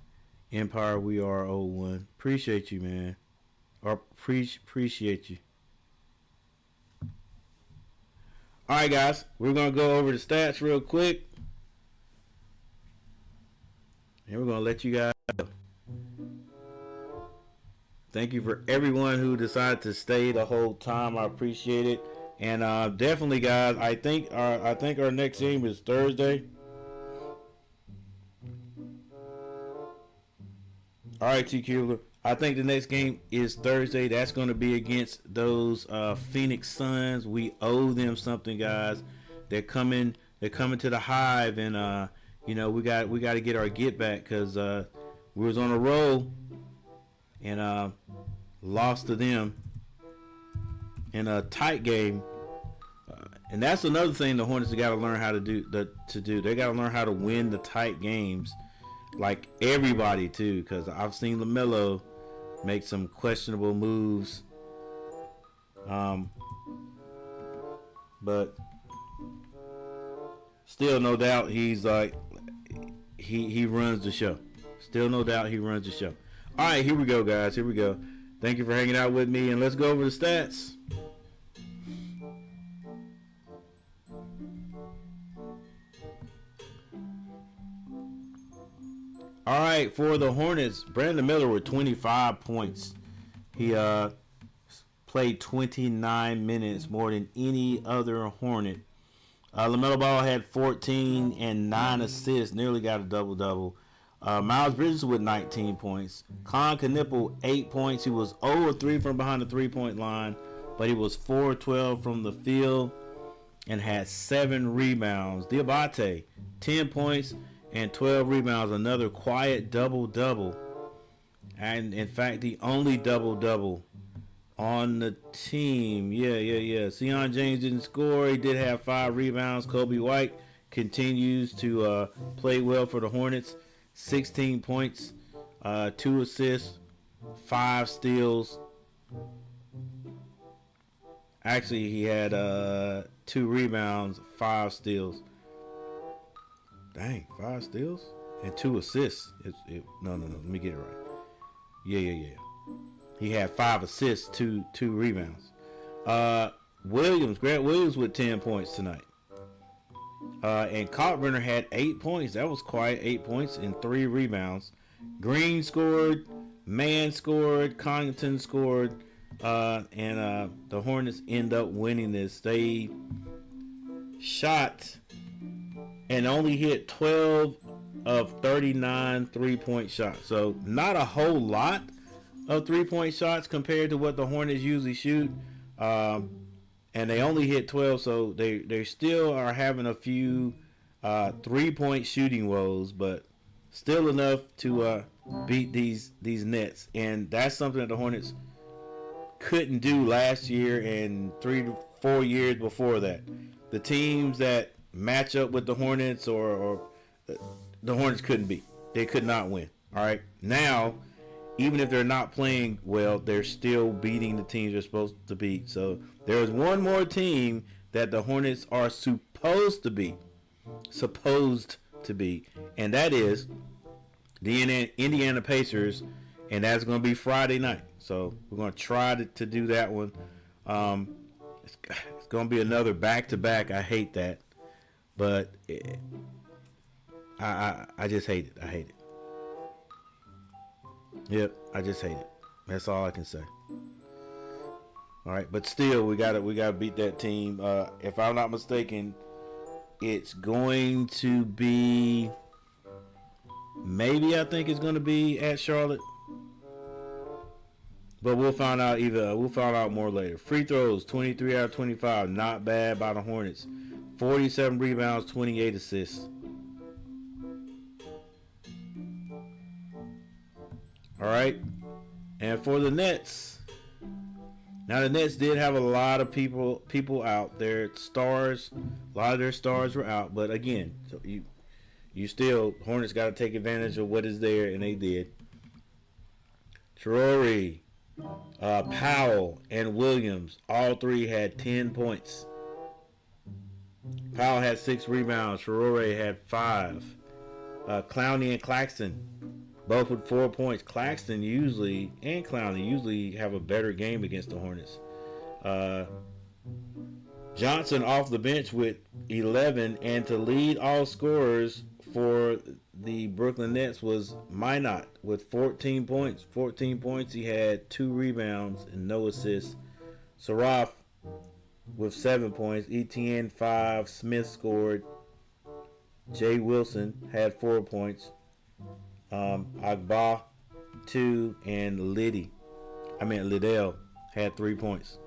Empire, we are 0-1. Appreciate you, man. Or appreciate you. All right, guys. We're going to go over the stats real quick. And we're going to let you guys go. Thank you for everyone who decided to stay the whole time. I appreciate it. And definitely, guys, I think our next game is Thursday. All right, T. Kubler. I think the next game is Thursday. That's going to be against those Phoenix Suns. We owe them something, guys. They're coming to the Hive, and we got to get our get back because we was on a roll and lost to them in a tight game. And that's another thing the Hornets got to learn how to do. They got to learn how to win the tight games. Like everybody too, because I've seen LaMelo make some questionable moves, but still, no doubt he's like he runs the show. Still, no doubt he runs the show. All right, here we go, guys. Here we go. Thank you for hanging out with me, and let's go over the stats. All right, for the Hornets, Brandon Miller with 25 points. He played 29 minutes, more than any other Hornet. LaMelo Ball had 14 and 9 assists, nearly got a double-double. Miles Bridges with 19 points. Con Knipple, 8 points. He was 0-3 from behind the three-point line, but he was 4-12 from the field and had 7 rebounds. Diabate, 10 points and 12 rebounds, another quiet double-double. And, in fact, the only double-double on the team. Yeah. Sion James didn't score. He did have 5 rebounds. Kobe White continues to play well for the Hornets. 16 points, 2 assists, 5 steals. Actually, he had 2 rebounds, 5 steals. Dang, 5 steals and 2 assists. No. Let me get it right. Yeah. He had 5 assists, 2 rebounds. Grant Williams with 10 points tonight. And Kalkbrenner had 8 points. That was quiet. 8 points and 3 rebounds. Green scored. Mann scored. Connaughton scored. And the Hornets end up winning this. They shot and only hit 12 of 39 three-point shots. So not a whole lot of three-point shots compared to what the Hornets usually shoot. And they only hit 12, so they still are having a few three-point shooting woes, but still enough to beat these Nets. And that's something that the Hornets couldn't do last year and 3 to 4 years before that. The teams that match up with the Hornets or the Hornets couldn't beat. They could not win. All right. Now, even if they're not playing well, they're still beating the teams they're supposed to beat. So there's one more team that the Hornets are supposed to beat, and that is the Indiana Pacers, and that's going to be Friday night. So we're going to try to do that one. It's going to be another back-to-back. I hate that, but I just hate it. I hate it. Yep, I just hate it. That's all I can say. All right, but still, we gotta beat that team. If I'm not mistaken, it's going to be I think it's going to be at Charlotte, but we'll find out. We'll find out more later. Free throws, 23 out of 25, not bad by the Hornets. 47 rebounds, 28 assists. All right. And for the Nets, now the Nets did have a lot of people out. Their stars, a lot of their stars were out. But again, so you still, Hornets got to take advantage of what is there, and they did. Traore, Powell, and Williams, all three had 10 points. Powell had 6 rebounds. Traore had 5. Clowney and Claxton both with 4 points. Claxton usually and Clowney usually have a better game against the Hornets. Johnson off the bench with 11, and to lead all scorers for the Brooklyn Nets was Minot with 14 points. 14 points. He had 2 rebounds and no assists. Saraf with 7 points. Etienne 5. Smith scored. Jay Wilson had 4 points. Agba 2, and Liddell had 3 points.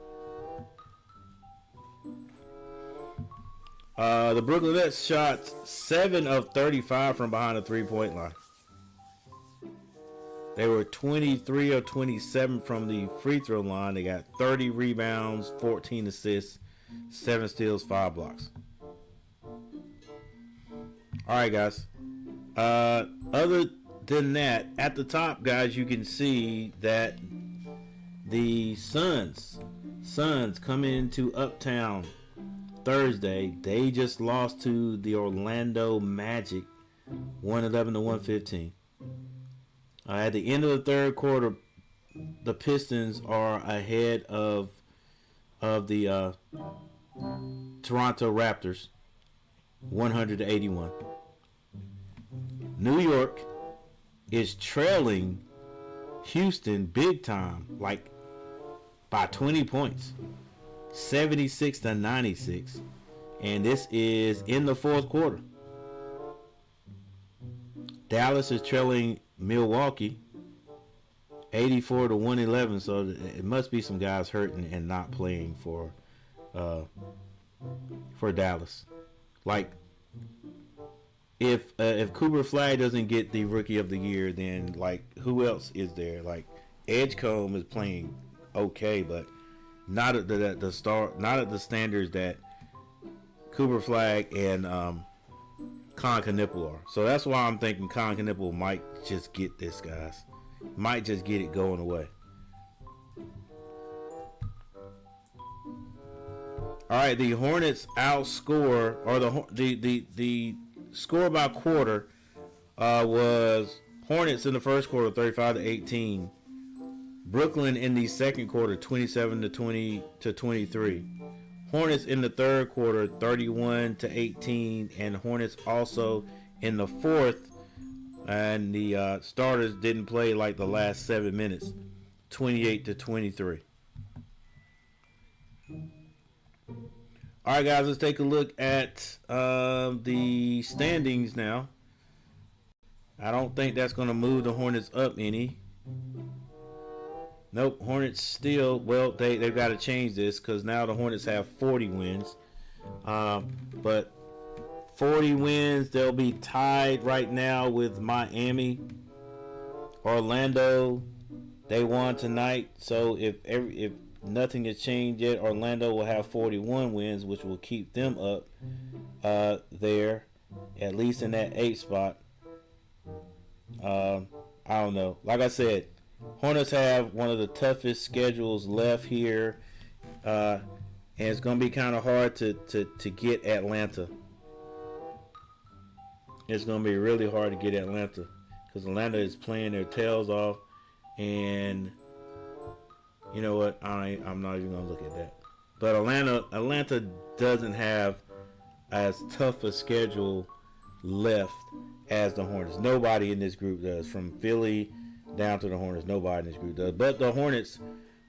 The Brooklyn Nets shot 7 of 35 from behind the 3-point line. They were 23 of 27 from the free throw line. They got 30 rebounds, 14 assists, 7 steals, 5 blocks. All right, guys. Other than that, at the top, guys, you can see that the Suns coming into Uptown Thursday, they just lost to the Orlando Magic 111 to 115. At the end of the third quarter, the Pistons are ahead of the Toronto Raptors 100 to 81. New York is trailing Houston big time, like by 20 points. 76 to 96, and this is in the fourth quarter. Dallas is trailing Milwaukee 84 to 111, so it must be some guys hurting and not playing for Dallas. Like if Cooper Flag doesn't get the Rookie of the Year, then like who else is there? Like Edgecombe is playing okay, but not at the standards that Cooper Flag and Con Knipple are. So that's why I'm thinking Con Knipple might just get this, guys. Might just get it going away. All right, the Hornets outscore, or the score by quarter was Hornets in the first quarter 35 to 18. Brooklyn in the second quarter 27 to 20 to 23. Hornets in the third quarter 31 to 18, and Hornets also in the fourth, and the starters didn't play like the last 7 minutes, 28 to 23. All right, guys, let's take a look at the standings now. I don't think that's going to move the Hornets up any. Nope, Hornets still, well, they've got to change this because now the Hornets have 40 wins. But 40 wins, they'll be tied right now with Miami. Orlando, they won tonight. So if nothing has changed yet, Orlando will have 41 wins, which will keep them up there, at least in that 8th spot. I don't know. Like I said, Hornets have one of the toughest schedules left here, and it's going to be kind of hard to get Atlanta. It's going to be really hard to get Atlanta because Atlanta is playing their tails off, and you know what? I'm not even going to look at that. But Atlanta doesn't have as tough a schedule left as the Hornets. Nobody in this group does, from Philly down to the Hornets. Nobody in this group does. But the Hornets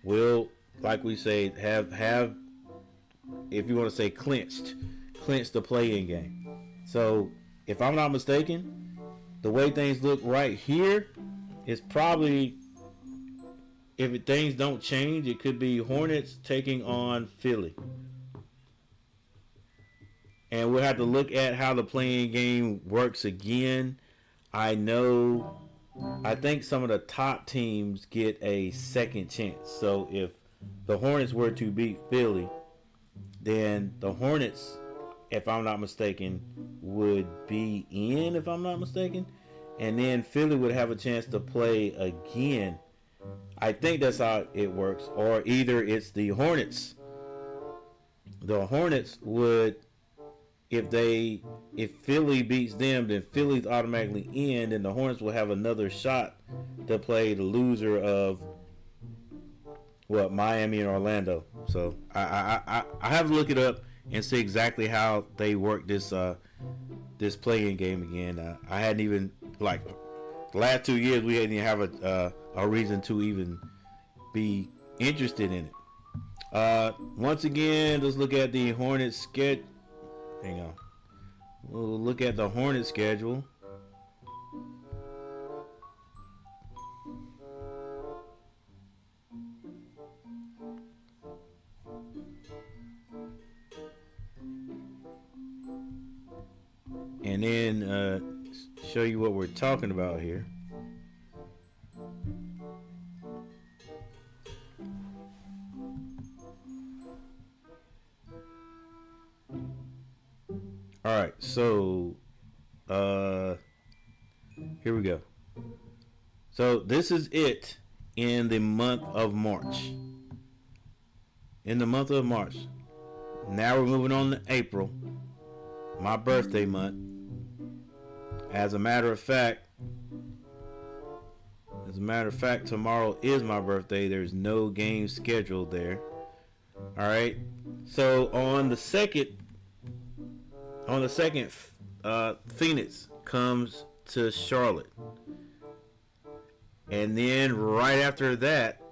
will, like we say, have if you want to say clinched the play-in game. So if I'm not mistaken, the way things look right here is probably, if things don't change, it could be Hornets taking on Philly. And we'll have to look at how the play-in game works again. I know I think some of the top teams get a second chance. So if the Hornets were to beat Philly, then the Hornets, if I'm not mistaken, would be in, if I'm not mistaken. And then Philly would have a chance to play again. I think that's how it works. Or either it's the Hornets. The Hornets would, if Philly beats them, then Philly's automatically in, and the Hornets will have another shot to play the loser of Miami and Orlando. So I have to look it up and see exactly how they work this this play-in game again. I hadn't even, like, the last 2 years we hadn't even have a reason to even be interested in it. Once again, let's look at the Hornets schedule. Hang on. We'll look at the Hornets schedule. And then show you what we're talking about here. All right, so here we go. So this is it in the month of March. In the month of March. Now we're moving on to April, my birthday month. As a matter of fact, tomorrow is my birthday. There's no game scheduled there. All right. So on the second, Phoenix comes to Charlotte, and then right after that,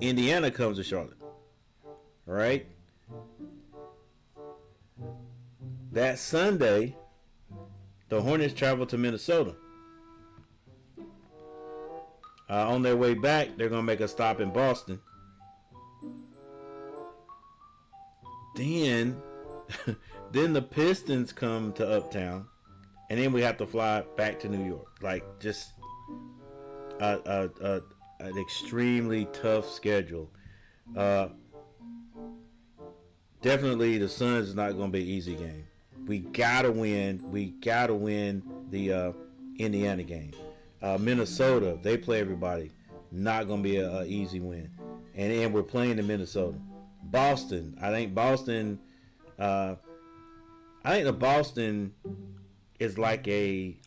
Indiana comes to Charlotte. All right. That Sunday, the Hornets travel to Minnesota. On their way back, they're going to make a stop in Boston. Then the Pistons come to Uptown. And then we have to fly back to New York. Like, just an extremely tough schedule. Definitely the Suns is not going to be an easy game. We gotta win the Indiana game. Minnesota, they play everybody. Not gonna be an easy win. And we're playing in Minnesota. Boston, I think the Boston is like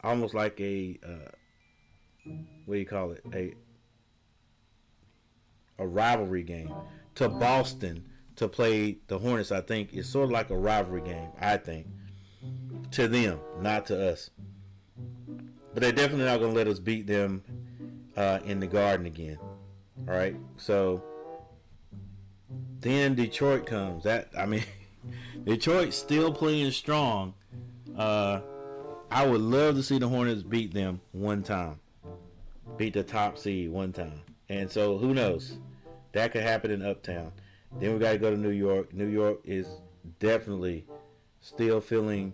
almost like a what do you call it? A rivalry game. To Boston to play the Hornets, I think, is sort of like a rivalry game, I think. To them, not to us. But they're definitely not going to let us beat them in the Garden again. All right? So, then Detroit comes. Detroit's still playing strong. I would love to see the Hornets beat them one time. Beat the top seed one time. And so, who knows? That could happen in Uptown. Then we got to go to New York. New York is definitely still feeling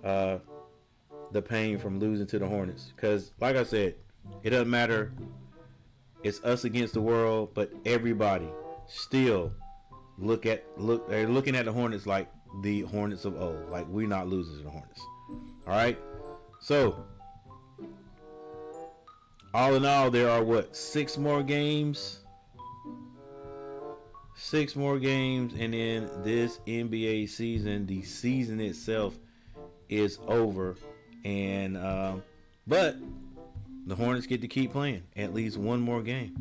the pain from losing to the Hornets. Because, like I said, it doesn't matter. It's us against the world, but everybody still they're looking at the Hornets like the Hornets of old. Like, we're not losing to the Hornets. All right? So, all in all, there are, 6 more games? 6 more games, and then this NBA season, the season itself is over. And but the Hornets get to keep playing at least one more game.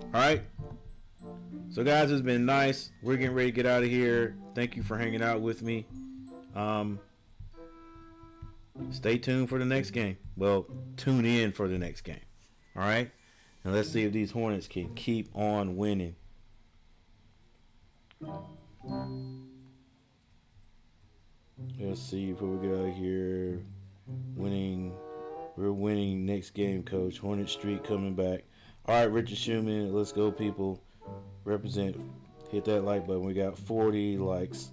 All right. So guys, it's been nice. We're getting ready to get out of here. Thank you for hanging out with me. Stay tuned for the next game. Well, tune in for the next game. All right. And let's see if these Hornets can keep on winning. Let's see before we get out of here. We're winning next game, Coach. Hornet Streak coming back. All right, Richard Schumann. Let's go, people. Represent. Hit that like button. We got 40 likes.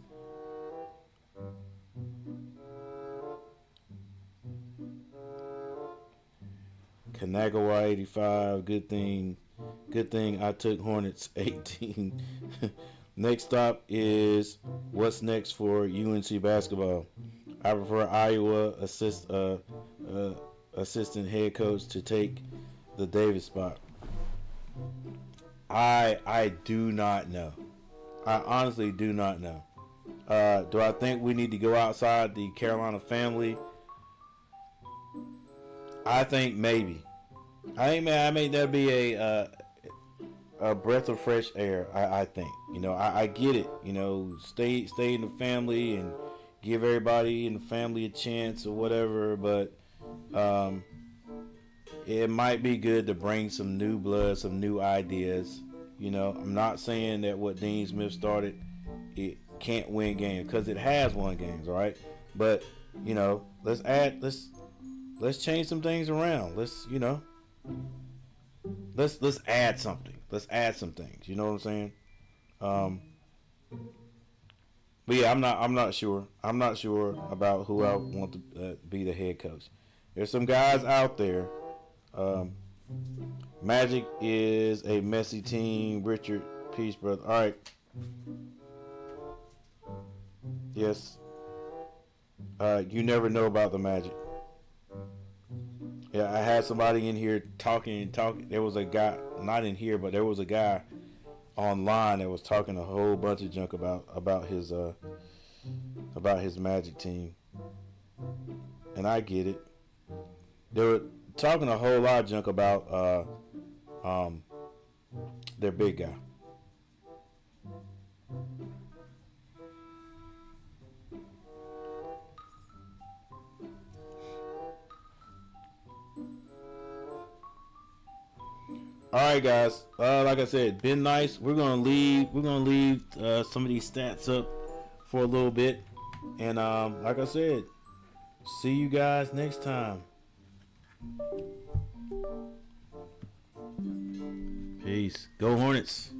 Kanagawa 85. Good thing I took Hornets 18. Next stop is what's next for UNC basketball. I prefer Iowa assistant head coach to take the Davis spot. I do not know. I honestly do not know. Do I think we need to go outside the Carolina family? I think maybe. I think that'd be a breath of fresh air. I think. I get it. Stay in the family and give everybody in the family a chance or whatever. But it might be good to bring some new blood, some new ideas. I'm not saying that what Dean Smith started, it can't win games, because it has won games, all right? But let's change some things around. Let's add something. Let's add some things. You know what I'm saying? But yeah, I'm not sure. I'm not sure about who I want to be the head coach. There's some guys out there. Magic is a messy team. Richard, peace, brother. All right. Yes. You never know about the Magic. Yeah, I had somebody in here talking. There was a guy, not in here, but there was a guy online that was talking a whole bunch of junk about his Magic team, and I get it. They were talking a whole lot of junk about their big guy. All right, guys. Like I said, been nice. We're gonna leave. Some of these stats up for a little bit, and like I said, see you guys next time. Peace. Go Hornets.